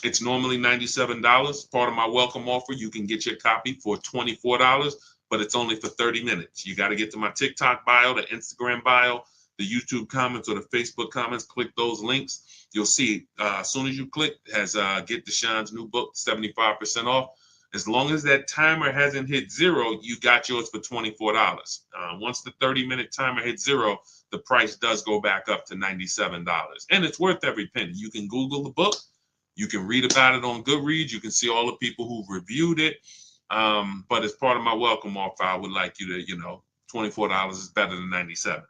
It's normally $97. Part of my welcome offer, you can get your copy for $24, but it's only for 30 minutes. You got to get to my TikTok bio, the Instagram bio, the YouTube comments, or the Facebook comments. Click those links. You'll see as soon as you click, has Get Deshone's new book, 75% off. As long as that timer hasn't hit 0, you got yours for $24. Once the 30-minute timer hits 0, the price does go back up to $97. And it's worth every penny. You can Google the book. You can read about it on Goodreads. You can see all the people who've reviewed it. But as part of my welcome offer, I would like you to, $24 is better than 97.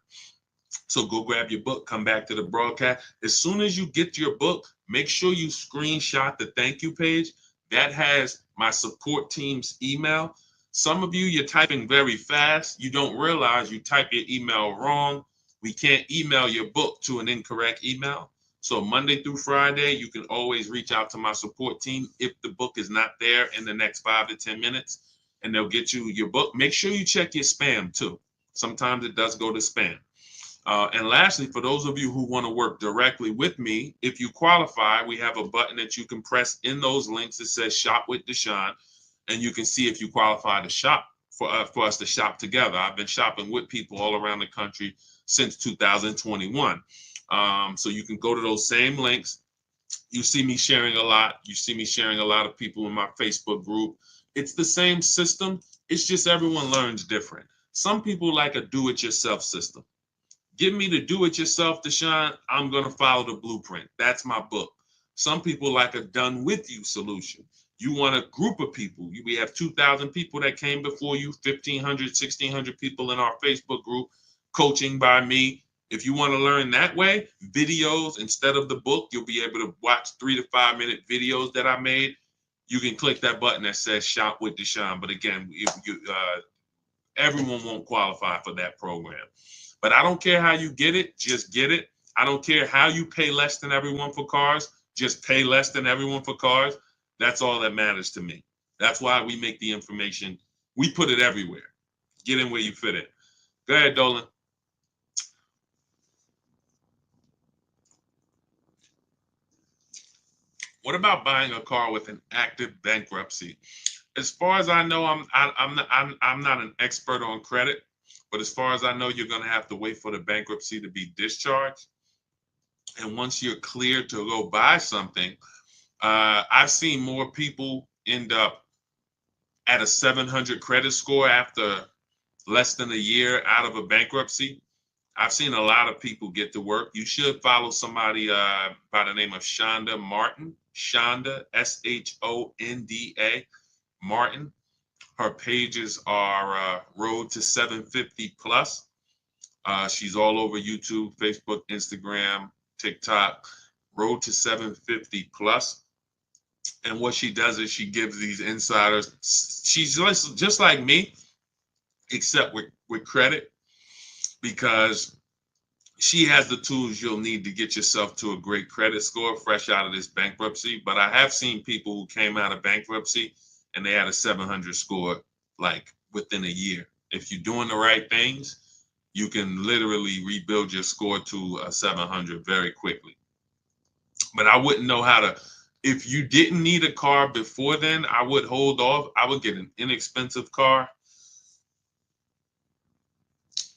So go grab your book, come back to the broadcast. As soon as you get your book, make sure you screenshot the thank you page. That has my support team's email. Some of you, you're typing very fast. You don't realize you type your email wrong. We can't email your book to an incorrect email. So Monday through Friday, you can always reach out to my support team if the book is not there in the next 5 to 10 minutes, and they'll get you your book. Make sure you check your spam too. Sometimes it does go to spam. And lastly, for those of you who want to work directly with me, if you qualify, we have a button that you can press in those links that says Shop with Deshone, and you can see if you qualify to shop for us to shop together. I've been shopping with people all around the country since 2021. So you can go to those same links. You see me sharing a lot. You see me sharing a lot of people in my Facebook group. It's the same system. It's just everyone learns different. Some people like a do-it-yourself system. Give me the do-it-yourself, Deshone. I'm going to follow the blueprint. That's my book. Some people like a done-with-you solution. You want a group of people. We have 2,000 people that came before you, 1,500, 1,600 people in our Facebook group, coaching by me. If you want to learn that way, videos instead of the book, you'll be able to watch 3 to 5 minute videos that I made. You can click that button that says Shop with Deshone. But again, everyone won't qualify for that program. But I don't care how you get it, just get it. I don't care how you pay less than everyone for cars, just pay less than everyone for cars. That's all that matters to me. That's why we make the information. We put it everywhere. Get in where you fit it. Go ahead, Dolan. What about buying a car with an active bankruptcy? As far as I know, I'm not an expert on credit, but as far as I know, you're going to have to wait for the bankruptcy to be discharged. And once you're cleared to go buy something, I've seen more people end up at a 700 credit score after less than a year out of a bankruptcy. I've seen a lot of people get to work. You should follow somebody by the name of Shonda Martin. Shonda, Shonda Martin. Her pages are Road to 750 Plus. She's all over YouTube, Facebook, Instagram, TikTok. Road to 750 Plus. And what she does is she gives these insiders. She's just like me, except with credit, because she has the tools you'll need to get yourself to a great credit score fresh out of this bankruptcy. But I have seen people who came out of bankruptcy and they had a 700 score like within a year. If you're doing the right things, you can literally rebuild your score to a 700 very quickly. But I wouldn't know how to. If you didn't need a car before then, I would hold off. I would get an inexpensive car.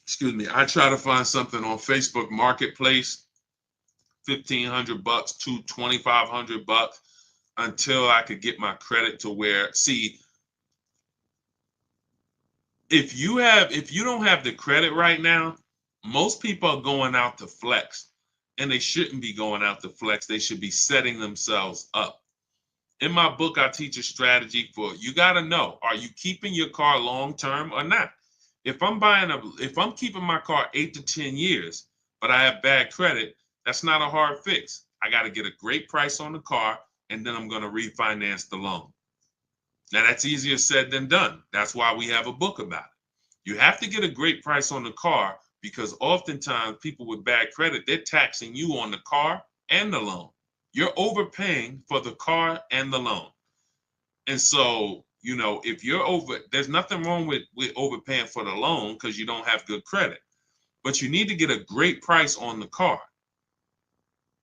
Excuse me. I try to find something on Facebook Marketplace, $1,500 to $2,500 until I could get my credit to where. See, if you don't have the credit right now, most people are going out to flex, and they shouldn't be going out to flex. They should be setting themselves up. In my book, I teach a strategy for you. Got to know, are you keeping your car long term or not? If I'm keeping my car 8 to 10 years, but I have bad credit, that's not a hard fix. I got to get a great price on the car, and then I'm going to refinance the loan. Now that's easier said than done. That's why we have a book about it. You have to get a great price on the car, because oftentimes people with bad credit, they're taxing you on the car and the loan. You're overpaying for the car and the loan. And so, if you're there's nothing wrong with overpaying for the loan because you don't have good credit, but you need to get a great price on the car.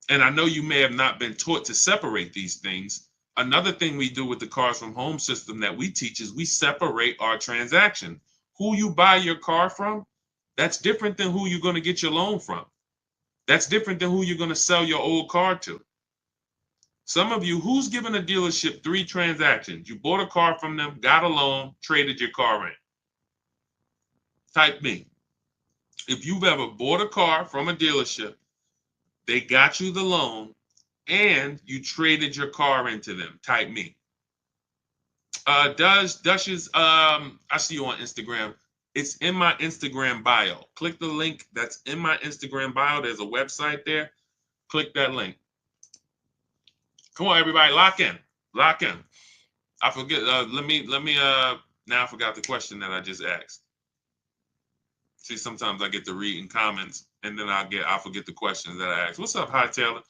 And I know you may have not been taught to separate these things. Another thing we do with the Cars from Home system that we teach is we separate our transaction. Who you buy your car from, that's different than who you're going to get your loan from. That's different than who you're going to sell your old car to. Some of you, who's given a dealership 3 transactions? You bought a car from them, got a loan, traded your car in. Type me. If you've ever bought a car from a dealership, they got you the loan, and you traded your car into them, type me. Dush's, I see you on Instagram. It's in my Instagram bio. Click the link that's in my Instagram bio. There's a website there. Click that link. Come on, everybody, lock in. Lock in. I forget. Now I forgot the question that I just asked. See, sometimes I get to read in comments and then I forget the questions that I asked. What's up, Hi Taylor?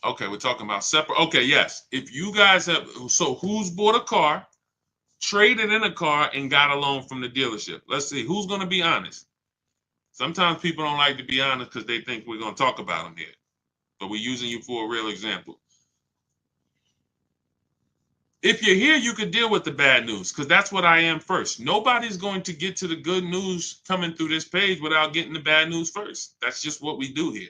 Okay, we're talking about separate. Okay, yes. If you guys have, so who's bought a car, traded in a car, and got a loan from the dealership? Let's see, who's going to be honest? Sometimes people don't like to be honest because they think we're going to talk about them here. But we're using you for a real example. If you're here, you could deal with the bad news because that's what I am first. Nobody's going to get to the good news coming through this page without getting the bad news first. That's just what we do here.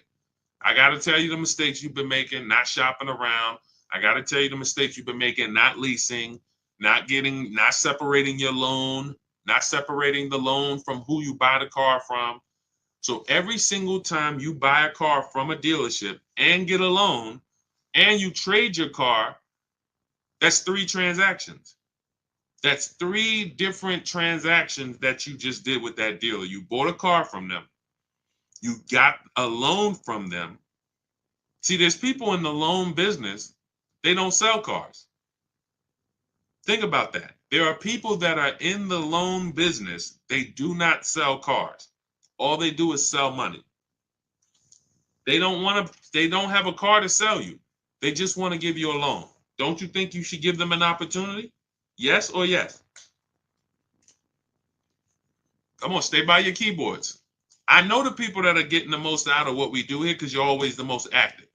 I got to tell you the mistakes you've been making, not shopping around. I got to tell you the mistakes you've been making, not leasing, not separating your loan, not separating the loan from who you buy the car from. So every single time you buy a car from a dealership and get a loan and you trade your car, that's 3 transactions. That's 3 different transactions that you just did with that dealer. You bought a car from them. You got a loan from them. See, there's people in the loan business, they don't sell cars. Think about that. There are people that are in the loan business, they do not sell cars. All they do is sell money. They don't have a car to sell you. They just want to give you a loan. Don't you think you should give them an opportunity? Yes or yes? Come on, stay by your keyboards. I know the people that are getting the most out of what we do here because you're always the most active.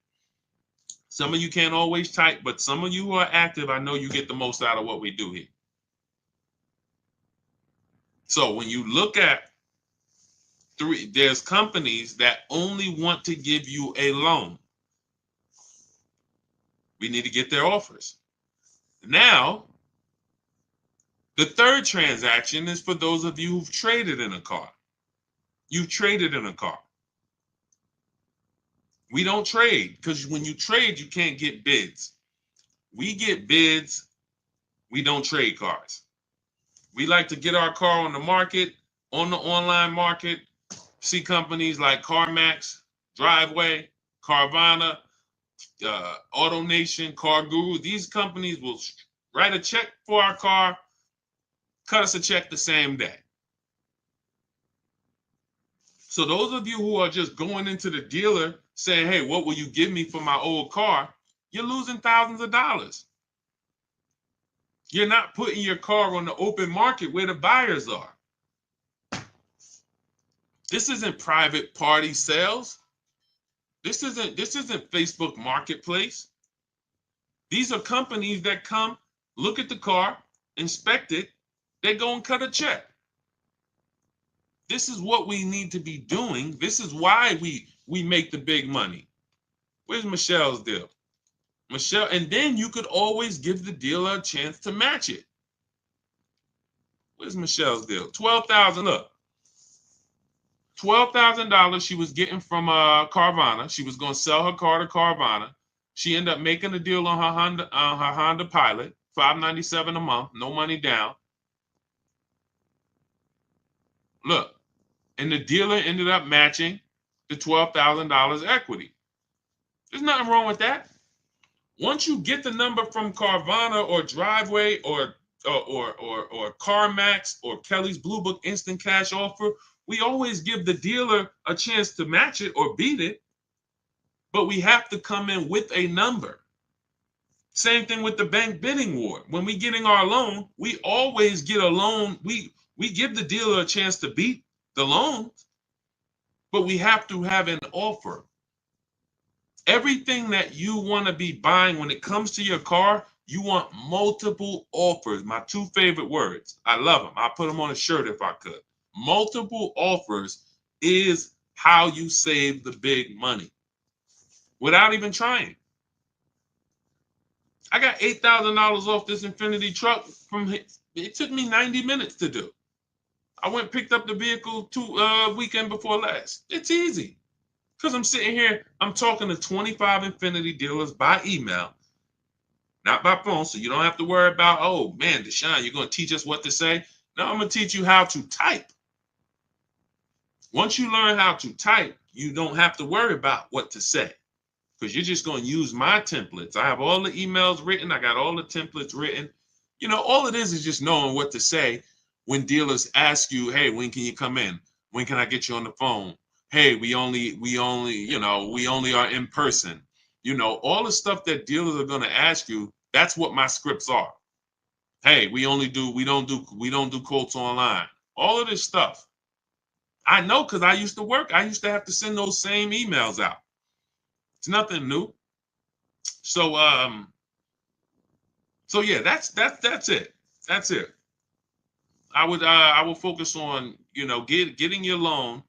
Some of you can't always type, but some of you who are active, I know you get the most out of what we do here. So when you look at there's companies that only want to give you a loan. We need to get their offers. Now, the third transaction is for those of you who've traded in a car. You've traded in a car. We don't trade because when you trade, you can't get bids. We get bids. We don't trade cars. We like to get our car on the market, on the online market, see companies like CarMax, Driveway, Carvana, AutoNation, Car Guru. These companies will write a check for our car, cut us a check the same day. So those of you who are just going into the dealer saying, hey, what will you give me for my old car? You're losing thousands of dollars. You're not putting your car on the open market where the buyers are. This isn't private party sales. This isn't Facebook Marketplace. These are companies that come, look at the car, inspect it, they go and cut a check. This is what we need to be doing. This is why we make the big money. Where's Michelle's deal? Michelle, and then you could always give the dealer a chance to match it. Where's Michelle's deal? $12,000. Look, $12,000 she was getting from Carvana. She was going to sell her car to Carvana. She ended up making a deal on her Honda Pilot, $597 a month, no money down. Look, and the dealer ended up matching the $12,000 equity. There's nothing wrong with that. Once you get the number from Carvana or Driveway or CarMax or Kelly's Blue Book Instant Cash Offer, we always give the dealer a chance to match it or beat it, but we have to come in with a number. Same thing with the bank bidding war. When we getting our loan, we always get a loan. We give the dealer a chance to beat the loan, but we have to have an offer. Everything that you want to be buying when it comes to your car, you want multiple offers. My 2 favorite words. I love them. I'll put them on a shirt if I could. Multiple offers is how you save the big money without even trying. I got $8,000 off this Infinity truck it took me 90 minutes to do. I went and picked up the vehicle weekend before last. It's easy. Because I'm sitting here, I'm talking to 25 Infinity dealers by email, not by phone. So you don't have to worry about, oh man, Deshone, you're going to teach us what to say. No, I'm going to teach you how to type. Once you learn how to type, you don't have to worry about what to say because you're just going to use my templates. I have all the emails written. I got all the templates written. You know, all it is just knowing what to say when dealers ask you, hey, when can you come in? When can I get you on the phone? Hey, we only are in person. You know, all the stuff that dealers are going to ask you, that's what my scripts are. Hey, we don't do quotes online. All of this stuff. I know because I used to work. I used to have to send those same emails out. It's nothing new. So yeah, that's it. That's it. I would focus on, you know, getting your loan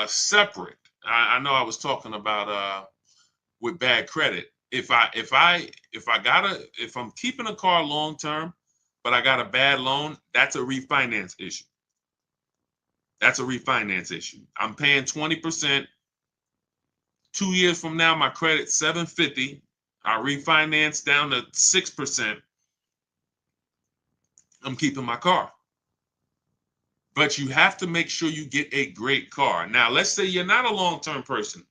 separate. I know I was talking about with bad credit. If I'm keeping a car long term, but I got a bad loan, that's a refinance issue. That's a refinance issue. I'm paying 20%. 2 years from now, my credit's 750. I refinance down to 6%. I'm keeping my car. But you have to make sure you get a great car. Now, let's say you're not a long-term person,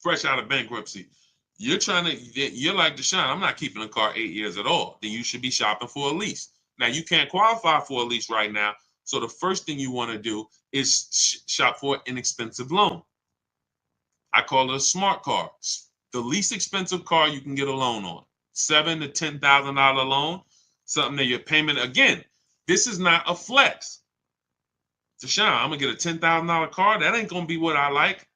fresh out of bankruptcy. You're like Deshone, I'm not keeping a car 8 years at all. Then you should be shopping for a lease. Now, you can't qualify for a lease right now. So the first thing you want to do is shop for an inexpensive loan. I call it a smart car. The least expensive car you can get a loan on. $7,000 to $10,000 loan. Something that your payment, again, this is not a flex. Deshone, I'm gonna get a $10,000 car. That ain't gonna be what I like.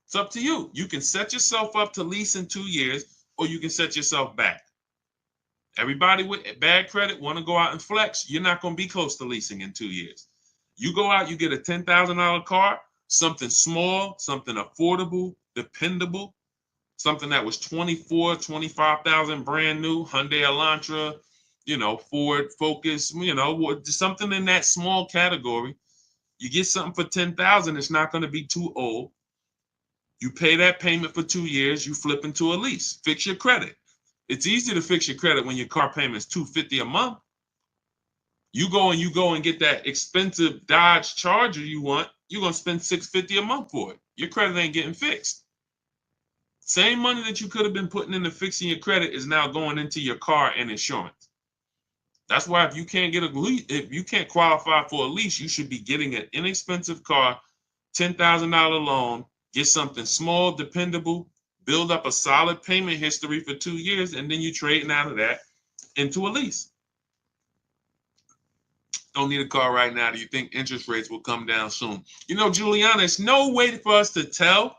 It's up to you. You can set yourself up to lease in 2 years, or you can set yourself back. Everybody with bad credit want to go out and flex. You're not gonna be close to leasing in 2 years. You go out, you get a $10,000 car, something small, something affordable, dependable, something that was 25,000 brand new, Hyundai Elantra, you know, Ford Focus, you know, something in that small category. You get something for 10,000, it's not going to be too old. You pay that payment for 2 years, you flip into a lease. Fix your credit. It's easy to fix your credit when your car payment is $250 a month. You go and get that expensive Dodge Charger you want, you're going to spend $650 a month for it. Your credit ain't getting fixed. Same money that you could have been putting into fixing your credit is now going into your car and insurance. That's why if you can't get a lease, if you can't qualify for a lease, you should be getting an inexpensive car, $10,000 loan, get something small, dependable, build up a solid payment history for 2 years, and then you trading out of that into a lease. Don't need a car right now. Do you think interest rates will come down soon? You know, Juliana, it's no way for us to tell.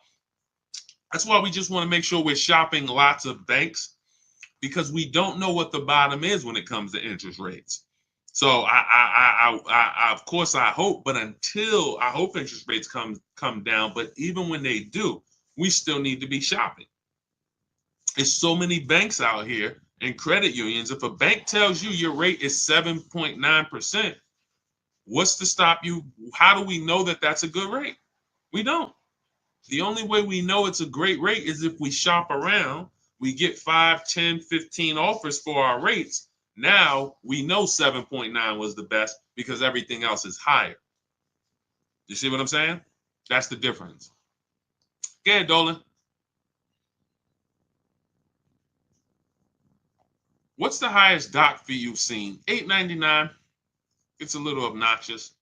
That's why we just want to make sure we're shopping lots of banks, because we don't know what the bottom is when it comes to interest rates. So I of course I hope, but until I hope interest rates come down, but even when they do, we still need to be shopping. There's so many banks out here and credit unions. If a bank tells you your rate is 7.9%, what's to stop you? How do we know that that's a good rate? We don't. The only way we know it's a great rate is if we shop around, we get 5, 10, 15 offers for our rates. Now we know 7.9 was the best because everything else is higher. You see what I'm saying? That's the difference. Go ahead, Dolan. What's the highest doc fee you've seen? $8.99. It's a little obnoxious.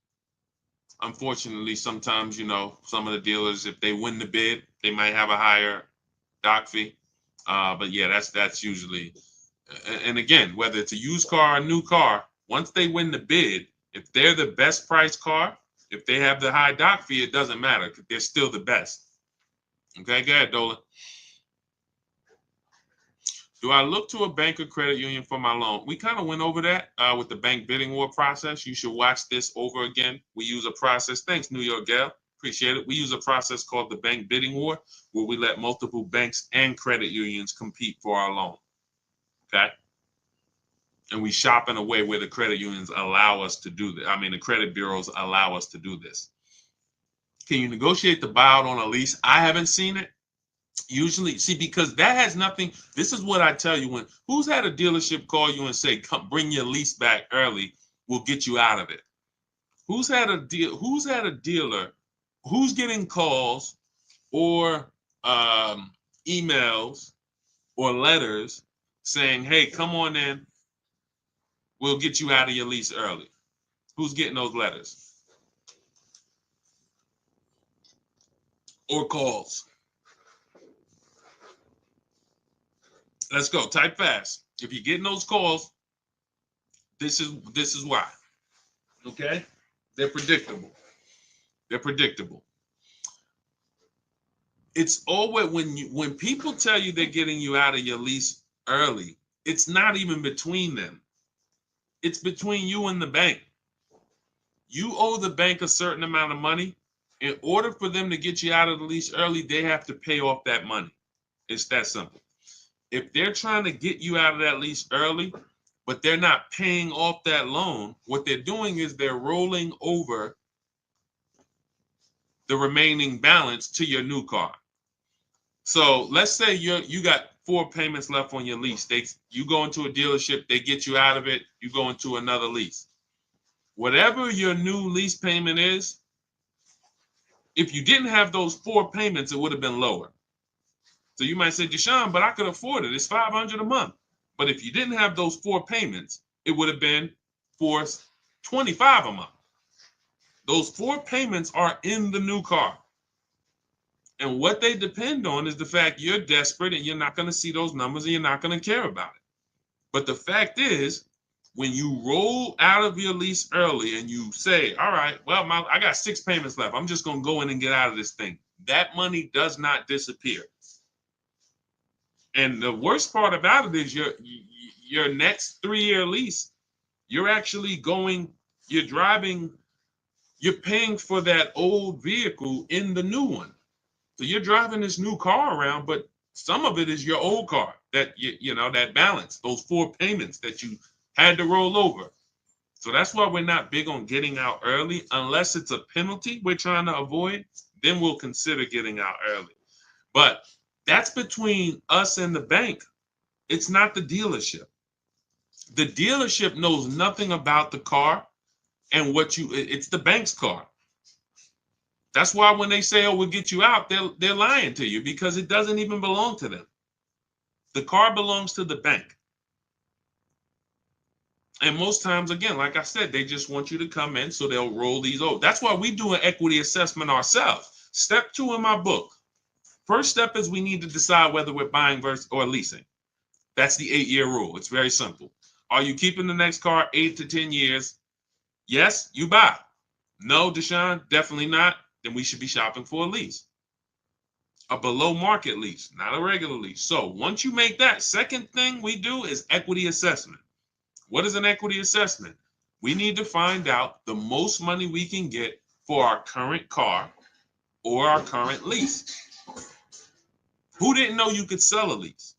Unfortunately, sometimes, you know, some of the dealers, if they win the bid, they might have a higher doc fee. But yeah, that's usually, and again, whether it's a used car or a new car, once they win the bid, if they're the best priced car, if they have the high doc fee, it doesn't matter. They're still the best. Okay, go ahead, Dolan. Do I look to a bank or credit union for my loan? We kind of went over that with the bank bidding war process. You should watch this over again. We use a process. Thanks, New York Gal. Appreciate it. We use a process called the bank bidding war, where we let multiple banks and credit unions compete for our loan. Okay. And we shop in a way where the credit unions allow us to do that. I mean, the credit bureaus allow us to do this. Can you negotiate the buyout on a lease? I haven't seen it. Usually, see, because that has nothing. This is what I tell you: when who's had a dealership call you and say, "Come, bring your lease back early. We'll get you out of it." Who's had a deal? Who's had a dealer? Who's getting calls or emails or letters saying, "Hey, come on in. We'll get you out of your lease early." Who's getting those letters or calls? Let's go. Type fast. If you're getting those calls, this is why. Okay? They're predictable. They're predictable. It's always when people tell you they're getting you out of your lease early, it's not even between them. It's between you and the bank. You owe the bank a certain amount of money. In order for them to get you out of the lease early, they have to pay off that money. It's that simple. If they're trying to get you out of that lease early, but they're not paying off that loan, what they're doing is they're rolling over the remaining balance to your new car. So let's say you got 4 payments left on your lease. You go into a dealership, they get you out of it, you go into another lease. Whatever your new lease payment is, if you didn't have those 4 payments, it would have been lower. So you might say, Deshone, but I could afford it. It's $500 a month. But if you didn't have those 4 payments, it would have been $425 a month. Those 4 payments are in the new car. And what they depend on is the fact you're desperate and you're not going to see those numbers and you're not going to care about it. But the fact is, when you roll out of your lease early and you say, all right, well, I got 6 payments left. I'm just going to go in and get out of this thing. That money does not disappear. And the worst part about it is your next 3-year lease, you're actually you're paying for that old vehicle in the new one. So you're driving this new car around, but some of it is your old car that that balance, those 4 payments that you had to roll over. So that's why we're not big on getting out early unless it's a penalty we're trying to avoid. Then we'll consider getting out early. But that's between us and the bank. It's not the dealership. The dealership knows nothing about the car and it's the bank's car. That's why when they say, oh, we'll get you out, they're lying to you because it doesn't even belong to them. The car belongs to the bank. And most times, again, like I said, they just want you to come in, so they'll roll these over. That's why we do an equity assessment ourselves. Step 2 in my book. First step is we need to decide whether we're buying versus or leasing. That's the 8-year rule. It's very simple. Are you keeping the next car 8 to 10 years? Yes, you buy. No, Deshone, definitely not. Then we should be shopping for a lease. A below market lease, not a regular lease. So once you make that, second thing we do is equity assessment. What is an equity assessment? We need to find out the most money we can get for our current car or our current lease. Who didn't know you could sell a lease?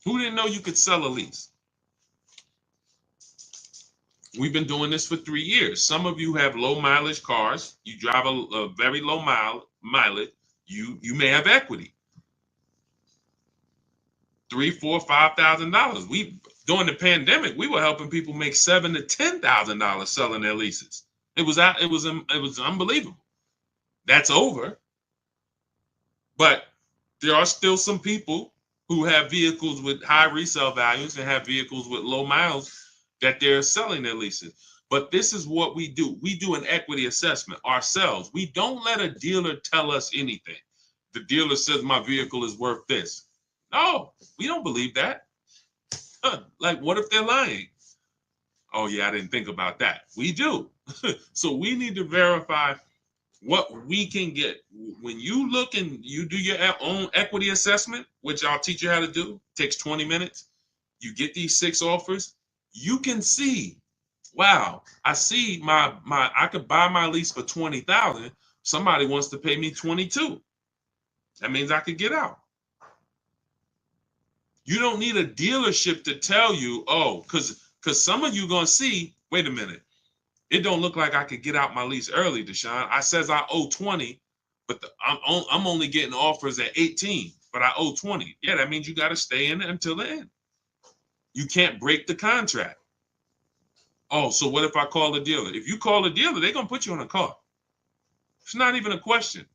Who didn't know you could sell a lease? We've been doing this for 3 years. Some of you have low mileage cars. You drive a very low mileage. You may have equity. $3,000, $4,000, $5,000. During the pandemic, we were helping people make $7,000 to $10,000 selling their leases. It was unbelievable. That's over. But there are still some people who have vehicles with high resale values and have vehicles with low miles that they're selling their leases. But this is what we do. We do an equity assessment ourselves. We don't let a dealer tell us anything. The dealer says my vehicle is worth this. No, we don't believe that. Like, what if they're lying? Oh, yeah, I didn't think about that. We do. So we need to verify what we can get. When you look and you do your own equity assessment, which I'll teach you how to do, takes 20 minutes. You get these 6 offers. You can see, wow, I see I could buy my lease for $20,000. Somebody wants to pay me $22,000. That means I could get out. You don't need a dealership to tell you, oh, because some of you are going to see, wait a minute, It don't look like I could get out my lease early, Deshone. I says I owe 20, but I'm only getting offers at 18, but I owe 20. Yeah, that means you got to stay in it until the end. You can't break the contract. Oh, so what if I call the dealer? If you call the dealer, they're going to put you on a car. It's not even a question.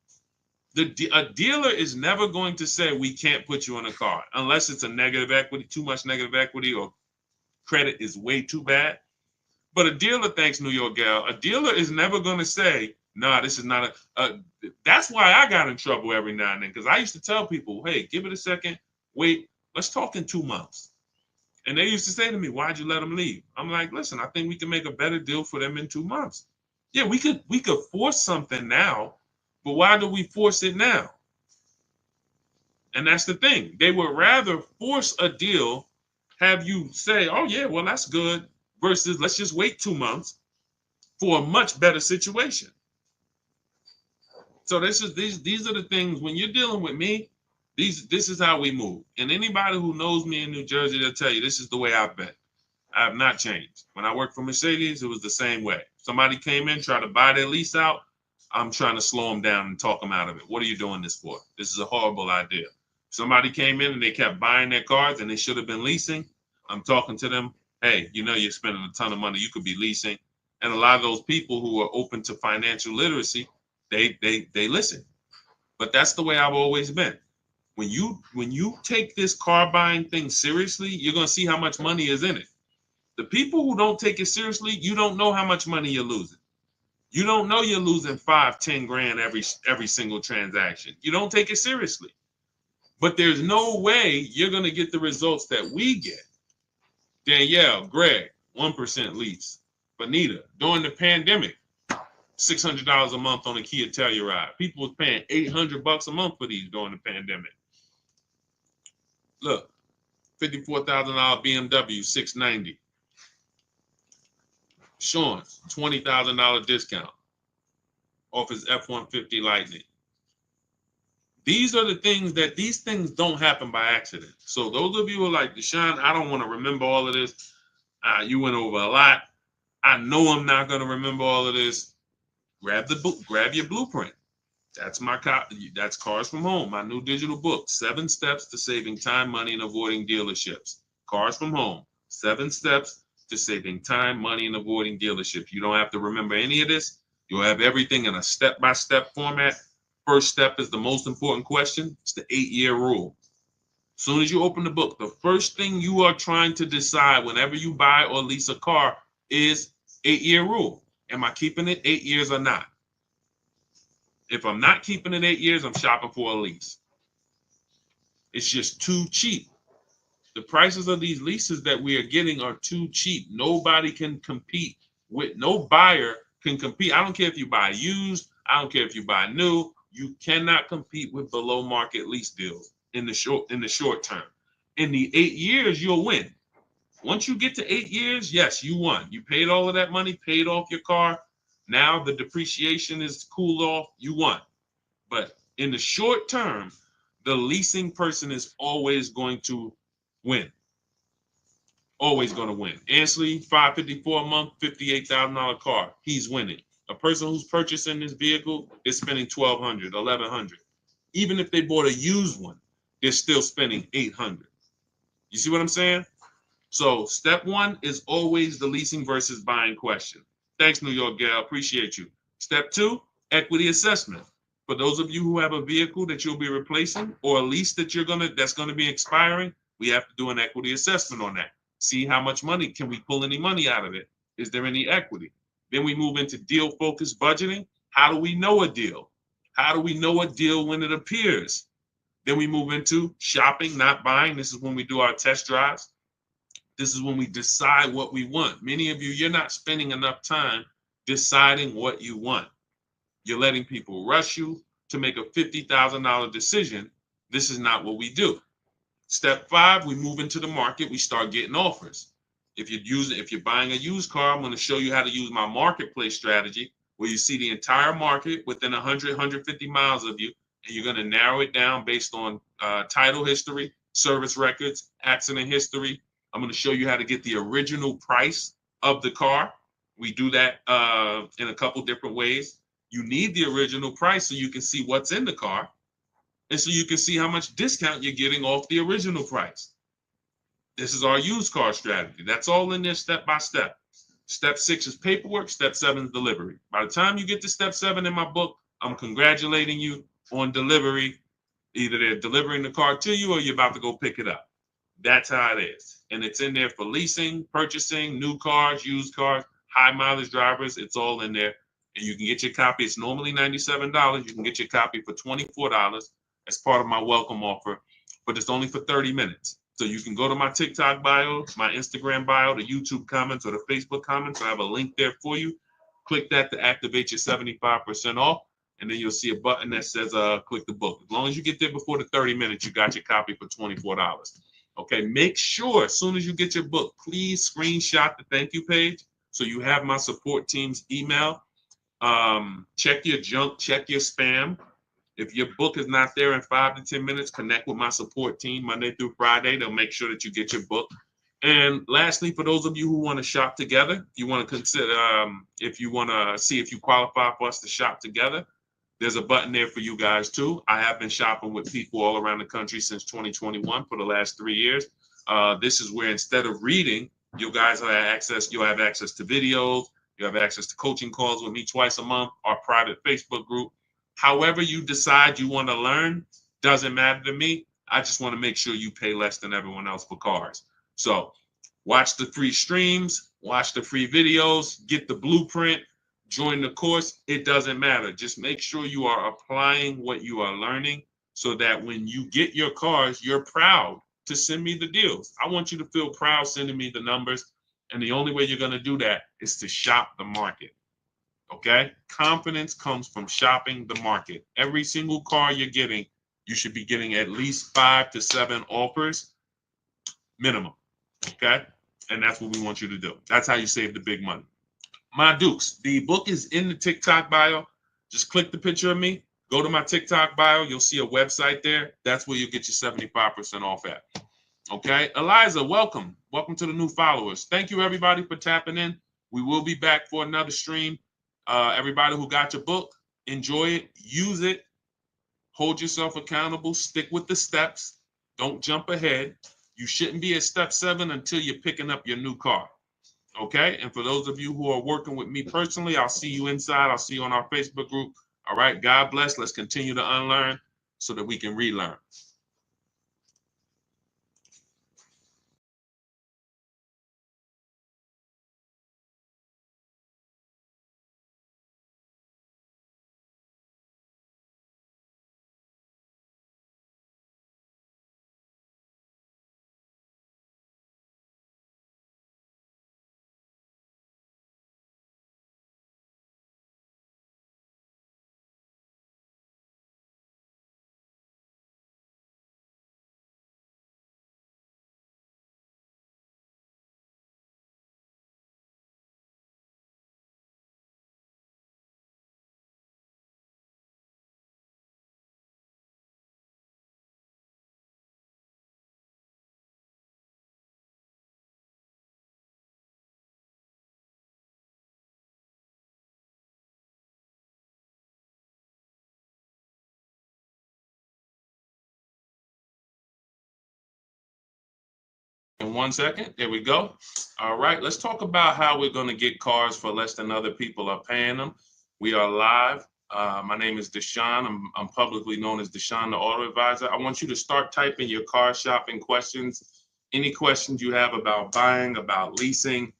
A dealer is never going to say we can't put you on a car unless it's a negative equity, too much negative equity, or credit is way too bad. But a dealer, thanks New York Gal, a dealer is never going to say, nah, this is not that's why I got in trouble every now and then, because I used to tell people, hey, give it a second, wait, let's talk in 2 months. And they used to say to me, why'd you let them leave? I'm like, listen, I think we can make a better deal for them in 2 months. Yeah, we could force something now, but why do we force it now? And that's the thing. They would rather force a deal, have you say, oh yeah, well, that's good, versus let's just wait 2 months for a much better situation. So these are the things when you're dealing with me, this is how we move. And anybody who knows me in New Jersey, they'll tell you this is the way I've been. I have not changed. When I worked for Mercedes, it was the same way. Somebody came in, tried to buy their lease out, I'm trying to slow them down and talk them out of it. What are you doing this for? This is a horrible idea. Somebody came in and they kept buying their cars and they should have been leasing. I'm talking to them. Hey, you know you're spending a ton of money. You could be leasing. And a lot of those people who are open to financial literacy, they listen. But that's the way I've always been. When you take this car buying thing seriously, you're gonna see how much money is in it. The people who don't take it seriously, you don't know how much money you're losing. You don't know you're losing 5-10 grand every single transaction. You don't take it seriously. But there's no way you're gonna get the results that we get. Danielle, Greg, 1% lease. Bonita, during the pandemic, $600 a month on a Kia Telluride. People was paying $800 a month for these during the pandemic. Look, $54,000 BMW 690. Sean's $20,000 discount off his F-150 Lightning. These are the things these things don't happen by accident. So those of you who are like, Deshone, I don't want to remember all of this. You went over a lot. I know I'm not going to remember all of this. Grab the book, grab your blueprint. That's my copy. That's Cars from Home, my new digital book, 7 steps to saving time, money, and avoiding dealerships. Cars from Home, 7 steps to saving time, money, and avoiding dealerships. You don't have to remember any of this. You'll have everything in a step-by-step format. First step is the most important question. It's the 8-year rule. As soon as you open the book, the first thing you are trying to decide whenever you buy or lease a car is 8-year rule. Am I keeping it 8 years or not? If I'm not keeping it 8 years, I'm shopping for a lease. It's just too cheap. The prices of these leases that we are getting are too cheap. Nobody can compete with, no buyer can compete. I don't care if you buy used, I don't care if you buy new, you cannot compete with below market lease deals in the short term. In the 8 years, you'll win. Once you get to 8 years, yes, you won. You paid all of that money, paid off your car. Now the depreciation is cooled off, you won. But in the short term, the leasing person is always going to win. Always going to win. Ansley, $554 a month, $58,000 car. He's winning. A person who's purchasing this vehicle is spending $1,200, $1,100. Even if they bought a used one, they're still spending $800. You see what I'm saying? So step 1 is always the leasing versus buying question. Thanks, New York Gal. Appreciate you. Step 2, equity assessment. For those of you who have a vehicle that you'll be replacing or a lease that's gonna be expiring, we have to do an equity assessment on that. See how much money, can we pull any money out of it? Is there any equity? Then we move into deal-focused budgeting. How do we know a deal? How do we know a deal when it appears? Then we move into shopping, not buying. This is when we do our test drives. This is when we decide what we want. Many of you, you're not spending enough time deciding what you want. You're letting people rush you to make a $50,000 decision. This is not what we do. Step 5, we move into the market. We start getting offers. If you're buying a used car, I'm going to show you how to use my marketplace strategy, where you see the entire market within 100, 150 miles of you, and you're going to narrow it down based on title history, service records, accident history. I'm going to show you how to get the original price of the car, We do that in a couple different ways. You need the original price so you can see what's in the car, and so you can see how much discount you're getting off the original price. This is our used car strategy. That's all in there step by step. Step 6 is paperwork. Step 7 is delivery. By the time you get to step 7 in my book, I'm congratulating you on delivery. Either they're delivering the car to you or you're about to go pick it up. That's how it is. And it's in there for leasing, purchasing, new cars, used cars, high mileage drivers. It's all in there. And you can get your copy. It's normally $97. You can get your copy for $24 as part of my welcome offer, but it's only for 30 minutes. So you can go to my TikTok bio, my Instagram bio, the YouTube comments, or the Facebook comments. I have a link there for you. Click that to activate your 75% off. And then you'll see a button that says click the book. As long as you get there before the 30 minutes, you got your copy for $24. Okay, make sure as soon as you get your book, please screenshot the thank you page so you have my support team's email. Check your junk, check your spam. If your book is not there in 5 to 10 minutes, connect with my support team Monday through Friday. They'll make sure that you get your book. And lastly, for those of you who want to shop together, you want to consider, if you want to see if you qualify for us to shop together, there's a button there for you guys too. I have been shopping with people all around the country since 2021 for the last 3 years. This is where instead of reading, you guys have access. You'll have access to videos. You have access to coaching calls with me twice a month, our private Facebook group. However you decide you want to learn, doesn't matter to me. I just want to make sure you pay less than everyone else for cars. So watch the free streams, watch the free videos, get the blueprint, join the course. It doesn't matter. Just make sure you are applying what you are learning so that when you get your cars, you're proud to send me the deals. I want you to feel proud sending me the numbers. And the only way you're going to do that is to shop the market. Okay? Confidence comes from shopping the market. Every single car you're getting, you should be getting at least 5 to 7 offers minimum. Okay? And that's what we want you to do. That's how you save the big money. My Dukes, the book is in the TikTok bio. Just click the picture of me. Go to my TikTok bio. You'll see a website there. That's where you'll get your 75% off at. Okay? Eliza, welcome. Welcome to the new followers. Thank you, everybody, for tapping in. We will be back for another stream. Everybody who got your book, enjoy it, use it, hold yourself accountable, stick with the steps, don't jump ahead. You shouldn't be at step 7 until you're picking up your new car. Okay? And for those of you who are working with me personally, I'll see you inside. I'll see you on our Facebook group. All right? God bless. Let's continue to unlearn so that we can relearn. In 1 second, there we go. All right, let's talk about how we're going to get cars for less than other people are paying them. We are live. My name is Deshone. I'm publicly known as Deshone, the Auto Advisor. I want you to start typing your car shopping questions. Any questions you have about buying, about leasing,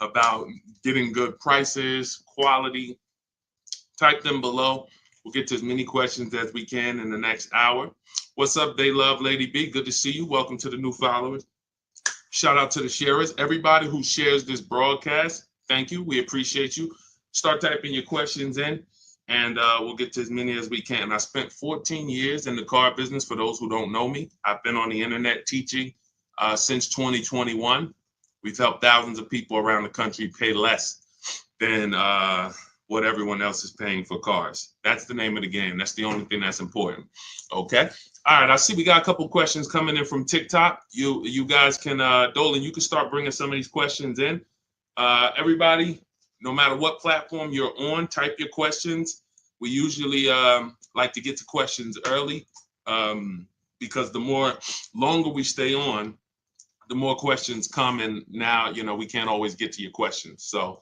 about getting good prices, quality, type them below. We'll get to as many questions as we can in the next hour. What's up, They Love Lady B? Good to see you. Welcome to the new followers. Shout out to the sharers. Everybody who shares this broadcast, thank you. We appreciate you. Start typing your questions in, and we'll get to as many as we can. I spent 14 years in the car business. For those who don't know me, I've been on the internet teaching since 2021. We've helped thousands of people around the country pay less than what everyone else is paying for cars. That's the name of the game. That's the only thing that's important. Okay. All right. I see we got a couple questions coming in from TikTok. You guys can, Dolan, you can start bringing some of these questions in. Everybody, no matter what platform you're on, type your questions. We usually like to get to questions early because the more longer we stay on, the more questions come. And now, we can't always get to your questions. So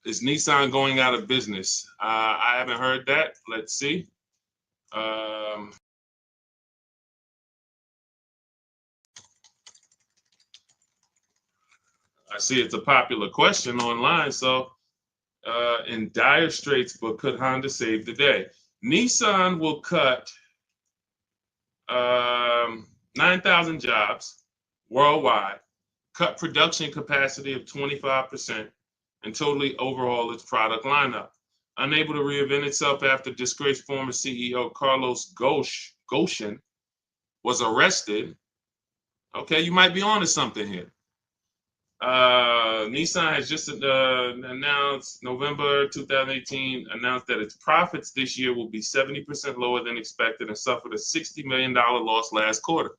is Nissan going out of business? I haven't heard that. Let's see. I see it's a popular question online. So in dire straits, but could Honda save the day? Nissan will cut 9,000 jobs worldwide, cut production capacity of 25%, and totally overhaul its product lineup. Unable to reinvent itself after disgraced former CEO Carlos Ghosn was arrested. Okay, you might be onto something here. Nissan has just announced, November 2018, announced that its profits this year will be 70% lower than expected and suffered a $60 million loss last quarter.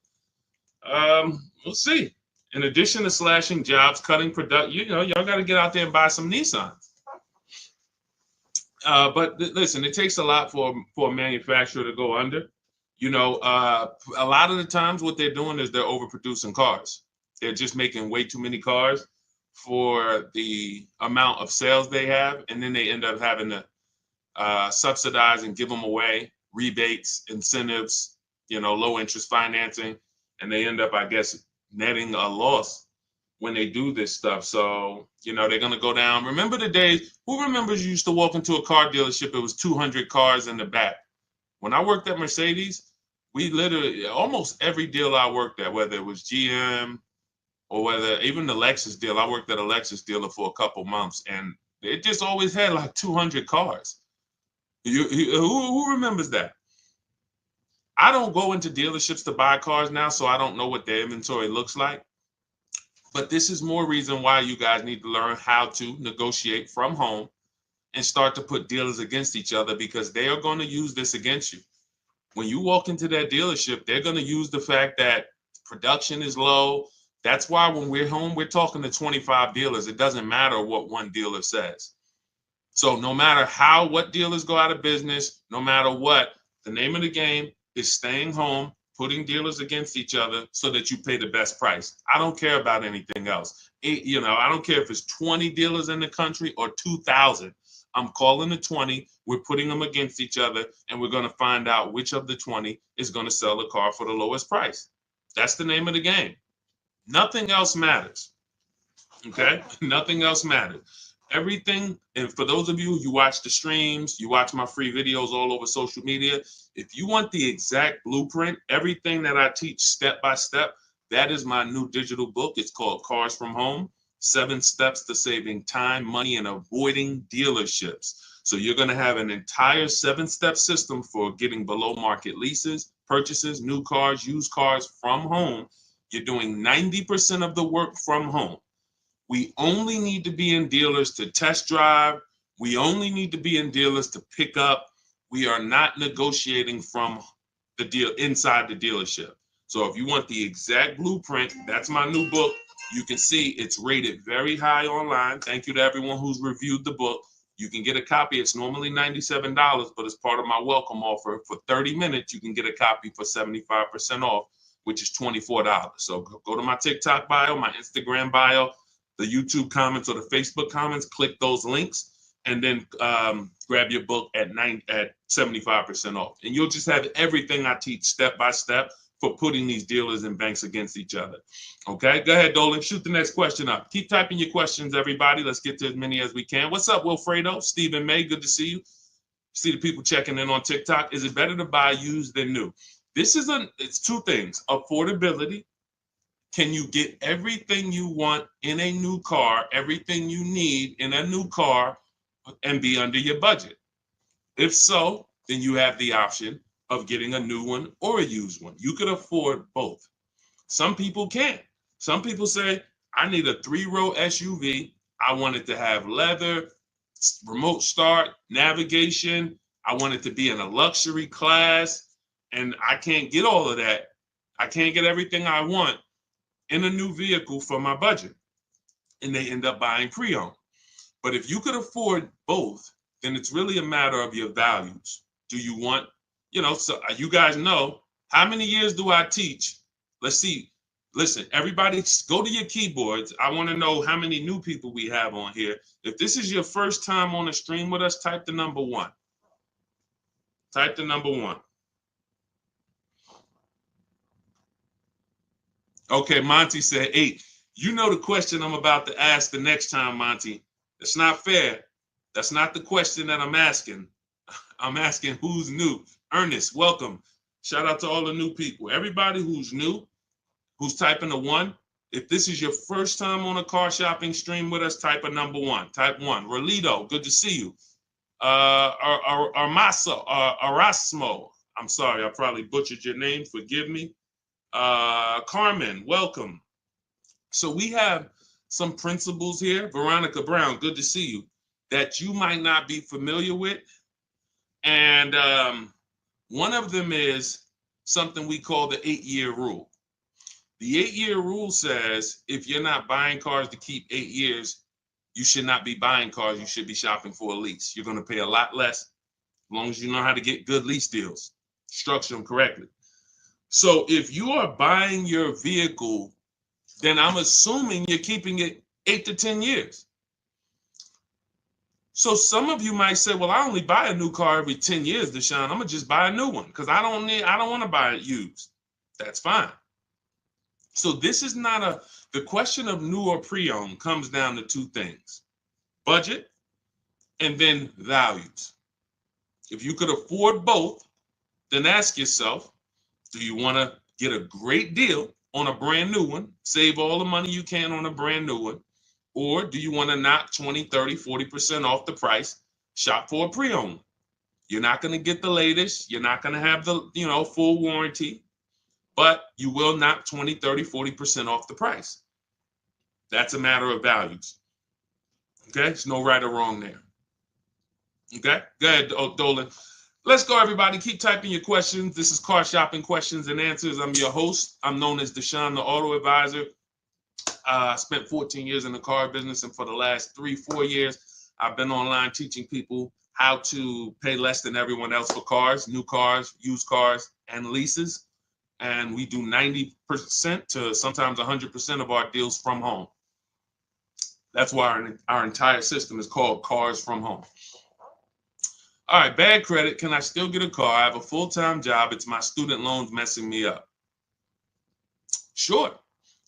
We'll see. In addition to slashing jobs, cutting production, y'all got to get out there and buy some Nissans. But listen, it takes a lot for a manufacturer to go under. A lot of the times what they're doing is they're overproducing cars. They're just making way too many cars for the amount of sales they have, and then they end up having to subsidize and give them away, rebates, incentives, low interest financing, and they end up, I guess, netting a loss when they do this stuff. So, they're going to go down. Remember the days, who remembers you used to walk into a car dealership, it was 200 cars in the back. When I worked at Mercedes, we literally, almost every deal I worked at, whether it was GM, or whether even the Lexus deal, I worked at a Lexus dealer for a couple months, and it just always had like 200 cars. Who remembers that? I don't go into dealerships to buy cars now, so I don't know what their inventory looks like. But this is more reason why you guys need to learn how to negotiate from home and start to put dealers against each other, because they are going to use this against you. When you walk into that dealership, they're going to use the fact that production is low. That's why when we're home, we're talking to 25 dealers. It doesn't matter what one dealer says. So no matter what dealers go out of business, no matter what, the name of the game is staying home, putting dealers against each other so that you pay the best price. I don't care about anything else. I don't care if it's 20 dealers in the country or 2,000. I'm calling the 20. We're putting them against each other, and we're going to find out which of the 20 is going to sell the car for the lowest price. That's the name of the game. Nothing else matters. Okay? Nothing else matters. Everything, and for those of you who watch the streams, you watch my free videos all over social media, if you want the exact blueprint, everything that I teach step by step, that is my new digital book. It's called Cars from Home, 7 Steps to Saving Time, Money, and Avoiding Dealerships. So you're going to have an entire 7-step system for getting below market leases, purchases, new cars, used cars from home. You're doing 90% of the work from home. We only need to be in dealers to test drive. We only need to be in dealers to pick up. We are not negotiating from the deal inside the dealership. So if you want the exact blueprint, that's my new book. You can see it's rated very high online. Thank you to everyone who's reviewed the book. You can get a copy. It's normally $97, but as part of my welcome offer, for 30 minutes, you can get a copy for 75% off, which is $24. So go to my TikTok bio, my Instagram bio, the YouTube comments or the Facebook comments, click those links, and then grab your book at 75% off. And you'll just have everything I teach step by step for putting these dealers and banks against each other. Okay, go ahead, Dolan, shoot the next question up. Keep typing your questions, everybody. Let's get to as many as we can. What's up, Wilfredo? Stephen May, good to see you. See the people checking in on TikTok. Is it better to buy used than new? It's two things. Affordability. Can you get everything you want in a new car, everything you need in a new car, and be under your budget? If so, then you have the option of getting a new one or a used one. You could afford both. Some people can't. Some people say, I need a 3-row SUV. I want it to have leather, remote start, navigation. I want it to be in a luxury class. And I can't get all of that. I can't get everything I want in a new vehicle for my budget. And they end up buying pre-owned. But if you could afford both, then it's really a matter of your values. Do you want, so you guys know, how many years do I teach? Let's see. Listen, everybody go to your keyboards. I want to know how many new people we have on here. If this is your first time on the stream with us, type the number 1. Type the number 1. Okay, Monty said 8. You know the question I'm about to ask the next time, Monty. It's not fair. That's not the question that I'm asking. I'm asking who's new. Ernest, welcome. Shout out to all the new people. Everybody who's new, who's typing a 1. If this is your first time on a car shopping stream with us, type a number 1. Type 1. Rolito, good to see you. Erasmo. I'm sorry, I probably butchered your name. Forgive me. Carmen, welcome. So we have some principles here. Veronica Brown, good to see you, that you might not be familiar with. And one of them is something we call the 8-year rule. The 8-year rule says if you're not buying cars to keep 8 years, you should not be buying cars. You should be shopping for a lease. You're going to pay a lot less as long as you know how to get good lease deals, structure them correctly. So if you are buying your vehicle, then I'm assuming you're keeping it 8 to 10 years. So some of you might say, well, I only buy a new car every 10 years, Deshone. I'm gonna just buy a new one because I don't want to buy it used. That's fine. So this is not the question of new or pre-owned comes down to 2 things: budget and then values. If you could afford both, then ask yourself, do you want to get a great deal on a brand new one, save all the money you can on a brand new one, or do you want to knock 20, 30, 40% off the price, shop for a pre-owned? You're not going to get the latest. You're not going to have the, full warranty, but you will knock 20, 30, 40% off the price. That's a matter of values. Okay? There's no right or wrong there. Okay? Go ahead, Dolan. Let's go, everybody. Keep typing your questions. This is Car Shopping Questions and Answers. I'm your host. I'm known as Deshone, the Auto Advisor. I spent 14 years in the car business, and for the last 3-4 years, I've been online teaching people how to pay less than everyone else for cars, new cars, used cars, and leases. And we do 90% to sometimes 100% of our deals from home. That's why our entire system is called Cars from Home. All right, bad credit. Can I still get a car? I have a full-time job. It's my student loans messing me up. Sure.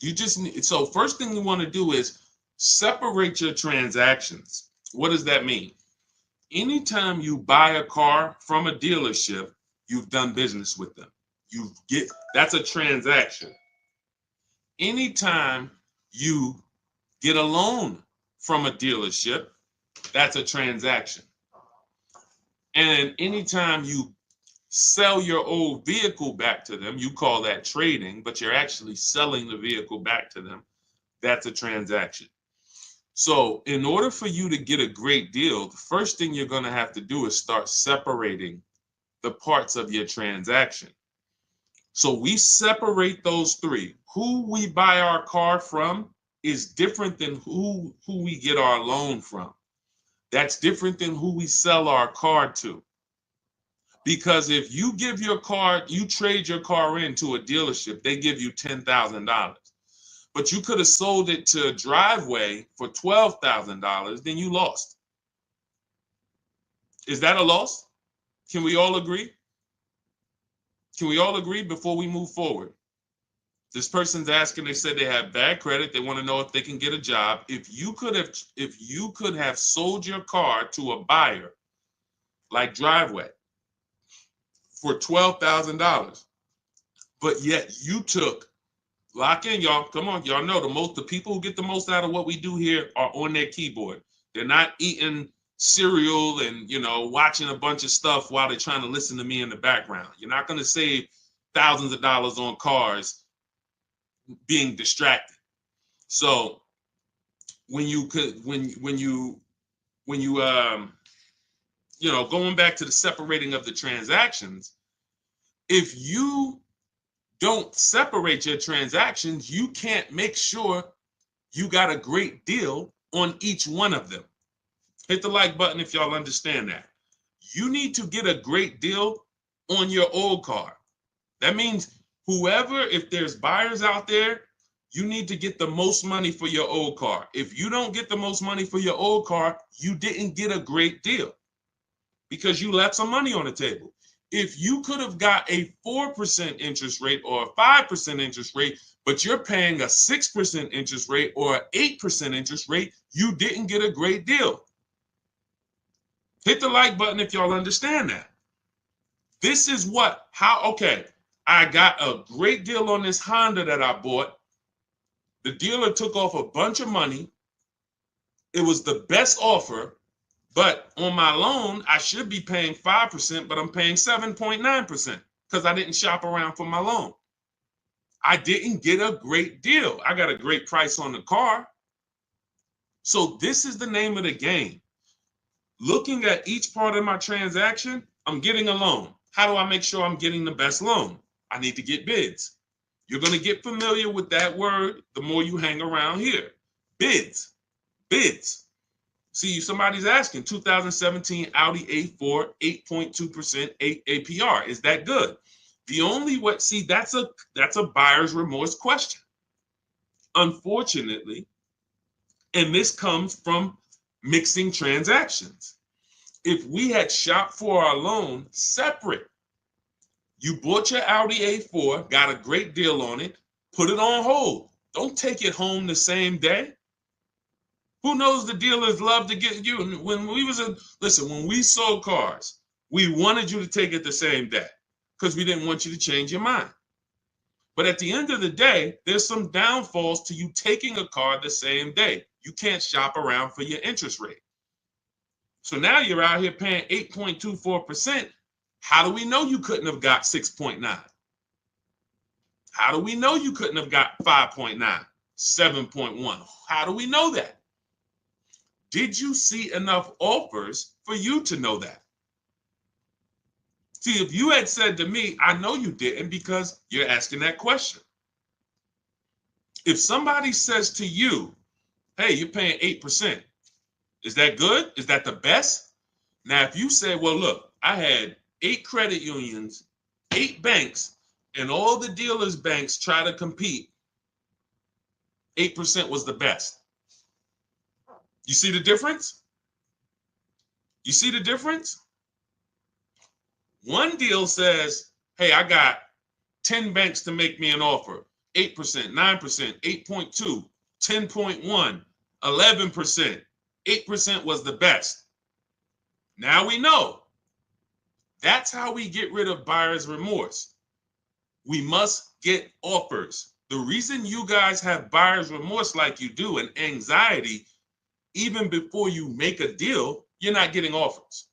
You just need, so first thing you want to do is separate your transactions. What does that mean? Anytime you buy a car from a dealership, you've done business with them. That's a transaction. Anytime you get a loan from a dealership, that's a transaction. And anytime you sell your old vehicle back to them, you call that trading, but you're actually selling the vehicle back to them. That's a transaction. So in order for you to get a great deal, the first thing you're going to have to do is start separating the parts of your transaction. So we separate those 3. Who we buy our car from is different than who we get our loan from. That's different than who we sell our car to. Because if you trade your car into a dealership, they give you $10,000. But you could have sold it to Driveway for $12,000, then you lost. Is that a loss? Can we all agree? Can we all agree before we move forward? This person's asking, they said they have bad credit. They want to know if they can get a job. If you could have sold your car to a buyer like Driveway for $12,000, but yet you took, lock in, y'all. Come on, y'all know the people who get the most out of what we do here are on their keyboard. They're not eating cereal and watching a bunch of stuff while they're trying to listen to me in the background. You're not going to save thousands of dollars on cars being distracted. So when you going back to the separating of the transactions, if you don't separate your transactions, you can't make sure you got a great deal on each one of them. Hit the like button if y'all understand that. You need to get a great deal on your old car. That means whoever, if there's buyers out there, you need to get the most money for your old car. If you don't get the most money for your old car, you didn't get a great deal because you left some money on the table. If you could have got a 4% interest rate or a 5% interest rate, but you're paying a 6% interest rate or an 8% interest rate, you didn't get a great deal. Hit the like button if y'all understand that. This is okay, I got a great deal on this Honda that I bought. The dealer took off a bunch of money. It was the best offer, but on my loan, I should be paying 5%, but I'm paying 7.9% because I didn't shop around for my loan. I didn't get a great deal. I got a great price on the car. So this is the name of the game. Looking at each part of my transaction, I'm getting a loan. How do I make sure I'm getting the best loan? I need to get bids. You're going to get familiar with that word the more you hang around here. Bids. Bids. See, somebody's asking, 2017 Audi A4, 8.2% APR. Is that good? The only way, see, that's a buyer's remorse question. Unfortunately, and this comes from mixing transactions. If we had shopped for our loan separate, you bought your Audi A4, got a great deal on it, put it on hold. Don't take it home the same day. Who knows, the dealers love to get you. When we sold cars, we wanted you to take it the same day because we didn't want you to change your mind. But at the end of the day, there's some downfalls to you taking a car the same day. You can't shop around for your interest rate. So now you're out here paying 8.24%. How do we know you couldn't have got 6.9? How do we know you couldn't have got 5.9, 7.1? How do we know that? Did you see enough offers for you to know that? See, if you had said to me, I know you didn't because you're asking that question. If somebody says to you, hey, you're paying 8%, is that good? Is that the best? Now, if you say, well, look, I had 8 credit unions, 8 banks, and all the dealers' banks try to compete, 8% was the best. You see the difference? You see the difference? One deal says, hey, I got 10 banks to make me an offer. 8%, 9%, 8.2, 10.1, 11%. 8% was the best. Now we know. That's how we get rid of buyer's remorse. We must get offers. The reason you guys have buyer's remorse like you do and anxiety, even before you make a deal, you're not getting offers.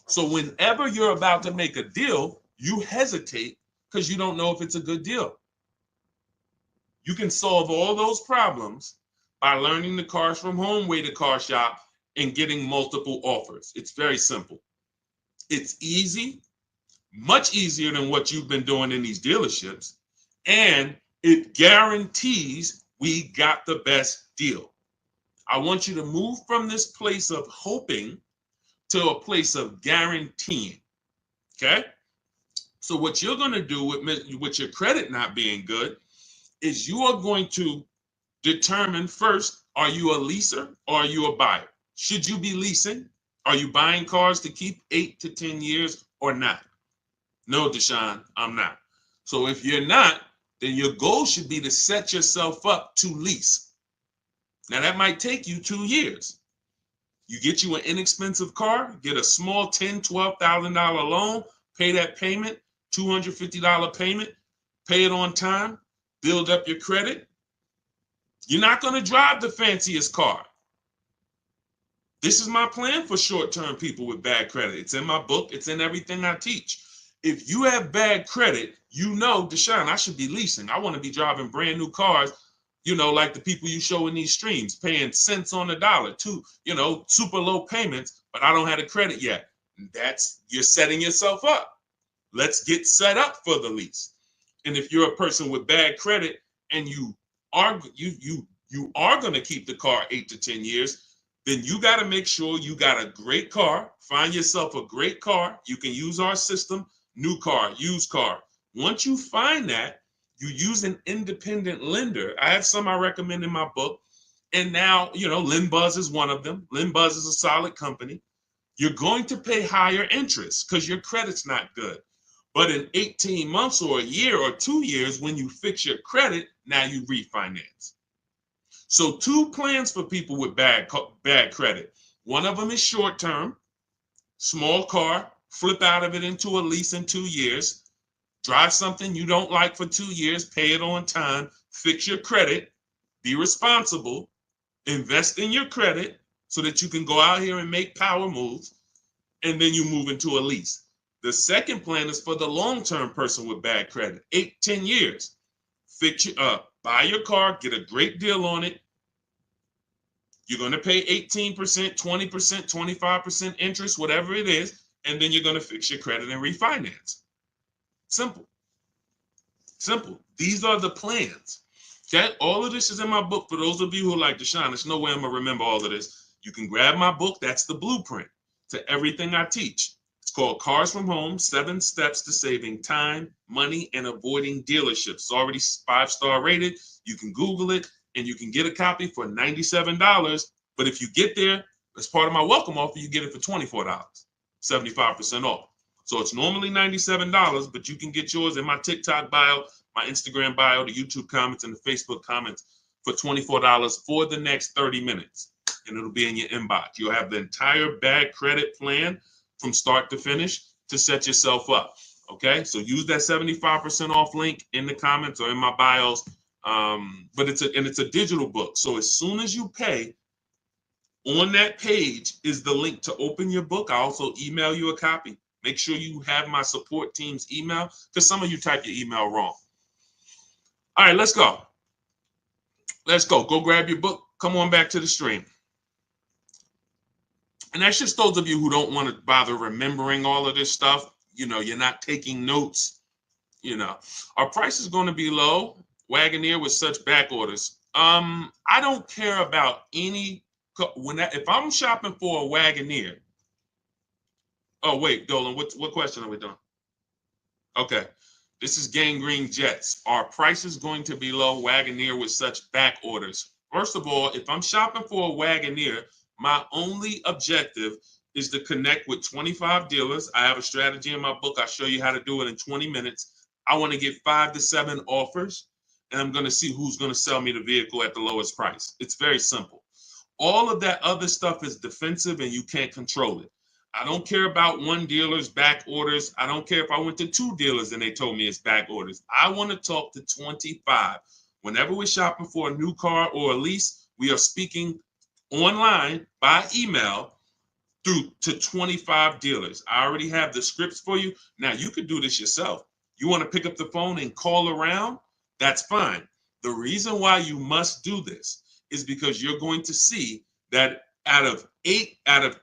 So whenever you're about to make a deal, you hesitate because you don't know if it's a good deal. You can solve all those problems by learning the Cars from Home way to car shop and getting multiple offers. It's very simple. It's easy, much easier than what you've been doing in these dealerships, and it guarantees we got the best deal. I want you to move from this place of hoping to a place of guaranteeing. Okay? So what you're going to do with your credit not being good is you are going to determine first, are you a leaser or are you a buyer? Should you be leasing? Are you buying cars to keep 8 to 10 years or not? No, Deshone, I'm not. So if you're not, then your goal should be to set yourself up to lease. Now that might take you 2 years. You get you an inexpensive car, get a small $10,000, $12,000 loan, pay that payment, $250 payment, pay it on time, build up your credit. You're not going to drive the fanciest car. This is my plan for short-term people with bad credit. It's in my book. It's in everything I teach. If you have bad credit, you know, Deshone, I should be leasing. I want to be driving brand new cars, like the people you show in these streams, paying cents on the dollar, super low payments, but I don't have the credit yet. You're setting yourself up. Let's get set up for the lease. And if you're a person with bad credit and you are going to keep the car 8 to 10 years, then you got to make sure you got a great car. Find yourself a great car. You can use our system, new car, used car. Once you find that, you use an independent lender. I have some I recommend in my book. And now, LendBuzz is one of them. LendBuzz is a solid company. You're going to pay higher interest because your credit's not good. But in 18 months or a year or 2 years, when you fix your credit, now you refinance. So 2 plans for people with bad credit. One of them is short term, small car, flip out of it into a lease in 2 years, drive something you don't like for 2 years, pay it on time, fix your credit, be responsible, invest in your credit so that you can go out here and make power moves, and then you move into a lease. The second plan is for the long-term person with bad credit, 8-10 years. Fix your buy your car, get a great deal on it. You're going to pay 18%, 20%, 25% interest, whatever it is, and then you're going to fix your credit and refinance. Simple. Simple. These are the plans. Okay? All of this is in my book. For those of you who like Deshone, there's no way I'm going to remember all of this. You can grab my book. That's the blueprint to everything I teach. It's called Cars from Home, 7 Steps to Saving Time, Money, and Avoiding Dealerships. It's already 5-star rated. You can Google it, and you can get a copy for $97. But if you get there, as part of my welcome offer, you get it for $24, 75% off. So it's normally $97, but you can get yours in my TikTok bio, my Instagram bio, the YouTube comments, and the Facebook comments for $24 for the next 30 minutes. And it'll be in your inbox. You'll have the entire bad credit plan from start to finish to set yourself up. Okay, so use that 75% off link in the comments or in my bios. But it's a digital book. So as soon as you pay, on that page is the link to open your book. I also email you a copy. Make sure you have my support team's email because some of you type your email wrong. All right, let's go. Let's go. Go grab your book. Come on back to the stream. And that's just those of you who don't want to bother remembering all of this stuff. You're not taking notes. Our price is going to be low. Wagoneer with such back orders. I don't care about any. If I'm shopping for a Wagoneer. Oh wait, Dolan. What question are we doing? Okay, this is Gangrene Jets. Our price is going to be low. Wagoneer with such back orders. First of all, if I'm shopping for a Wagoneer, my only objective is to connect with 25 dealers. I have a strategy in my book. I'll show you how to do it in 20 minutes. I want to get 5 to 7 offers, and I'm going to see who's going to sell me the vehicle at the lowest price. It's very simple. All of that other stuff is defensive, and you can't control it. I don't care about one dealer's back orders. I don't care if I went to 2 dealers and they told me it's back orders. I want to talk to 25. Whenever we're shopping for a new car or a lease, we are speaking online by email through to 25 dealers. I already have the scripts for you. Now you could do this yourself. You want to pick up the phone and call around? That's fine. The reason why you must do this is because you're going to see that out of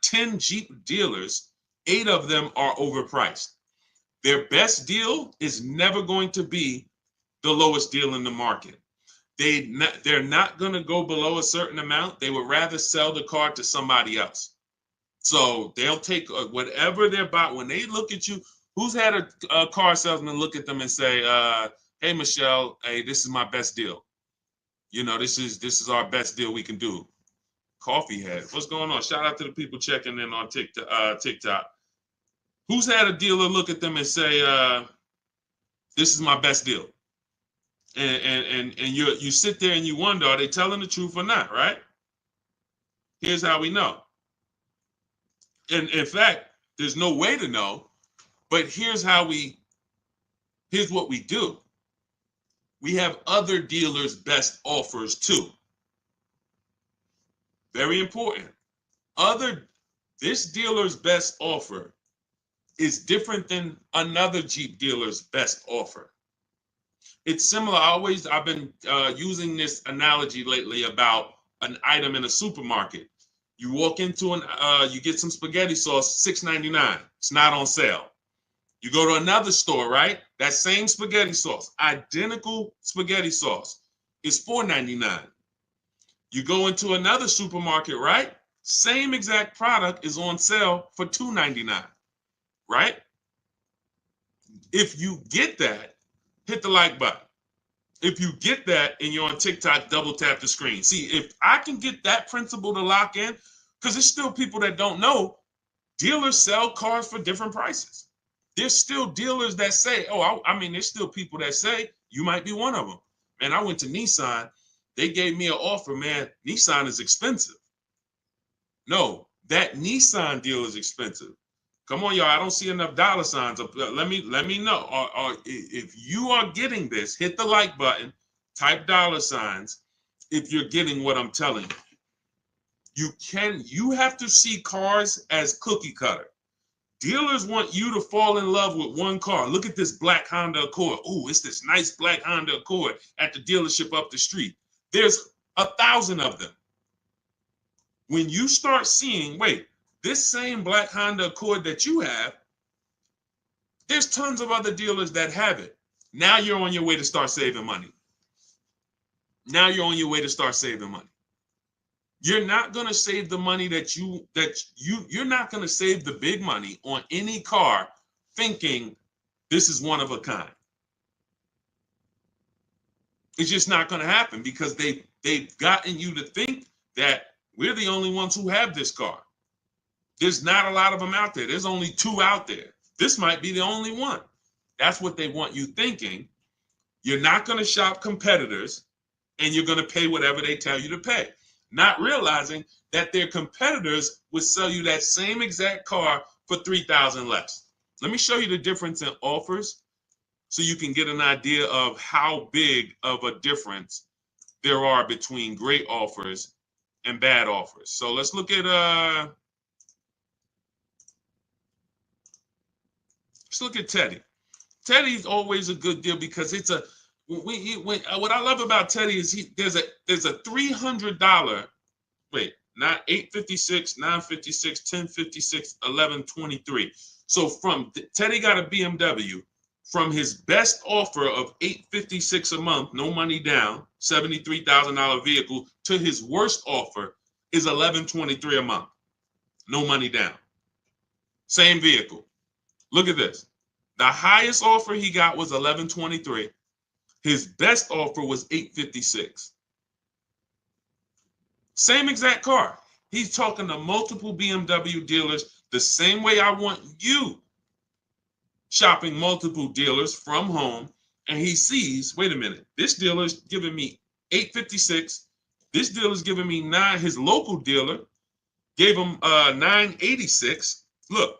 10 Jeep dealers, 8 of them are overpriced. Their best deal is never going to be the lowest deal in the market. They're not going to go below a certain amount. They would rather sell the car to somebody else. So they'll take whatever they're buying. When they look at you, who's had a car salesman look at them and say, hey, Michelle, hey, this is my best deal. This is our best deal we can do. Coffee head. What's going on? Shout out to the people checking in on TikTok. Who's had a dealer look at them and say, this is my best deal? And you sit there and you wonder, are they telling the truth or not, right? Here's how we know. And in fact, there's no way to know, but here's what we do. We have other dealers' best offers too. Very important. This dealer's best offer is different than another Jeep dealer's best offer. It's similar. I've been using this analogy lately about an item in a supermarket. You walk into you get some spaghetti sauce, $6.99. It's not on sale. You go to another store, right? That same spaghetti sauce, identical spaghetti sauce, is $4.99. You go into another supermarket, right? Same exact product is on sale for $2.99, right? If you get that, hit the like button. If you get that and you're on TikTok, double tap the screen. See, if I can get that principle to lock in, because there's still people that don't know, dealers sell cars for different prices. There's still dealers that say, oh, I mean, there's still people that say, you might be one of them. Man, I went to Nissan. They gave me an offer, man. Nissan is expensive. No, that Nissan deal is expensive. Come on, y'all. I don't see enough dollar signs up. Let me know. Or if you are getting this, hit the like button, type dollar signs if you're getting what I'm telling you. You have to see cars as cookie cutter. Dealers want you to fall in love with one car. Look at this black Honda Accord. Oh, it's this nice black Honda Accord at the dealership up the street. There's 1,000 of them. When you start seeing, wait, this same black Honda Accord that you have, there's tons of other dealers that have it. Now you're on your way to start saving money. Now you're on your way to start saving money. You're not going to save the money you're not going to save the big money on any car thinking this is one of a kind. It's just not going to happen because they've gotten you to think that we're the only ones who have this car. There's not a lot of them out there. There's only 2 out there. This might be the only one. That's what they want you thinking. You're not going to shop competitors and you're going to pay whatever they tell you to pay. Not realizing that their competitors would sell you that same exact car for $3,000 less. Let me show you the difference in offers so you can get an idea of how big of a difference there are between great offers and bad offers. So let's look at Teddy. Teddy's always a good deal because it's a what I love about Teddy is there's a $300, wait, not 856, 956, 1056, 1123. So from Teddy got a BMW from his best offer of $856 a month, no money down, $73,000 vehicle, to his worst offer is $1123 a month, no money down. Same vehicle. Look at this. The highest offer he got was $1123. His best offer was $856. Same exact car. He's talking to multiple BMW dealers the same way I want you shopping multiple dealers from home. And he sees, wait a minute, this dealer's giving me $856. This dealer's giving me $9. His local dealer gave him $986. Look.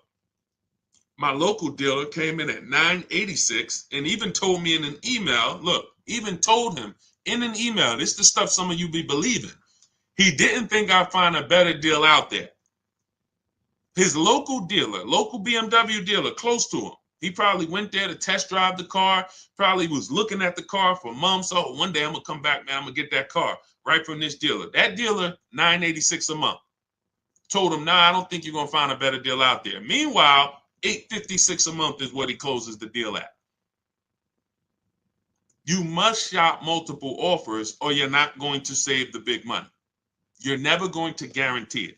My local dealer came in at $986 and even told me in an email, look, even told him in an email, this is the stuff some of you be believing. He didn't think I'd find a better deal out there. His local dealer, local BMW dealer close to him, he probably went there to test drive the car, probably was looking at the car for months. Oh, one day I'm going to come back, man, I'm going to get that car right from this dealer. That dealer, $986 a month. Told him, nah, I don't think you're going to find a better deal out there. Meanwhile, $856 a month is what he closes the deal at. You must shop multiple offers or you're not going to save the big money. You're never going to guarantee it.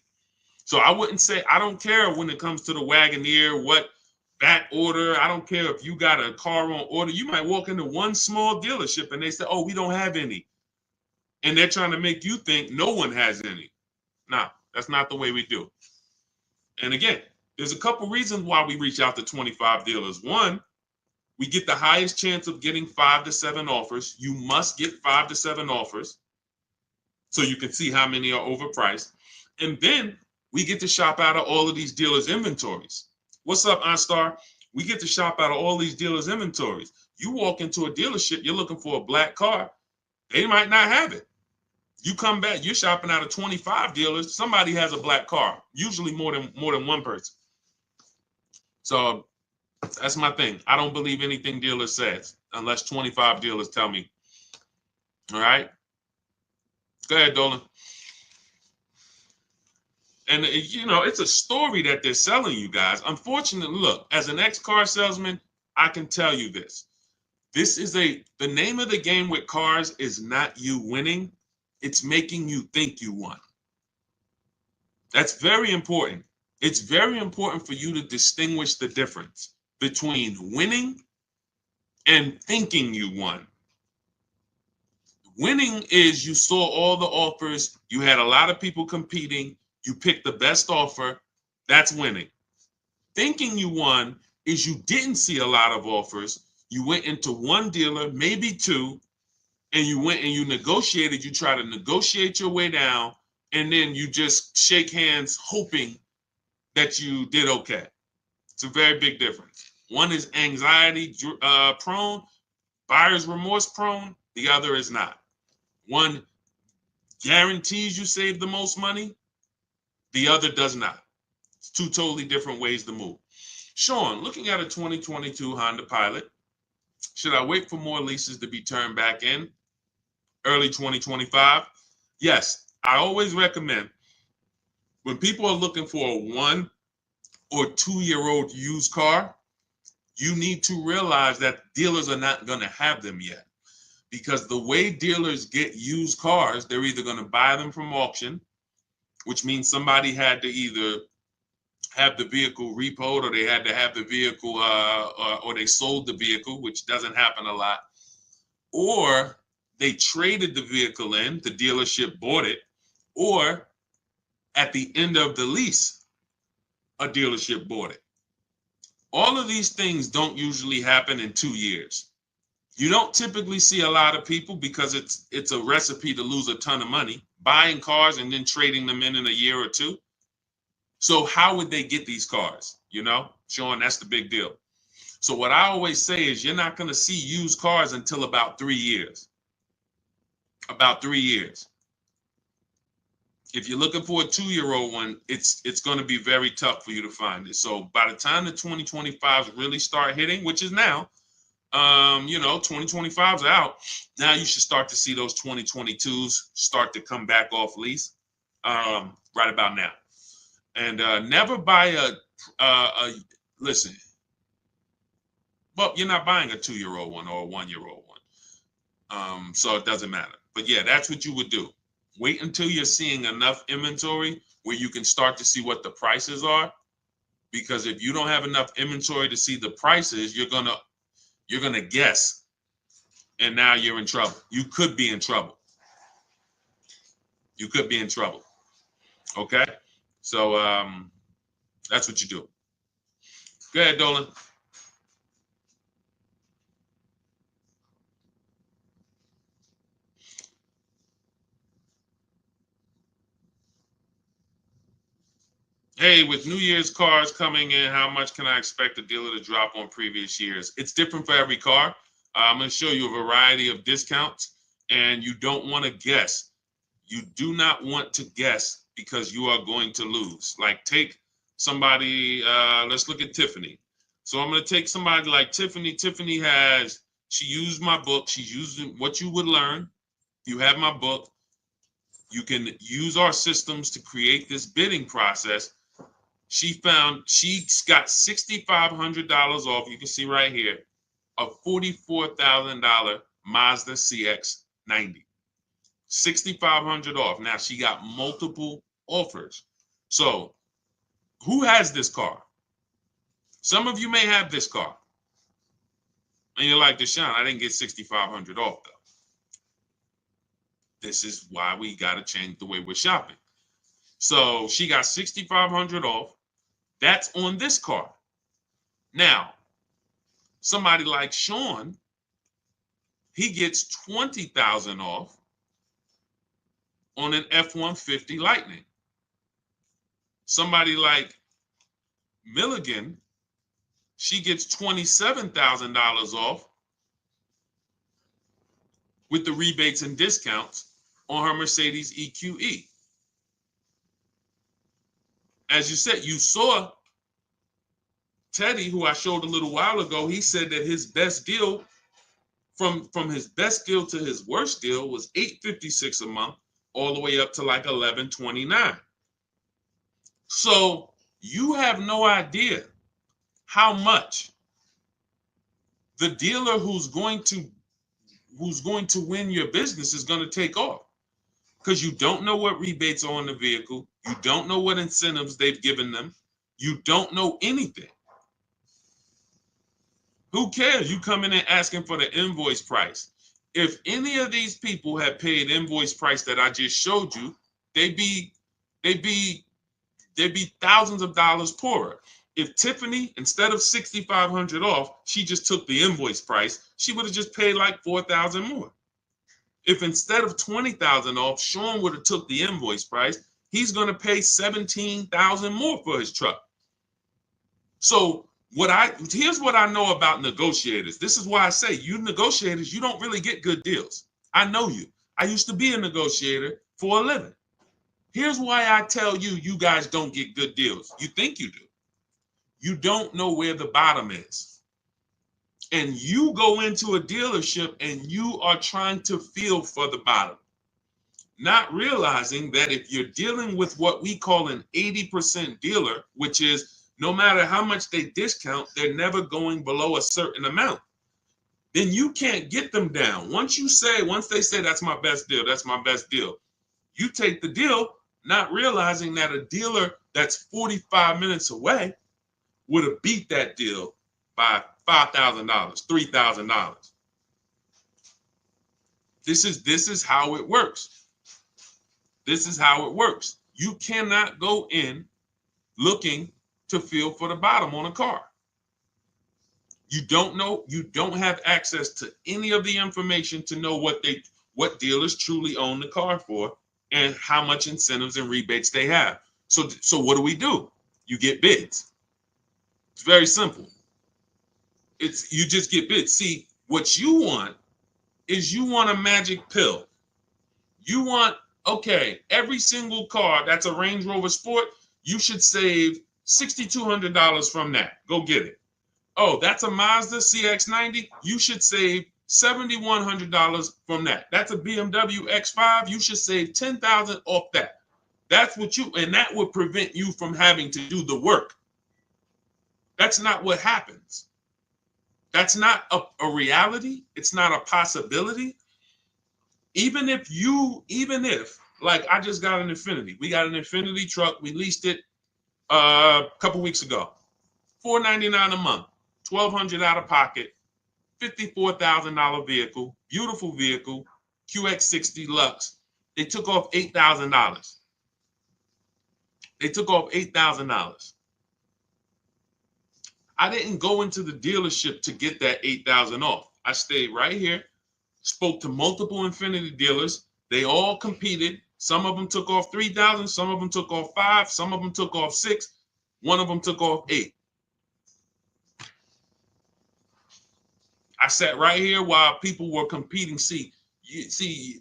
So I wouldn't say, I don't care when it comes to the Wagoneer, what back order. I don't care if you got a car on order. You might walk into one small dealership and they say, oh, we don't have any. And they're trying to make you think no one has any. No, that's not the way we do it. And again, there's a couple reasons why we reach out to 25 dealers. One, we get the highest chance of getting 5 to 7 offers. You must get 5 to 7 offers so you can see how many are overpriced. And then we get to shop out of all of these dealers' inventories. What's up, OnStar? We get to shop out of all these dealers' inventories. You walk into a dealership, you're looking for a black car. They might not have it. You come back, you're shopping out of 25 dealers. Somebody has a black car, usually more than one person. So that's my thing. I don't believe anything dealer says unless 25 dealers tell me. All right. Go ahead, Dolan. And, you know, it's a story that they're selling you guys. Unfortunately, look, as an ex-car salesman, I can tell you this. The name of the game with cars is not you winning. It's making you think you won. That's very important. It's very important for you to distinguish the difference between winning and thinking you won. Winning is you saw all the offers, you had a lot of people competing, you picked the best offer. That's winning. Thinking you won is you didn't see a lot of offers. You went into one dealer, maybe two, and you went and you negotiated. You try to negotiate your way down, and then you just shake hands hoping that you did okay. It's a very big difference. One is anxiety prone, buyer's remorse prone. The other is not. One guarantees you save the most money. The other does not. It's two totally different ways to move. Sean, looking at a 2022 Honda Pilot, should I wait for more leases to be turned back in early 2025? Yes, I always recommend when people are looking for a 1 or 2-year-old used car, you need to realize that dealers are not going to have them yet. Because the way dealers get used cars, they're either going to buy them from auction, which means somebody had to either have the vehicle repoed, or they had to have the vehicle, or they sold the vehicle, which doesn't happen a lot, or they traded the vehicle in, the dealership bought it, or at the end of the lease, a dealership bought it. All of these things don't usually happen in 2 years. You don't typically see a lot of people, because it's a recipe to lose a ton of money, buying cars and then trading them in a year or two. So how would they get these cars? You know, Sean, that's the big deal. So what I always say is you're not going to see used cars until about 3 years. About 3 years. If you're looking for a 2-year-old one, it's going to be very tough for you to find it. So by the time the 2025s really start hitting, which is now, 2025's out. Now you should start to see those 2022s start to come back off lease right about now. And never buy listen, well, you're not buying a 2-year-old one or a 1-year-old one. So it doesn't matter. But yeah, that's what you would do. Wait until you're seeing enough inventory where you can start to see what the prices are. Because if you don't have enough inventory to see the prices, you're gonna guess. And now you're in trouble. You could be in trouble. You could be in trouble. Okay? So that's what you do. Go ahead, Dolan. Hey, with New Year's cars coming in, how much can I expect the dealer to drop on previous years? It's different for every car. I'm going to show you a variety of discounts, and you don't want to guess. You do not want to guess, because you are going to lose. Like, take somebody, let's look at Tiffany. So I'm going to take somebody like Tiffany. Tiffany she used my book. She's using what you would learn. You have my book. You can use our systems to create this bidding process. She got $6,500 off. You can see right here, a $44,000 Mazda CX-90. 6,500 off. Now she got multiple offers. So who has this car? Some of you may have this car. And you're like, Deshone, I didn't get 6,500 off though. This is why we got to change the way we're shopping. So she got 6,500 off. That's on this car. Now, somebody like Sean, he gets 20,000 off on an F-150 Lightning. Somebody like Milligan, she gets $27,000 off with the rebates and discounts on her Mercedes EQE. As you said, you saw Teddy, who I showed a little while ago. He said that his best deal, from his best deal to his worst deal, was $856 a month, all the way up to like $1129. So you have no idea how much the dealer who's going to win your business is going to take off. because you don't know what rebates are on the vehicle. You don't know what incentives they've given them. You don't know anything. Who cares? You come in and asking for the invoice price. If any of these people had paid invoice price that I just showed you, they'd be thousands of dollars poorer. If Tiffany, instead of 6,500 off, she just took the invoice price, she would have just paid like 4,000 more. If instead of 20,000 off, Sean would have took the invoice price, he's going to pay 17,000 more for his truck. So here's what I know about negotiators. This is why I say you negotiators, you don't really get good deals. I know you. I used to be a negotiator for a living. Here's why I tell you, you guys don't get good deals. You think you do. You don't know where the bottom is. And you go into a dealership and you are trying to feel for the bottom, not realizing that if you're dealing with what we call an 80% dealer, which is no matter how much they discount, they're never going below a certain amount, then you can't get them down. Once they say that's my best deal, that's my best deal, you take the deal, not realizing that a dealer that's 45 minutes away would have beat that deal by $5,000, $3,000. This is how it works. This is how it works. You cannot go in looking to feel for the bottom on a car. You don't know, you don't have access to any of the information to know what dealers truly own the car for and how much incentives and rebates they have. So what do? You get bids. It's very simple. You just get bids. See, what you want is you want a magic pill. You want, okay, every single car that's a Range Rover Sport, you should save $6,200 from that. Go get it. Oh, that's a Mazda CX-90. You should save $7,100 from that. That's a BMW X5. You should save $10,000 off that. That's what and that would prevent you from having to do the work. That's not what happens. That's not a reality. It's not a possibility. Even if, like I just got an Infiniti. We got an Infiniti truck. We leased it a couple weeks ago. $499 a month, $1,200 out of pocket, $54,000 vehicle, beautiful vehicle, QX60 Lux. They took off $8,000. They took off $8,000. I didn't go into the dealership to get that $8,000 off. I stayed right here, spoke to multiple Infiniti dealers. They all competed. Some of them took off $3,000. Some of them took off $5,000. Some of them took off $6,000. One of them took off $8,000. I sat right here while people were competing. See,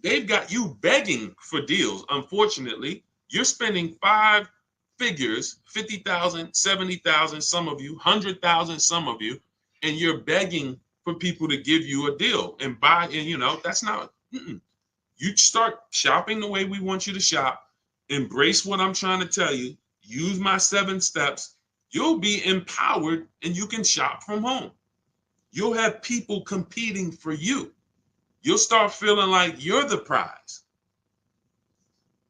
they've got you begging for deals. Unfortunately, you're spending 5 figures, 50,000, 70,000, some of you, 100,000, some of you, and you're begging for people to give you a deal and buy. And that's not. You start shopping the way we want you to shop. Embrace what I'm trying to tell you. Use my 7 steps. You'll be empowered, and you can shop from home. You'll have people competing for you. You'll start feeling like you're the prize,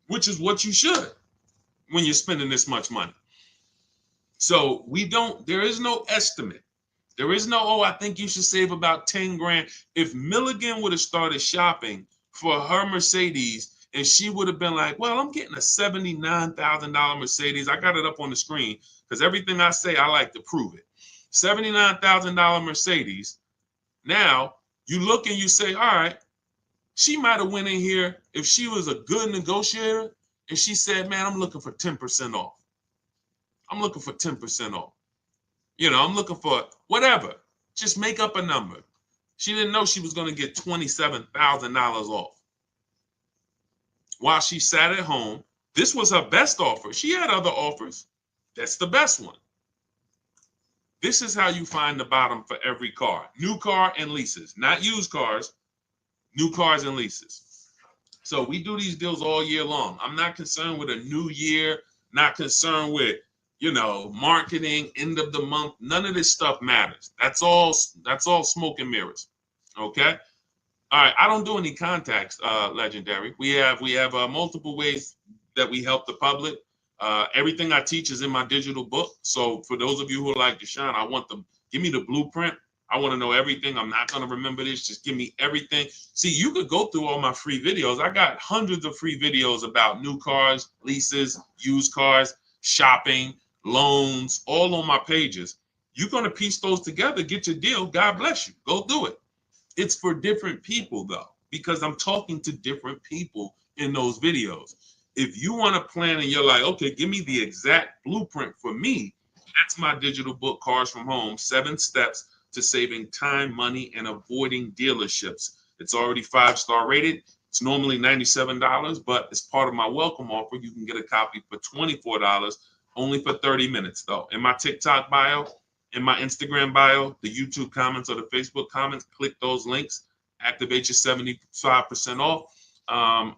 which is what you should when you're spending this much money. So there is no estimate. There is no, I think you should save about 10 grand. If Milligan would have started shopping for her Mercedes and she would have been like, well, I'm getting a $79,000 Mercedes. I got it up on the screen because everything I say, I like to prove it. $79,000 Mercedes. Now you look and you say, all right, she might have went in here if she was a good negotiator and she said, man, I'm looking for 10% off. I'm looking for 10% off. I'm looking for whatever. Just make up a number. She didn't know she was going to get $27,000 off. While she sat at home, this was her best offer. She had other offers. That's the best one. This is how you find the bottom for every car. New car and leases, not used cars, new cars and leases. So we do these deals all year long. I'm not concerned with a new year, not concerned with, marketing, end of the month. None of this stuff matters. That's all smoke and mirrors. Okay? All right, I don't do any contacts, Legendary. We have multiple ways that we help the public. Everything I teach is in my digital book. So for those of you who are like Deshone, I want them, give me the blueprint. I want to know everything. I'm not going to remember this. Just give me everything. See, you could go through all my free videos. I got hundreds of free videos about new cars, leases, used cars, shopping, loans, all on my pages. You're going to piece those together, get your deal. God bless you. Go do it. It's for different people though, because I'm talking to different people in those videos. If you want to plan and you're like, okay, give me the exact blueprint for me, that's my digital book, Cars from Home, 7 Steps to Saving Time, Money, and Avoiding Dealerships. It's already 5-star rated. It's normally $97, but as part of my welcome offer, you can get a copy for $24, only for 30 minutes though. In my TikTok bio, in my Instagram bio, the YouTube comments or the Facebook comments, click those links, activate your 75% off,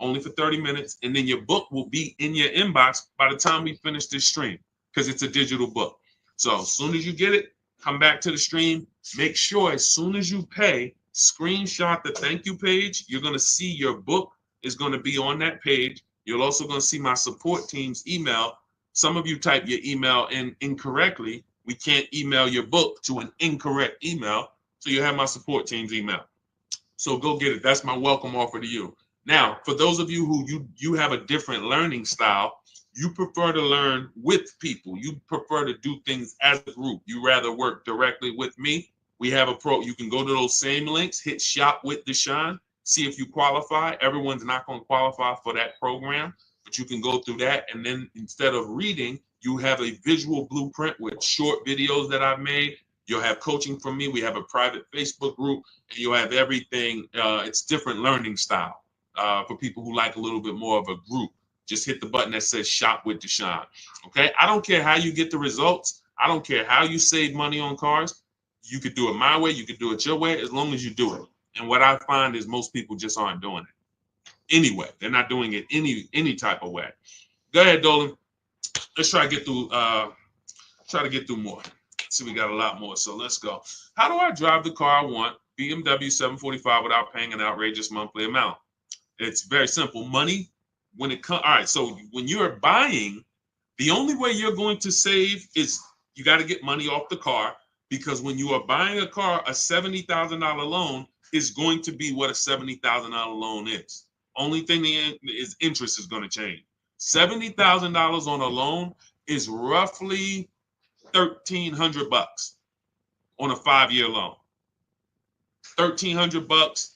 only for 30 minutes. And then your book will be in your inbox by the time we finish this stream, because it's a digital book. So as soon as you get it, come back to the stream. Make sure as soon as you pay, screenshot the thank you page. You're going to see your book is going to be on that page. You're also going to see my support team's email. Some of you type your email in incorrectly. We can't email your book to an incorrect email. So you have my support team's email. So go get it. That's my welcome offer to you. Now, for those of you who you have a different learning style, you prefer to learn with people. You prefer to do things as a group. You rather work directly with me. We have a pro. You can go to those same links, hit shop with Deshone, see if you qualify. Everyone's not going to qualify for that program, but you can go through that. And then instead of reading, you have a visual blueprint with short videos that I've made. You'll have coaching from me. We have a private Facebook group, and you'll have everything. It's different learning style for people who like a little bit more of a group. Just hit the button that says shop with Deshone. Okay. I don't care how you get the results. I don't care how you save money on cars. You could do it my way. You could do it your way, as long as you do it. And what I find is most people just aren't doing it anyway. They're not doing it any type of way. Go ahead, Dolan. Let's try to get through more. See, we got a lot more. So let's go. How do I drive the car I want? BMW 745 without paying an outrageous monthly amount. It's very simple. Money. When it comes, all right, so when you're buying, the only way you're going to save is you got to get money off the car, because when you are buying a car, a $70,000 loan is going to be what a $70,000 loan is. Only thing is interest is going to change. $70,000 on a loan is roughly $1,300 on a 5-year loan. $1,300.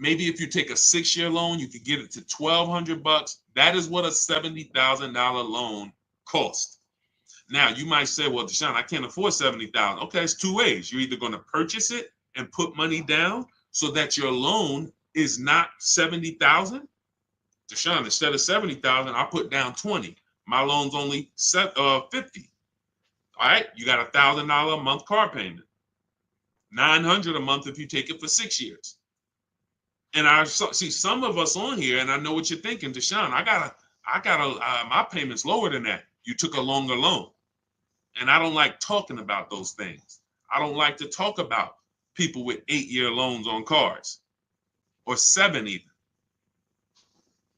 Maybe if you take a 6-year loan, you could get it to $1,200. That is what a $70,000 loan costs. Now, you might say, well, Deshone, I can't afford $70,000. Okay, it's 2 ways. You're either going to purchase it and put money down so that your loan is not $70,000. Deshone, instead of $70,000, I put down $20,000. My loan's only $50,000. All right, you got $1,000 a month car payment. $900 a month if you take it for 6 years. And I see some of us on here, and I know what you're thinking, Deshone. My payment's lower than that. You took a longer loan, and I don't like talking about those things. I don't like to talk about people with 8-year loans on cars, or 7 even.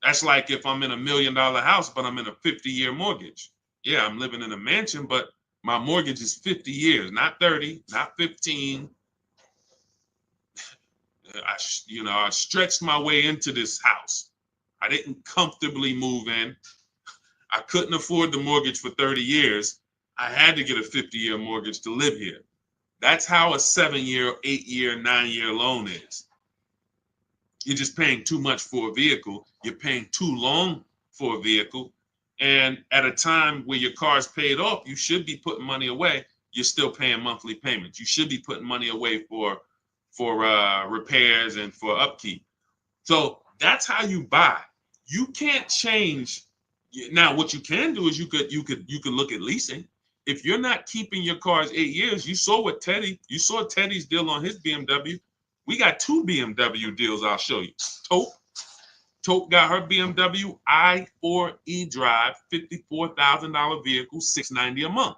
That's like if I'm in a $1 million house, but I'm in a 50-year mortgage. Yeah, I'm living in a mansion, but my mortgage is 50 years, not 30, not 15. I stretched my way into this house. I didn't comfortably move in. I couldn't afford the mortgage for 30 years. I had to get a 50-year mortgage to live here. That's how a 7-year, 8-year, 9-year loan is. You're just paying too much for a vehicle. You're paying too long for a vehicle. And at a time where your car's paid off, you should be putting money away. You're still paying monthly payments. You should be putting money away for repairs and for upkeep. So that's how you buy. You can't change. Now, what you can do is you could look at leasing. If you're not keeping your cars 8 years, you saw Teddy's deal on his BMW. We got 2 BMW deals I'll show you. Tope got her BMW i4 eDrive, $54,000 vehicle, $690 a month.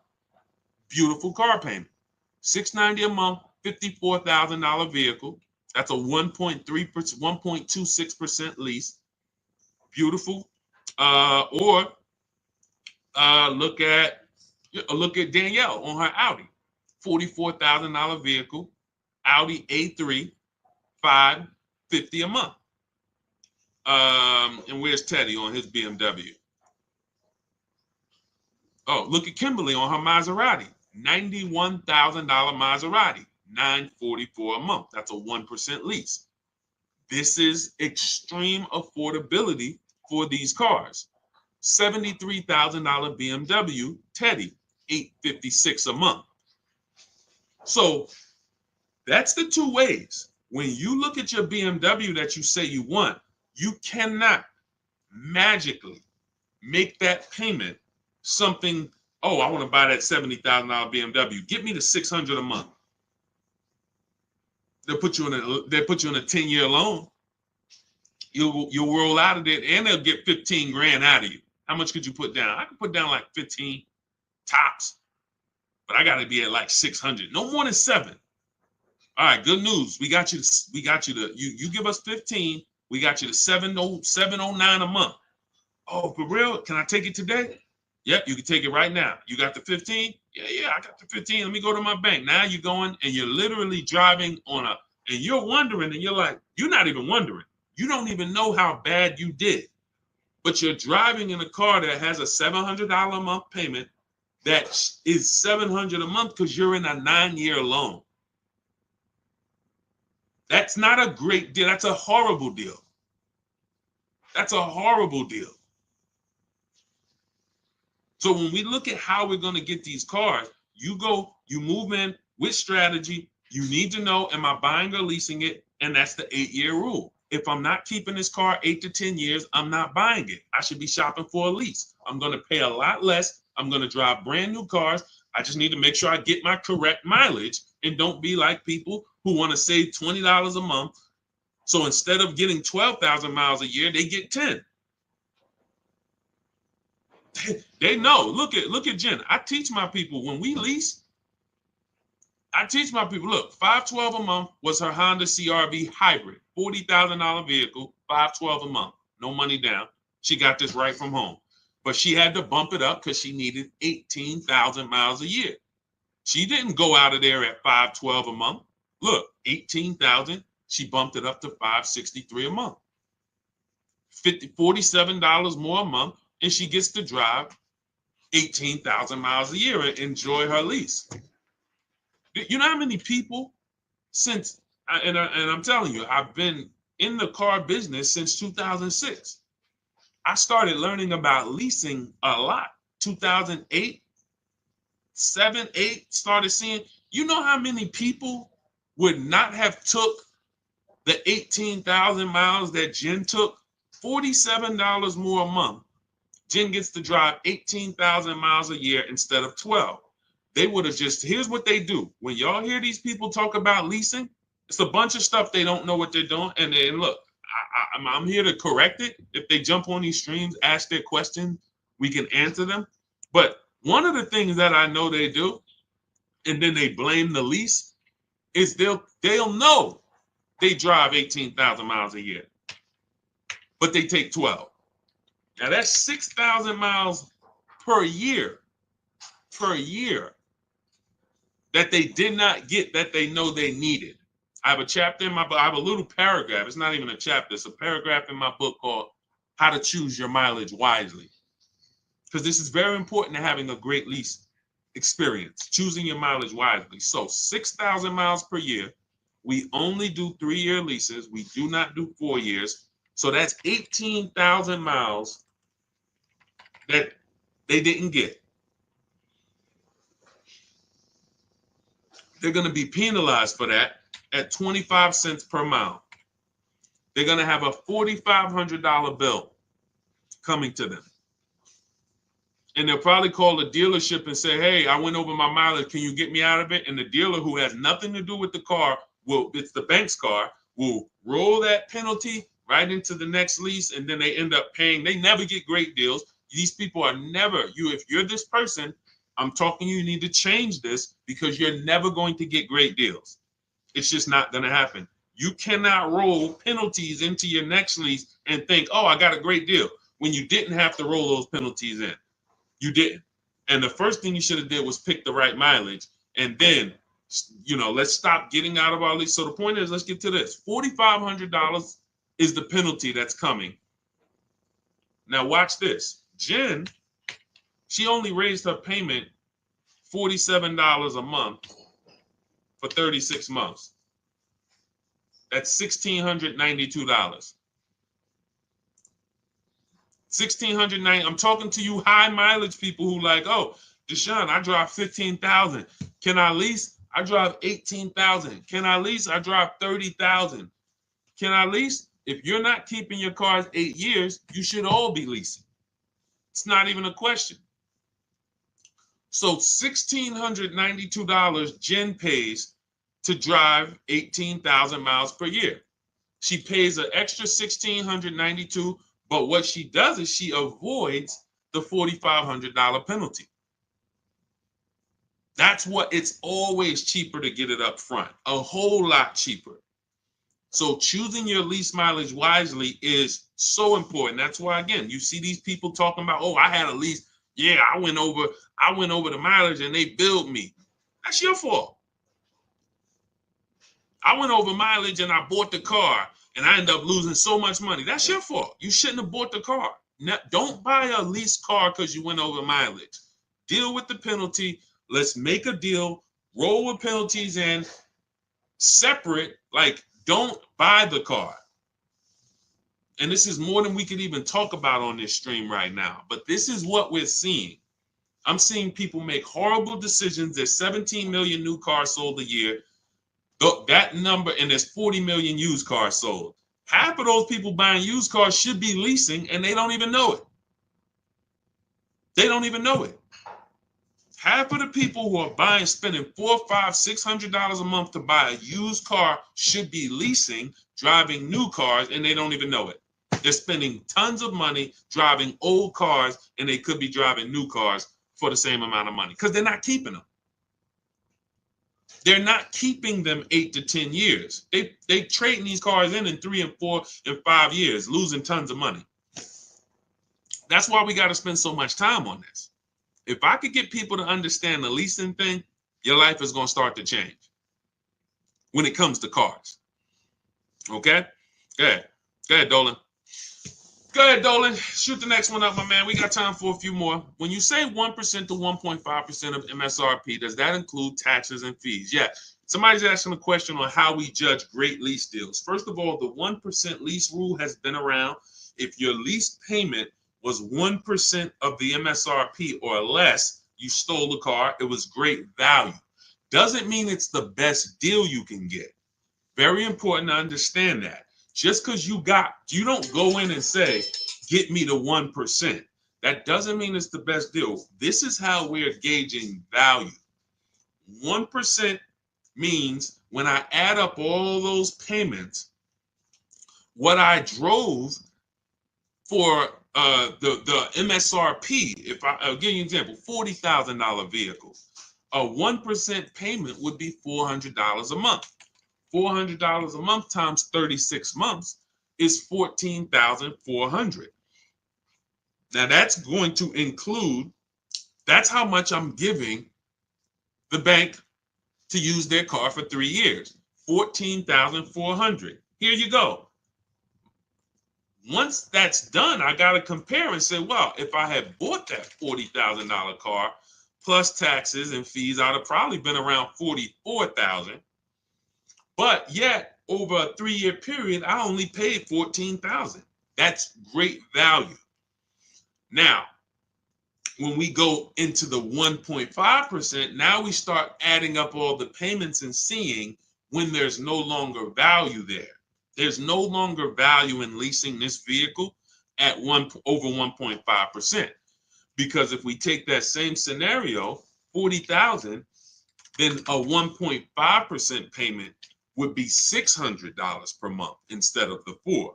Beautiful car payment. $690 a month, $54,000 vehicle. That's a 1.3%, 1.26% lease. Beautiful. Or look at Danielle on her Audi, $44,000 vehicle, Audi A3, $550 a month. And where's Teddy on his BMW? Oh, look at Kimberly on her Maserati, $91,000 Maserati, $944 a month. That's a 1% lease. This is extreme affordability for these cars. $73,000 BMW Teddy, $856 a month. So that's the two ways. When you look at your BMW that you say you want, you cannot magically make that payment something, oh, I want to buy that $70,000 BMW. Get me the $600 a month. They'll put you in a 10-year loan. You'll roll out of it, and they'll get 15 grand out of you. How much could you put down? I could put down like 15 tops, but I got to be at like 600. No more than 7. All right, good news. We got you to you give us 15. We got you to 709 a month. Oh, for real? Can I take it today? Yep, you can take it right now. You got the 15? Yeah, I got the 15. Let me go to my bank. Now you're going and you're literally driving and you're wondering, and you're like, you're not even wondering. You don't even know how bad you did. But you're driving in a car that has a $700 a month payment that is $700 a month because you're in a 9-year loan. That's not a great deal. That's a horrible deal. That's a horrible deal. So when we look at how we're going to get these cars, you move in with strategy. You need to know, am I buying or leasing it? And that's the 8-year rule. If I'm not keeping this car 8 to 10 years, I'm not buying it. I should be shopping for a lease. I'm going to pay a lot less. I'm going to drive brand new cars. I just need to make sure I get my correct mileage and don't be like people who want to save $20 a month. So instead of getting 12,000 miles a year, they get 10. They know. Look at Jen. I teach my people when we lease. I teach my people, look, $512 a month was her Honda CRV hybrid, $40,000 vehicle, $512 a month, no money down. She got this right from home, but she had to bump it up because she needed 18,000 miles a year. She didn't go out of there at $512 a month. Look, 18,000. She bumped it up to $563 a month, $47 more a month, and she gets to drive 18,000 miles a year and enjoy her lease. You know how many people and I'm telling you, I've been in the car business since 2006. I started learning about leasing a lot. 2008, 7, 8, started seeing, you know how many people would not have took the 18,000 miles that Jen took? $47 more a month. Jen gets to drive 18,000 miles a year instead of 12. They would have here's what they do. When y'all hear these people talk about leasing, it's a bunch of stuff they don't know what they're doing. And look, I'm here to correct it. If they jump on these streams, ask their questions, we can answer them. But one of the things that I know they do, and then they blame the lease, is they'll know they drive 18,000 miles a year, but they take 12. Now that's 6,000 miles per year that they did not get that they know they needed. I have a chapter in my book. I have a little paragraph. It's not even a chapter. It's a paragraph in my book called How to Choose Your Mileage Wisely. Because this is very important to having a great lease experience, choosing your mileage wisely. So 6,000 miles per year. We only do 3-year leases. We do not do 4 years. So that's 18,000 miles that they didn't get. They're going to be penalized for that at 25 cents per mile. They're going to have a $4,500 bill coming to them. And they'll probably call the dealership and say, hey, I went over my mileage. Can you get me out of it? And the dealer, who has nothing to do with the car, it's the bank's car, will roll that penalty right into the next lease. And then they end up paying. They never get great deals. These people are never, if you're this person, I'm talking you need to change this because you're never going to get great deals. It's just not going to happen. You cannot roll penalties into your next lease and think, oh, I got a great deal, when you didn't have to roll those penalties in. You didn't. And the first thing you should have did was pick the right mileage. And then, let's stop getting out of our lease. So the point is, let's get to this. $4,500 is the penalty that's coming. Now watch this. Jen, she only raised her payment $47 a month for 36 months. That's $1,692. $1,690. I'm talking to you high mileage people who like, oh, Deshone, I drive 15,000. Can I lease? I drive 18,000. Can I lease? I drive 30,000. Can I lease? If you're not keeping your cars 8 years, you should all be leasing. It's not even a question. So $1,692 Jen pays to drive 18,000 miles per year. She pays an extra $1,692, but what she does is she avoids the $4,500 penalty. That's what, it's always cheaper to get it up front, a whole lot cheaper. So choosing your lease mileage wisely is so important. That's why, again, you see these people talking about, oh, I had a lease. Yeah, I went over the mileage and they billed me. That's your fault. I went over mileage and I bought the car and I ended up losing so much money. That's your fault. You shouldn't have bought the car. Now, don't buy a leased car because you went over mileage. Deal with the penalty. Let's make a deal. Roll with penalties in separate. Like, don't buy the car. And this is more than we could even talk about on this stream right now. But this is what we're seeing. I'm seeing people make horrible decisions. There's 17 million new cars sold a year. That number, and there's 40 million used cars sold. Half of those people buying used cars should be leasing, and they don't even know it. They don't even know it. Half of the people who are buying, spending $400, $500, $600 a month to buy a used car should be leasing, driving new cars, and they don't even know it. They're spending tons of money driving old cars, and they could be driving new cars for the same amount of money because they're not keeping them. They're not keeping them 8 to 10 years. They trading these cars in 3 and 4 and 5 years, losing tons of money. That's why we got to spend so much time on this. If I could get people to understand the leasing thing, your life is going to start to change when it comes to cars. Okay? Go ahead. Go ahead, Dolan. Go ahead, Dolan. Shoot the next one up, my man. We got time for a few more. When you say 1% to 1.5% of MSRP, does that include taxes and fees? Yeah. Somebody's asking a question on how we judge great lease deals. First of all, the 1% lease rule has been around. If your lease payment was 1% of the MSRP or less, you stole the car, it was great value. Doesn't mean it's the best deal you can get. Very important to understand that. Just because you don't go in and say, get me to 1%. That doesn't mean it's the best deal. This is how we're gauging value. 1% means when I add up all those payments, what I drove for the MSRP, if I'll give you an example, $40,000 vehicle, a 1% payment would be $400 a month. $400 a month times 36 months is $14,400. Now that's going to include, that's how much I'm giving the bank to use their car for 3 years, $14,400. Here you go. Once that's done, I got to compare and say, well, if I had bought that $40,000 car plus taxes and fees, I'd have probably been around $44,000. But yet, over a 3-year period, I only paid $14,000. That's great value. Now, when we go into the 1.5%, now we start adding up all the payments and seeing when there's no longer value there. There's no longer value in leasing this vehicle at over 1.5%. Because if we take that same scenario, $40,000, then a 1.5% payment would be $600 per month instead of the $4.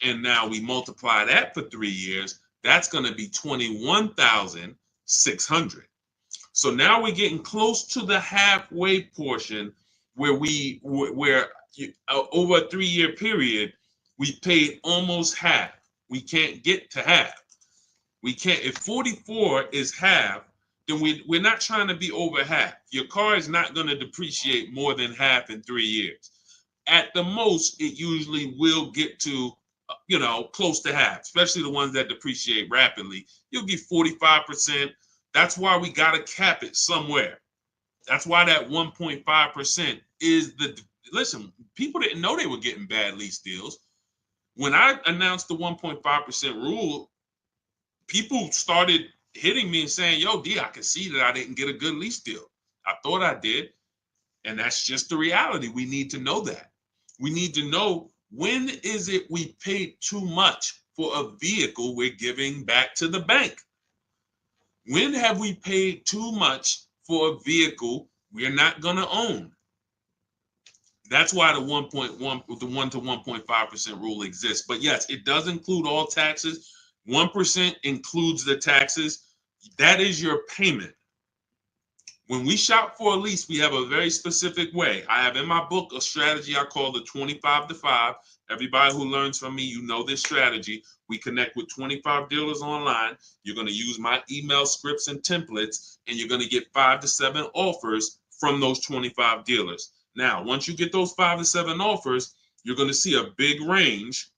And now we multiply that for 3 years, that's going to be $21,600. So now we're getting close to the halfway portion where over a 3-year period, we paid almost half. We can't get to half. We can't. If 44 is half, then we're not trying to be over half. Your car is not going to depreciate more than half in 3 years. At the most, it usually will get to, close to half, especially the ones that depreciate rapidly. You'll get 45%. That's why we got to cap it somewhere. That's why that 1.5% is listen, people didn't know they were getting bad lease deals. When I announced the 1.5% rule, people started hitting me and saying, yo, D, I can see that I didn't get a good lease deal. I thought I did. And that's just the reality. We need to know that. We need to know, when is it we paid too much for a vehicle we're giving back to the bank? When have we paid too much for a vehicle we're not going to own? That's why the 1 to 1.5% rule exists. But yes, it does include all taxes. 1% includes the taxes. That is your payment. When we shop for a lease, we have a very specific way. I have in my book a strategy I call the 25 to 5. Everybody who learns from me, you know this strategy. We connect with 25 dealers online. You're going to use my email scripts and templates, and you're going to get 5 to 7 offers from those 25 dealers. Now, once you get those 5 to 7 offers, you're going to see a big range,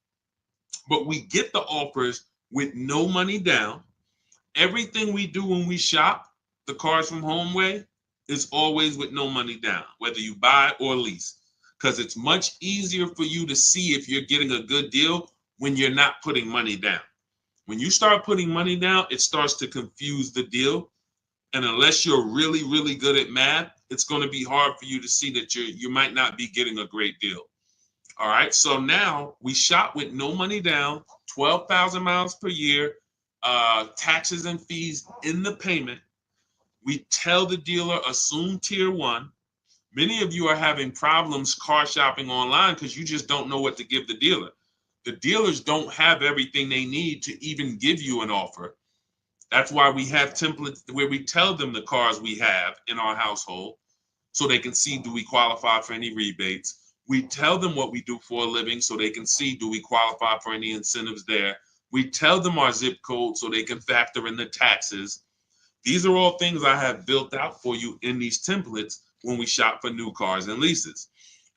but we get the offers with no money down. Everything we do when we shop, the Cars from Home way, is always with no money down, whether you buy or lease, because it's much easier for you to see if you're getting a good deal when you're not putting money down. When you start putting money down, it starts to confuse the deal. And unless you're really, really good at math, it's going to be hard for you to see that you might not be getting a great deal. All right. So now we shop with no money down, 12,000 miles per year, taxes and fees in the payment. We tell the dealer, assume tier 1. Many of you are having problems car shopping online because you just don't know what to give the dealer. The dealers don't have everything they need to even give you an offer. That's why we have templates where we tell them the cars we have in our household so they can see, do we qualify for any rebates? We tell them what we do for a living so they can see, do we qualify for any incentives there? We tell them our zip code so they can factor in the taxes. These are all things I have built out for you in these templates when we shop for new cars and leases.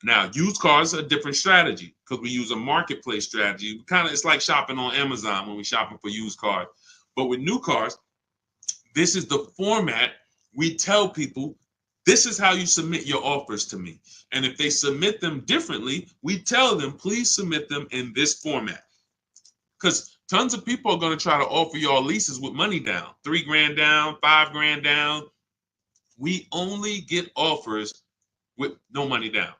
Now, used cars are a different strategy because we use a marketplace strategy. It's like shopping on Amazon when we're shopping for used cars. But with new cars, this is the format. We tell people, this is how you submit your offers to me. And if they submit them differently, we tell them, please submit them in this format. Because tons of people are going to try to offer y'all leases with money down, $3,000 down, $5,000 down. We only get offers with no money down.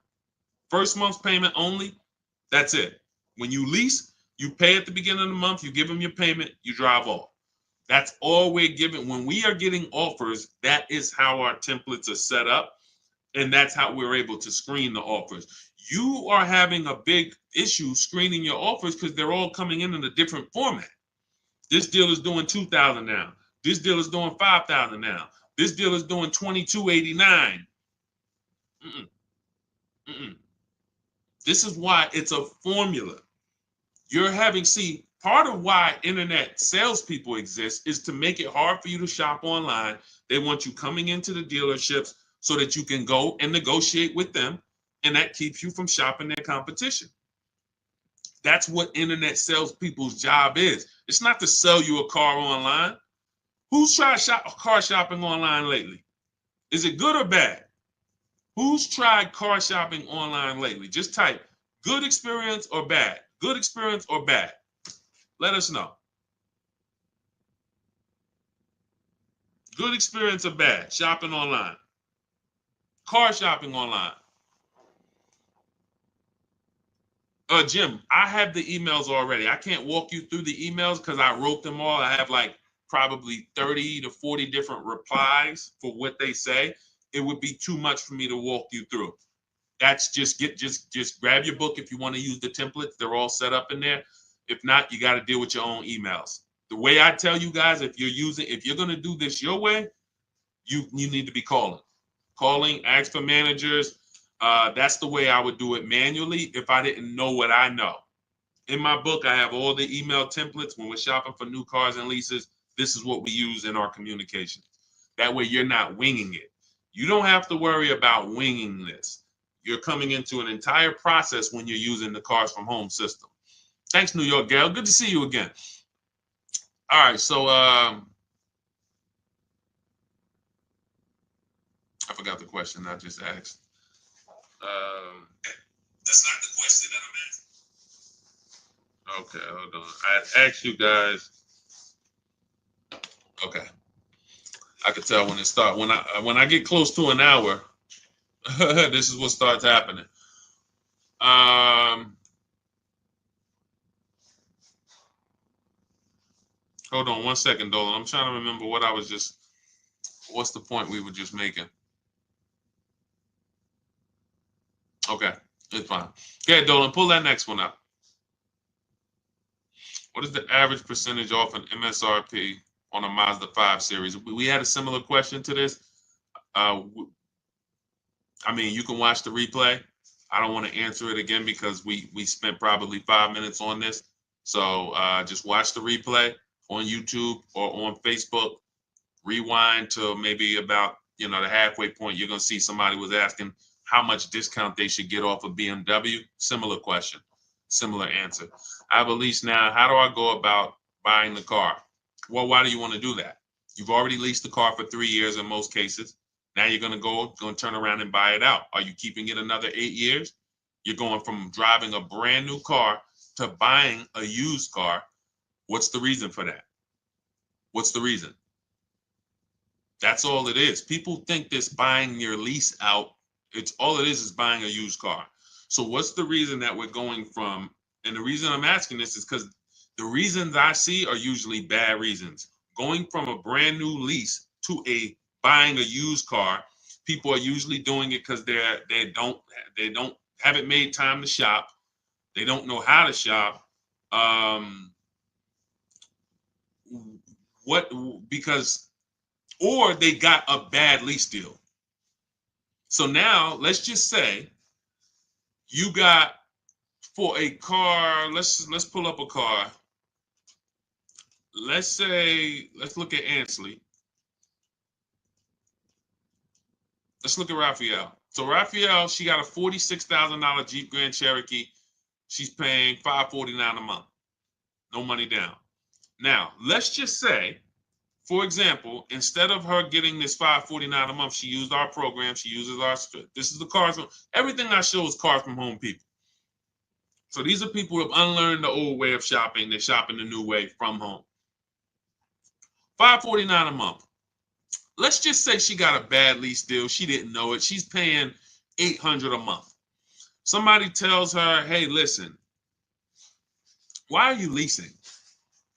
First month's payment only, that's it. When you lease, you pay at the beginning of the month, you give them your payment, you drive off. That's all we're giving. When we are getting offers, that is how our templates are set up, and that's how we're able to screen the offers. You are having a big issue screening your offers because they're all coming in a different format. This deal is doing $2,000 now. This deal is doing $5,000 now. This deal is doing $2,289. This is why it's a formula. Part of why internet salespeople exist is to make it hard for you to shop online. They want you coming into the dealerships so that you can go and negotiate with them, and that keeps you from shopping their competition. That's what internet salespeople's job is. It's not to sell you a car online. Who's tried car shopping online lately? Is it good or bad? Who's tried car shopping online lately? Just type good experience or bad. Good experience or bad. Let us know. Good experience or bad shopping online. Car shopping online. Jim, I have the emails already. I can't walk you through the emails because I wrote them all. I have like probably 30 to 40 different replies for what they say. It would be too much for me to walk you through. That's just grab your book if you want to use the templates. They're all set up in there. If not, you got to deal with your own emails. The way I tell you guys, if you're going to do this your way, you need to be calling, ask for managers. That's the way I would do it manually if I didn't know what I know. In my book, I have all the email templates. When we're shopping for new cars and leases, this is what we use in our communication. That way you're not winging it. You don't have to worry about winging this. You're coming into an entire process when you're using the Cars from Home system. Thanks, New York Gal. Good to see you again. All right, so I forgot the question I just asked. That's not the question that I'm asking. Okay, hold on. I asked you guys. Okay, I could tell when it starts. When I get close to an hour, this is what starts happening. Hold on one second, Dolan. I'm trying to remember what I was just. What's the point we were just making? Okay, it's fine. Okay, Dolan, pull that next one up. What is the average percentage off an MSRP on a Mazda 5 Series? We had a similar question to this. I mean, you can watch the replay. I don't want to answer it again because we spent probably 5 minutes on this. So just watch the replay on YouTube or on Facebook. Rewind to maybe about the halfway point. You're gonna see somebody was asking how much discount they should get off of BMW. Similar question, similar answer. I have a lease now. How do I go about buying the car? Well, why do you want to do that? You've already leased the car for 3 years in most cases. Now you're going to turn around and buy it out. Are you keeping it another 8 years? You're going from driving a brand new car to buying a used car. What's the reason for that? What's the reason? That's all it is. People think this buying your lease out, it's all it is buying a used car. So what's the reason that we're going from, and the reason I'm asking this is because the reasons I see are usually bad reasons. Going from a brand new lease to buying a used car, people are usually doing it because they haven't made time to shop. They don't know how to shop. Or they got a bad lease deal. So now let's just say you got for a car, let's pull up a car. Let's look at Ansley. Let's look at Raphael. So Raphael, she got a $46,000 Jeep Grand Cherokee. She's paying $549 a month. No money down. Now, let's just say, for example, instead of her getting this $549 a month, she used our program. She uses our. This is the Cars from. Everything I show is Cars from Home people. So these are people who have unlearned the old way of shopping. They're shopping the new way from home. $549 a month. Let's just say she got a bad lease deal. She didn't know it. She's paying $800 a month. Somebody tells her, hey, listen, why are you leasing?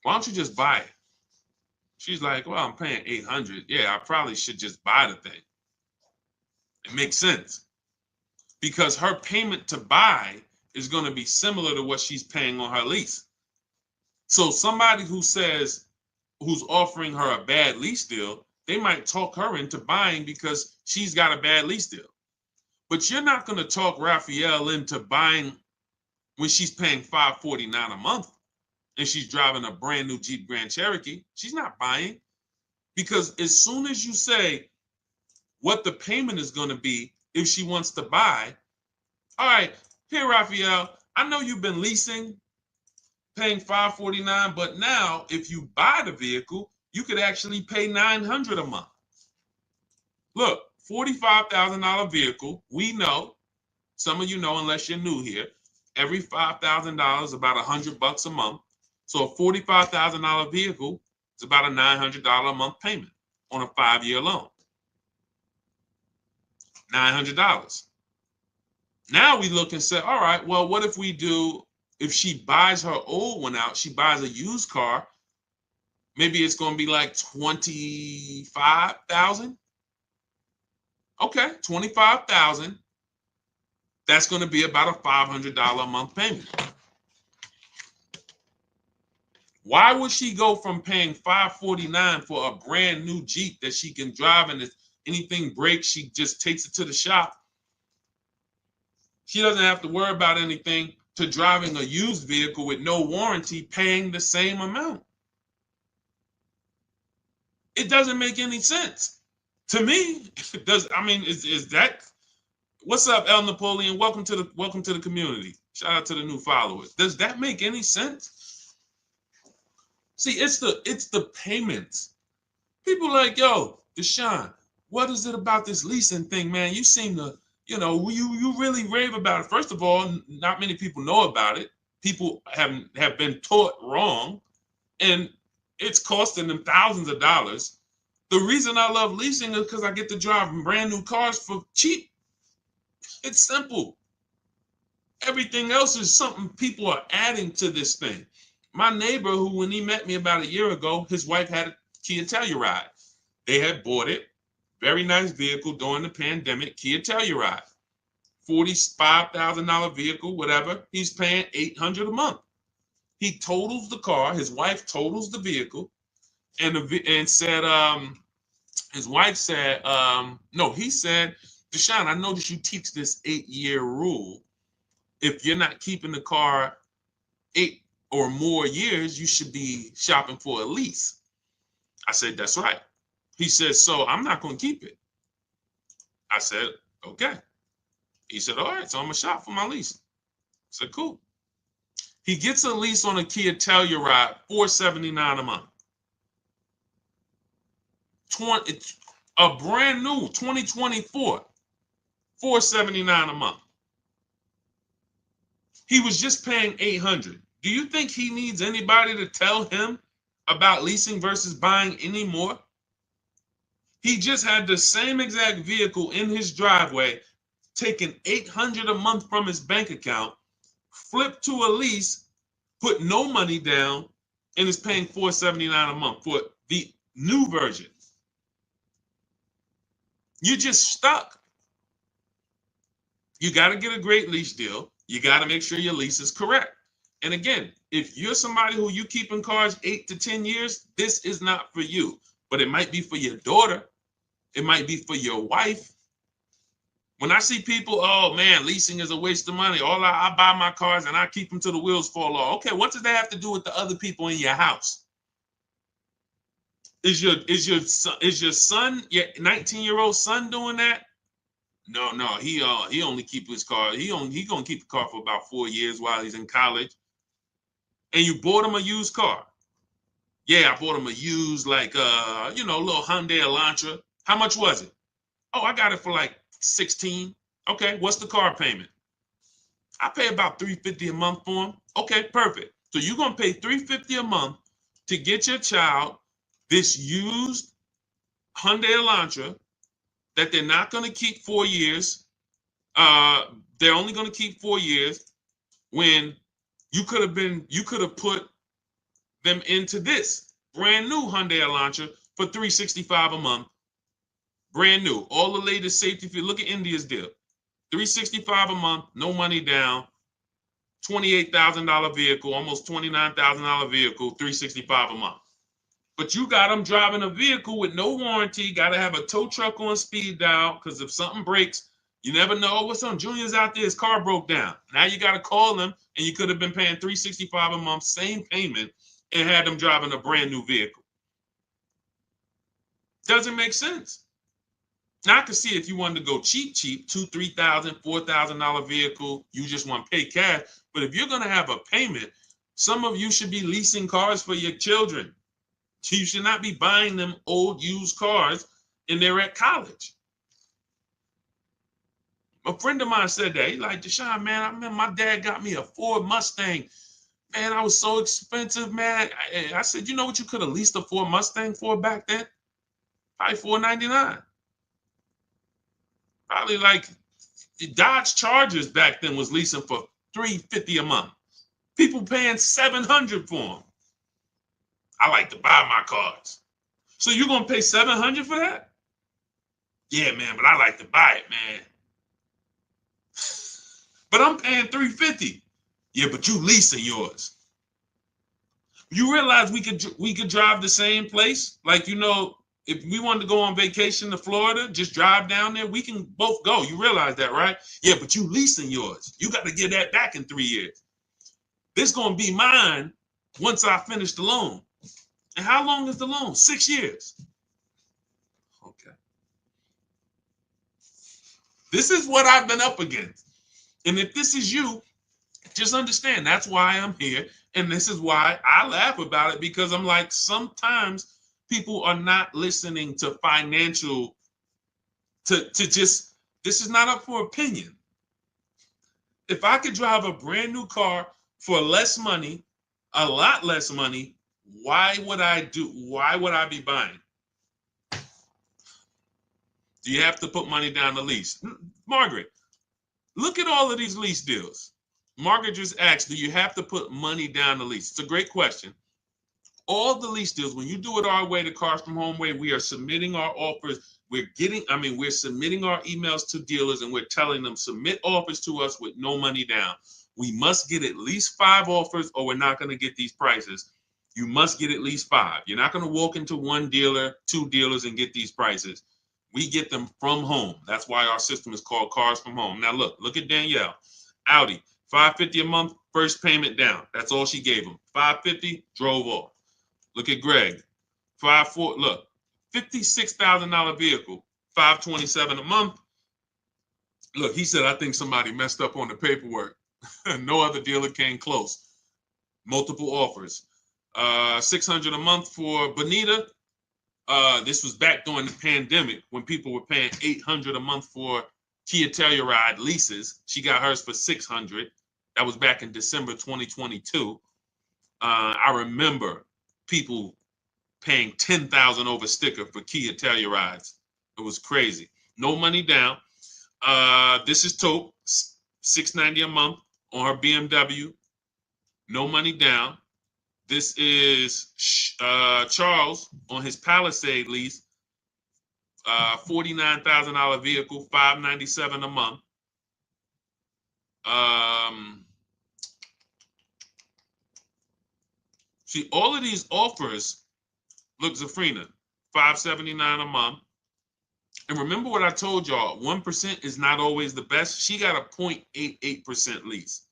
Why don't you just buy it? She's like, well, I'm paying $800. Yeah, I probably should just buy the thing. It makes sense. Because her payment to buy is going to be similar to what she's paying on her lease. So somebody who's offering her a bad lease deal, they might talk her into buying because she's got a bad lease deal. But you're not going to talk Raphael into buying when she's paying $549 a month and she's driving a brand new Jeep Grand Cherokee. She's not buying, because as soon as you say what the payment is going to be if she wants to buy, all right, here, Raphael, I know you've been leasing, paying $549, but now if you buy the vehicle, you could actually pay $900 a month. Look, $45,000 vehicle. We know, some of you know, unless you're new here, every $5,000 is about $100 a month. So a $45,000 vehicle is about a $900 a month payment on a 5-year loan. $900. Now we look and say, all right, well, what if she buys her old one out, she buys a used car, maybe it's going to be like $25,000. Okay, $25,000. That's going to be about a $500 a month payment. Why would she go from paying $549 for a brand new Jeep that she can drive, and if anything breaks, she just takes it to the shop, She doesn't have to worry about anything to driving a used vehicle with no warranty paying the same amount. It doesn't make any sense. To me, it does. I mean, is that what's up, El Napoleon? Welcome to the community. Shout out to the new followers. Does that make any sense? See, it's the payments. People like, yo, Deshone, what is it about this leasing thing, man? You seem to, you really rave about it. First of all, not many people know about it. People have been taught wrong, and it's costing them thousands of dollars. The reason I love leasing is because I get to drive brand new cars for cheap. It's simple. Everything else is something people are adding to this thing. My neighbor, who when he met me about a year ago, his wife had a Kia Telluride. They had bought it. Very nice vehicle during the pandemic, Kia Telluride. $45,000 vehicle, whatever. He's paying $800 a month. He totals the car. His wife totals the vehicle, and said, his wife said, no, he said, Deshone, I noticed you teach this 8-year rule. If you're not keeping the car 8 or more years, you should be shopping for a lease. I said, that's right. He said, so I'm not going to keep it. I said, okay. He said, all right, so I'm going to shop for my lease. I said, cool. He gets a lease on a Kia Telluride, $479 a month. A brand new 2024, $479 a month. He was just paying $800. Do you think he needs anybody to tell him about leasing versus buying anymore? He just had the same exact vehicle in his driveway, taking $800 a month from his bank account, flipped to a lease, put no money down, and is paying $479 a month for the new version. You're just stuck. You got to get a great lease deal. You got to make sure your lease is correct. And again, if you're somebody who you keep in cars 8 to 10 years, this is not for you. But it might be for your daughter. It might be for your wife. When I see people, oh man, leasing is a waste of money. I buy my cars and I keep them till the wheels fall off. Okay, what does that have to do with the other people in your house? Is your son, your 19-year-old son doing that? No, he only keep his car. He gonna keep the car for about 4 years while he's in college. And you bought him a used car. Yeah, I bought him a used, like little Hyundai Elantra. How much was it? Oh, I got it for like 16. Okay, what's the car payment? I pay about $350 a month for him. Okay, perfect. So you're gonna pay $350 a month to get your child this used Hyundai Elantra that they're not gonna keep 4 years. They're only gonna keep 4 years when you could have put them into this brand new Hyundai Elantra for $365 a month. Brand new, all the latest safety. If you look at India's deal, $365 a month, no money down, $28,000 vehicle, almost $29,000 vehicle, $365 a month. But you got them driving a vehicle with no warranty. Got to have a tow truck on speed dial because if something breaks, you never know. What's on? Junior's out there, his car broke down. Now you got to call them, and you could have been paying $365 a month, same payment, and had them driving a brand new vehicle. Doesn't make sense. Now I can see if you wanted to go cheap, $2,000, $3,000, $4,000 vehicle, you just want to pay cash. But if you're going to have a payment, some of you should be leasing cars for your children. You should not be buying them old used cars and they're at college. A friend of mine said that. He's like, Deshone, man, I remember my dad got me a Ford Mustang. Man, I was so expensive, man. I said, you know what you could have leased a Ford Mustang for back then? Probably $499. Probably like the Dodge Chargers back then was leasing for $350 a month. People paying $700 for them. I like to buy my cars. So you're gonna pay $700 for that? Yeah, man, but I like to buy it, man. But I'm paying $350. Yeah, but you leasing yours. You realize we could drive the same place? Like, If we wanted to go on vacation to Florida, just drive down there, we can both go. You realize that, right? Yeah, but you leasing yours. You got to get that back in 3 years. This is going to be mine once I finish the loan. And how long is the loan? 6 years. Okay. This is what I've been up against. And if this is you, just understand that's why I'm here. And this is why I laugh about it, because I'm like, sometimes people are not listening to financial, to just, this is not up for opinion. If I could drive a brand new car for less money, a lot less money, why would I be buying? Do you have to put money down the lease? Margaret, look at all of these lease deals. Margaret just asked, do you have to put money down the lease? It's a great question. All the lease deals, when you do it our way, the Cars from Home way, we are submitting our offers. We're submitting our emails to dealers, and we're telling them, submit offers to us with no money down. We must get at least 5 offers, or we're not going to get these prices. You must get at least 5. You're not going to walk into one dealer, 2 dealers, and get these prices. We get them from home. That's why our system is called Cars from Home. Now look at Danielle. Audi, $550 a month, first payment down. That's all she gave him. $550, drove off. Look at Greg. Look, $56,000 vehicle, $527 a month. Look, he said, I think somebody messed up on the paperwork. No other dealer came close. Multiple offers. $600 a month for Bonita. This was back during the pandemic when people were paying $800 a month for Kia Telluride leases. She got hers for $600. That was back in December 2022. I remember people paying $10,000 over sticker for Kia Tellurides. It was crazy. No money down. This is Taupe, $690 a month on her BMW. No money down. This is Charles on his Palisade lease, $49,000 vehicle, $597 a month. See, all of these offers, look, Zafrina, $579 a month. And remember what I told y'all, 1% is not always the best. She got a 0.88% lease.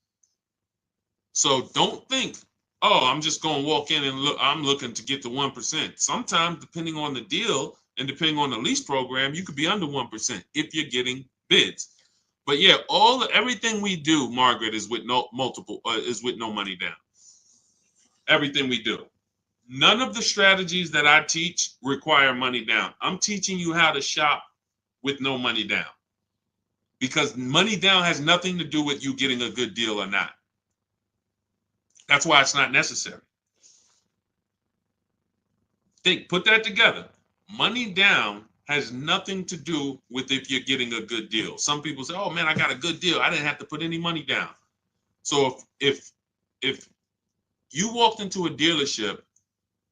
So don't think, oh, I'm just going to walk in and look, I'm looking to get the 1%. Sometimes, depending on the deal and depending on the lease program, you could be under 1% if you're getting bids. But yeah, everything we do, Margaret, is with no money down. Everything we do. None of the strategies that I teach require money down. I'm teaching you how to shop with no money down, because money down has nothing to do with you getting a good deal or not. That's why it's not necessary. Put that together. Money down has nothing to do with if you're getting a good deal. Some people say, oh man, I got a good deal. I didn't have to put any money down. So if you walked into a dealership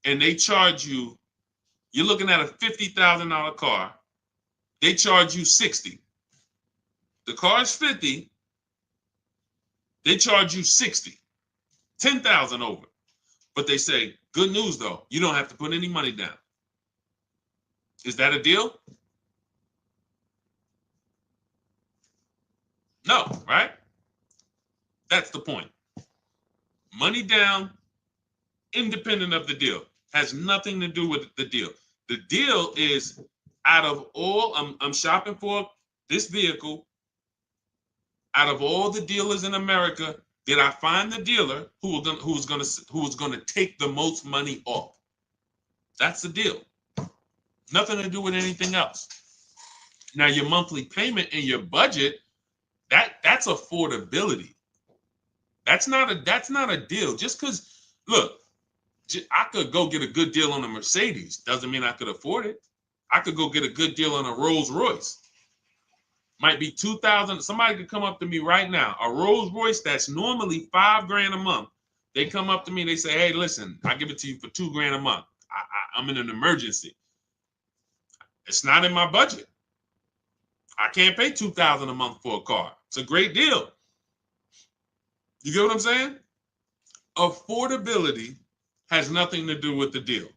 and they charge you, you're looking at a $50,000 car, they charge you $60,000. The car's $50,000, they charge you $60,000, $10,000 over. But they say, good news though, you don't have to put any money down. Is that a deal? No, right? That's the point. Money down, independent of the deal, has nothing to do with the deal. The deal is, out of all, I'm shopping for this vehicle. Out of all the dealers in America, did I find the dealer who was going to take the most money off? That's the deal. Nothing to do with anything else. Now, your monthly payment and your budget, that's affordability. That's not a deal. Just because, look, I could go get a good deal on a Mercedes. Doesn't mean I could afford it. I could go get a good deal on a Rolls Royce. Might be $2,000. Somebody could come up to me right now. A Rolls Royce that's normally $5,000 a month. They come up to me and they say, hey, listen, I give it to you for $2,000 a month. I'm in an emergency. It's not in my budget. I can't pay $2,000 a month for a car. It's a great deal. You get what I'm saying? Affordability has nothing to do with the deal.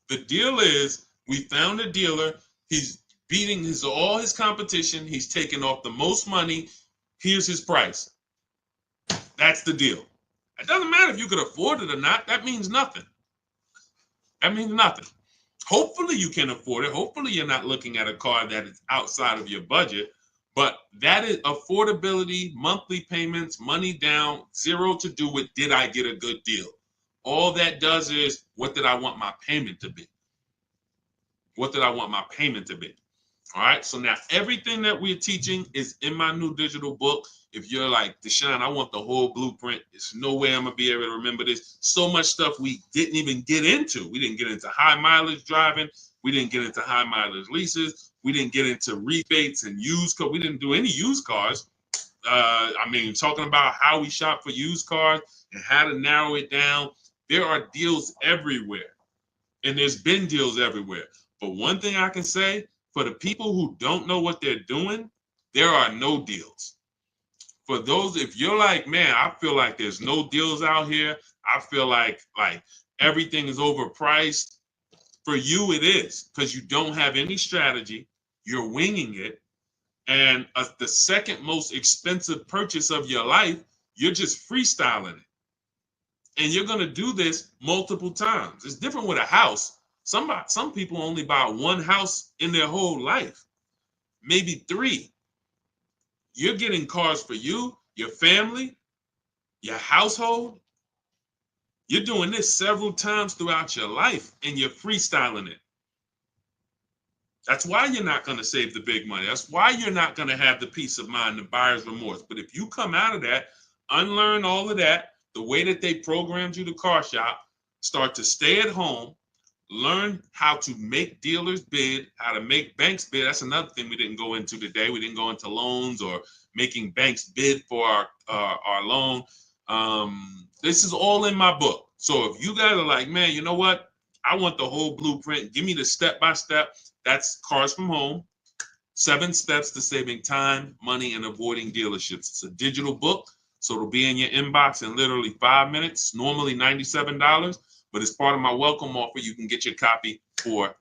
The deal is we found a dealer. He's beating all his competition. He's taking off the most money. Here's his price. That's the deal. It doesn't matter if you could afford it or not. That means nothing. That means nothing. Hopefully you can afford it. Hopefully you're not looking at a car that is outside of your budget. But that is affordability, monthly payments, money down, zero to do with did I get a good deal. All that does is what did I want my payment to be? What did I want my payment to be? All right. So now everything that we're teaching is in my new digital book. If you're like, Deshone, I want the whole blueprint. There's no way I'm going to be able to remember this. So much stuff we didn't even get into. We didn't get into high mileage driving. We didn't get into high mileage leases. We didn't get into rebates and used cars. We didn't do any used cars. Talking about how we shop for used cars and how to narrow it down. There are deals everywhere. And there's been deals everywhere. But one thing I can say, for the people who don't know what they're doing, there are no deals. For those, if you're like, man, I feel like there's no deals out here. I feel like everything is overpriced. For you, it is, because you don't have any strategy. You're winging it. And the second most expensive purchase of your life, you're just freestyling it. And you're going to do this multiple times. It's different with a house. Some people only buy one house in their whole life, maybe three. You're getting cars for you, your family, your household. You're doing this several times throughout your life, and you're freestyling it. That's why you're not going to save the big money. That's why you're not going to have the peace of mind, the buyer's remorse. But if you come out of that, unlearn all of that, the way that they programmed you to car shop, start to stay at home, learn how to make dealers bid, how to make banks bid. That's another thing we didn't go into today. We didn't go into loans or making banks bid for our loan. This is all in my book. So if you guys are like, man, you know what? I want the whole blueprint. Give me the step-by-step. That's Cars from Home. 7 steps to saving time, money, and avoiding dealerships. It's a digital book, so it'll be in your inbox in literally 5 minutes, normally $97. But as part of my welcome offer, you can get your copy for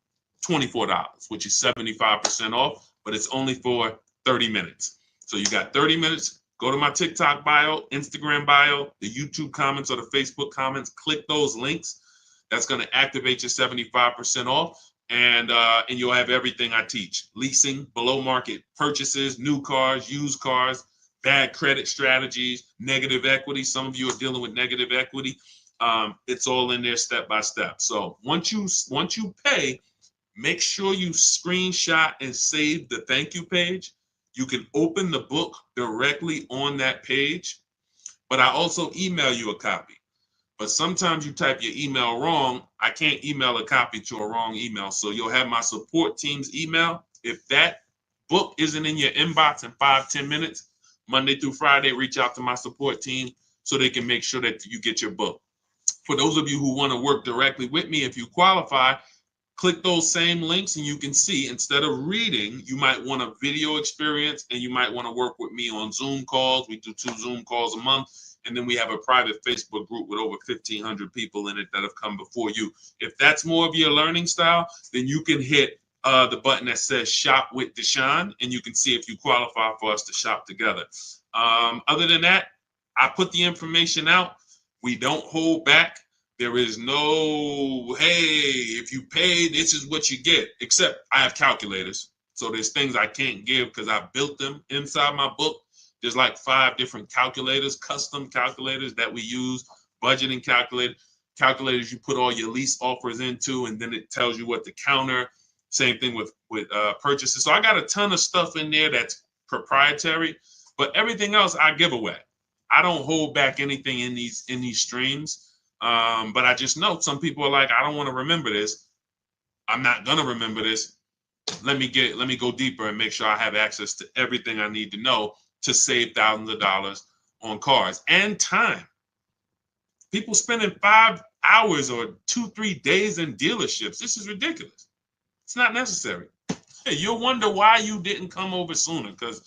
$24, which is 75% off, but it's only for 30 minutes. So you got 30 minutes. Go to my TikTok bio, Instagram bio, the YouTube comments or the Facebook comments. Click those links. That's going to activate your 75% off. And you'll have everything I teach. Leasing, below market purchases, new cars, used cars, bad credit strategies, negative equity. Some of you are dealing with negative equity. It's all in there step by step. So once you pay, make sure you screenshot and save the thank you page. You can open the book directly on that page, but I also email you a copy. But sometimes you type your email wrong. I can't email a copy to a wrong email. So you'll have my support team's email. If that book isn't in your inbox in 5-10 minutes, Monday through Friday, reach out to my support team so they can make sure that you get your book. For those of you who want to work directly with me, if you qualify, click those same links and you can see, instead of reading, you might want a video experience and you might want to work with me on Zoom calls. We do 2 Zoom calls a month. And then we have a private Facebook group with over 1,500 people in it that have come before you. If that's more of your learning style, then you can hit the button that says Shop with Deshone, and you can see if you qualify for us to shop together. Other than that, I put the information out. We don't hold back. There is no, hey, if you pay, this is what you get, except I have calculators. So there's things I can't give because I built them inside my book. There's like 5 different calculators, custom calculators that we use, budgeting calculators you put all your lease offers into, and then it tells you what to counter. Same thing with purchases. So I got a ton of stuff in there that's proprietary, but everything else I give away. I don't hold back anything in these streams. But I just know some people are like, I don't want to remember this. I'm not gonna remember this. Let me go deeper and make sure I have access to everything I need to know to save thousands of dollars on cars and time. People spending 5 hours or 2-3 days in dealerships. This is ridiculous. It's not necessary. Hey, you'll wonder why you didn't come over sooner, because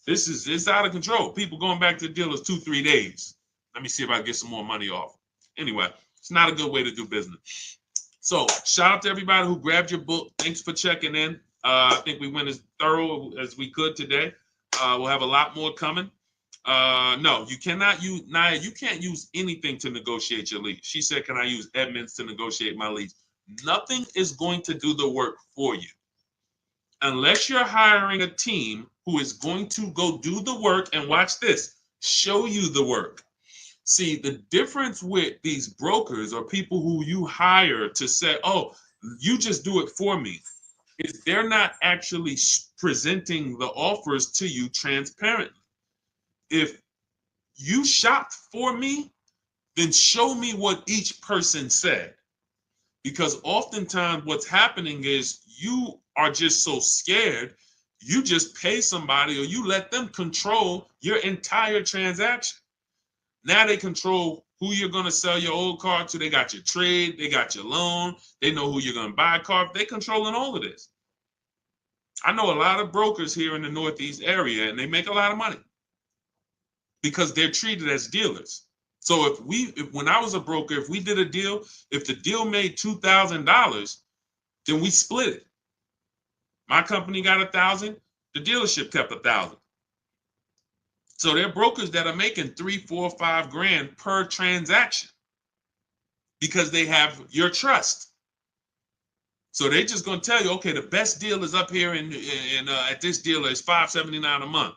it's out of control. People going back to the dealers 2-3 days. Let me see if I can get some more money off. Anyway, it's not a good way to do business. So shout out to everybody who grabbed your book. Thanks for checking in. I think we went as thorough as we could today. We'll have a lot more coming. No, you cannot use, Naya, you can't use anything to negotiate your lease. She said, can I use Edmunds to negotiate my lease? Nothing is going to do the work for you. Unless you're hiring a team who is going to go do the work and watch this, show you the work. See, the difference with these brokers or people who you hire to say, oh, you just do it for me, is they're not actually presenting the offers to you transparently. If you shopped for me, then show me what each person said. Because oftentimes what's happening is you are just so scared, you just pay somebody or you let them control your entire transaction. Now they control who you're going to sell your old car to. They got your trade, they got your loan, they know who you're going to buy a car. They're controlling all of this. I know a lot of brokers here in the Northeast area, and they make a lot of money because they're treated as dealers. So if when I was a broker, if we did a deal, if the deal made $2,000, then we split it. My company got 1,000, the dealership kept 1,000. So they're brokers that are making 3, 4, 5 grand per transaction because they have your trust. So they're just going to tell you, okay, the best deal is up here at this dealer is $579 a month.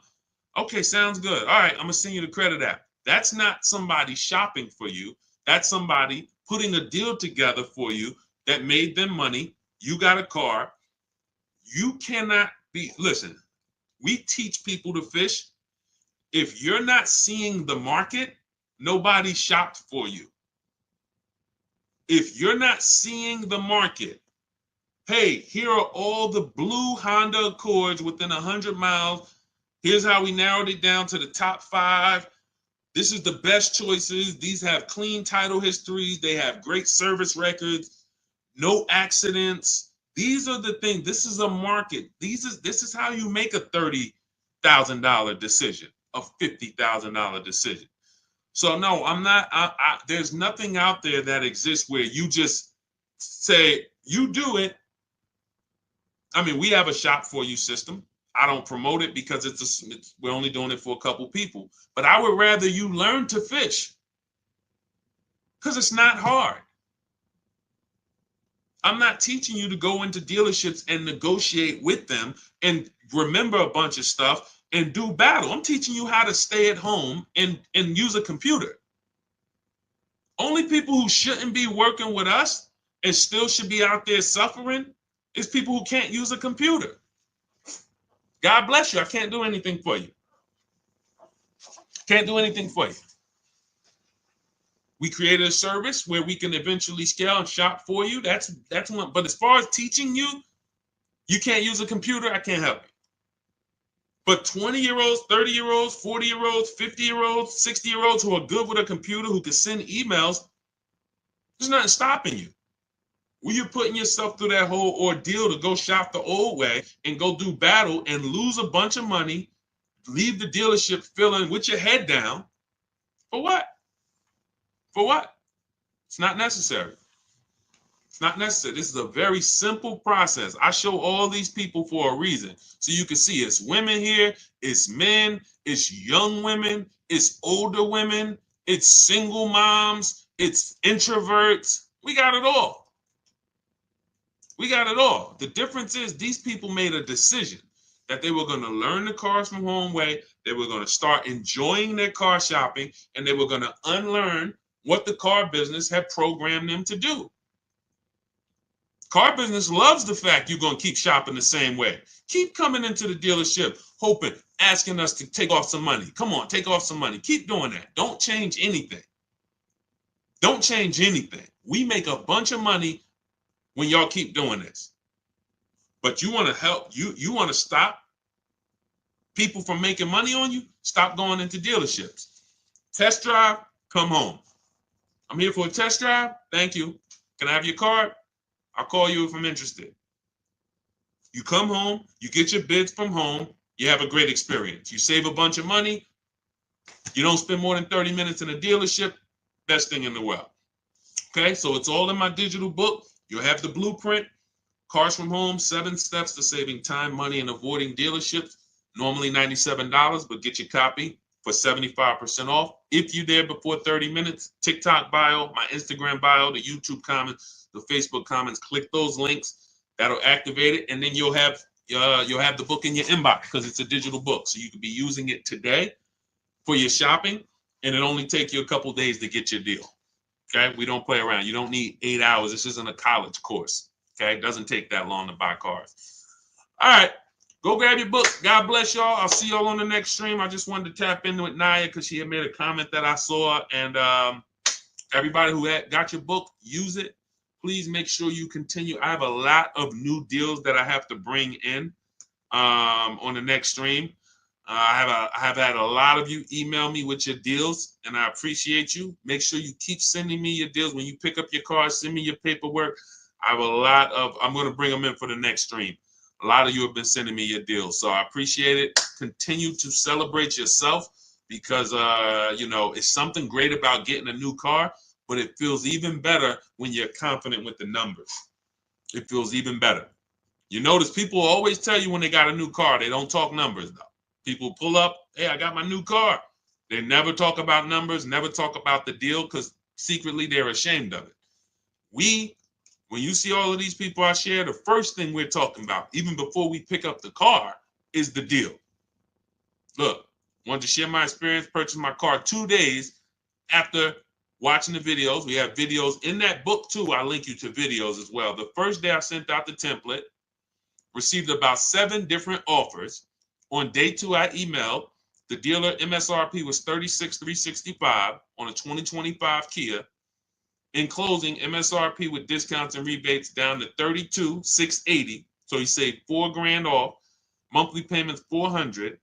Okay, sounds good. All right, I'm going to send you the credit app. That's not somebody shopping for you. That's somebody putting a deal together for you that made them money. You got a car. You cannot listen, we teach people to fish. If you're not seeing the market, nobody shopped for you. If you're not seeing the market, hey, here are all the blue Honda Accords within 100 miles. Here's how we narrowed it down to the top 5. This is the best choices. These have clean title histories. They have great service records, no accidents. These are the things. This is a market. This is how you make a $30,000 decision, a $50,000 decision. So no, I'm not. There's nothing out there that exists where you just say you do it. I mean, we have a shop for you system. I don't promote it because we're only doing it for a couple people. But I would rather you learn to fish because it's not hard. I'm not teaching you to go into dealerships and negotiate with them and remember a bunch of stuff and do battle. I'm teaching you how to stay at home and use a computer. Only people who shouldn't be working with us and still should be out there suffering is people who can't use a computer. God bless you. I can't do anything for you. Can't do anything for you. We created a service where we can eventually scale and shop for you. That's one. But as far as teaching you, you can't use a computer. I can't help you. But 20-year-olds, 30-year-olds, 40-year-olds, 50-year-olds, 60-year-olds who are good with a computer, who can send emails, there's nothing stopping you. Well, you're putting yourself through that whole ordeal to go shop the old way and go do battle and lose a bunch of money, leave the dealership feeling with your head down. For what? For what? It's not necessary. It's not necessary. This is a very simple process. I show all these people for a reason. So you can see it's women here, it's men, it's young women, it's older women, it's single moms, it's introverts. We got it all. We got it all. The difference is these people made a decision that they were going to learn the cars from home way. They were going to start enjoying their car shopping, and they were going to unlearn what the car business had programmed them to do. Car business loves the fact you're going to keep shopping the same way. Keep coming into the dealership, hoping, asking us to take off some money. Come on, take off some money. Keep doing that. Don't change anything. Don't change anything. We make a bunch of money when y'all keep doing this. But you want to help, you want to stop people from making money on you? Stop going into dealerships. Test drive, come home. I'm here for a test drive. Thank you. Can I have your card? I'll call you if I'm interested. You come home, you get your bids from home, you have a great experience. You save a bunch of money. You don't spend more than 30 minutes in a dealership. Best thing in the world. Okay, so it's all in my digital book. You'll have the blueprint, Cars from Home, 7 steps to saving time, money, and avoiding dealerships. Normally $97, but get your copy for 75% off. If you're there before 30 minutes, TikTok bio, my Instagram bio, the YouTube comments, the Facebook comments, click those links. That'll activate it, and then you'll have the book in your inbox because it's a digital book. So you can be using it today for your shopping, and it only take you a couple days to get your deal. Okay, we don't play around. You don't need 8 hours. This isn't a college course. Okay, it doesn't take that long to buy cars. All right, go grab your book. God bless y'all. I'll see y'all on the next stream. I just wanted to tap in with Naya because she had made a comment that I saw. And everybody who got your book, use it. Please make sure you continue. I have a lot of new deals that I have to bring in on the next stream. I have had a lot of you email me with your deals, and I appreciate you. Make sure you keep sending me your deals. When you pick up your car, send me your paperwork. I have a lot of, I'm going to bring them in for the next stream. A lot of you have been sending me your deals, so I appreciate it. Continue to celebrate yourself because, you know, it's something great about getting a new car, but it feels even better when you're confident with the numbers. It feels even better. You notice people always tell you when they got a new car, they don't talk numbers, though. People pull up, hey, I got my new car. They never talk about numbers, never talk about the deal because secretly they're ashamed of it. When you see all of these people I share, the first thing we're talking about, even before we pick up the car, is the deal. Look, wanted to share my experience, purchased my car 2 days after watching the videos. We have videos in that book too. I link you to videos as well. The first day I sent out the template, received about 7 different offers. On day 2, I emailed. The dealer MSRP was $36,365 on a 2025 Kia. In closing, MSRP with discounts and rebates down to $32,680. So he saved $4,000 off. Monthly payments $400.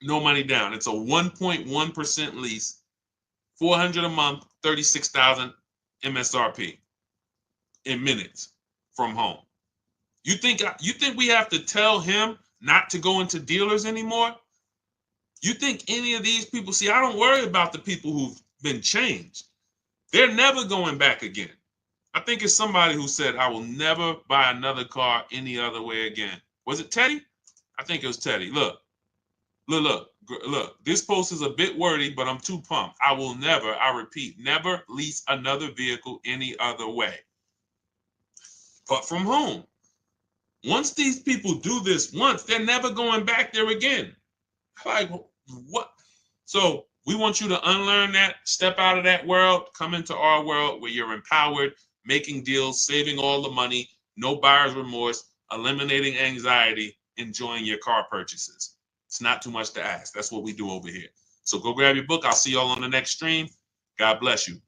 No money down. It's a 1.1% lease. $400 a month, $36,000 MSRP in minutes from home. You think we have to tell him not to go into dealers anymore? You think any of these people, see, I don't worry about the people who've been changed. They're never going back again. I think it's somebody who said, I will never buy another car any other way again. Was it Teddy? I think it was Teddy. Look. This post is a bit wordy, but I'm too pumped. I will never, I repeat, never lease another vehicle any other way but from home. Once these people do this once, they're never going back there again. Like, what? So we want you to unlearn that, step out of that world, come into our world where you're empowered, making deals, saving all the money, no buyer's remorse, eliminating anxiety, enjoying your car purchases. It's not too much to ask. That's what we do over here. So go grab your book. I'll see y'all on the next stream. God bless you.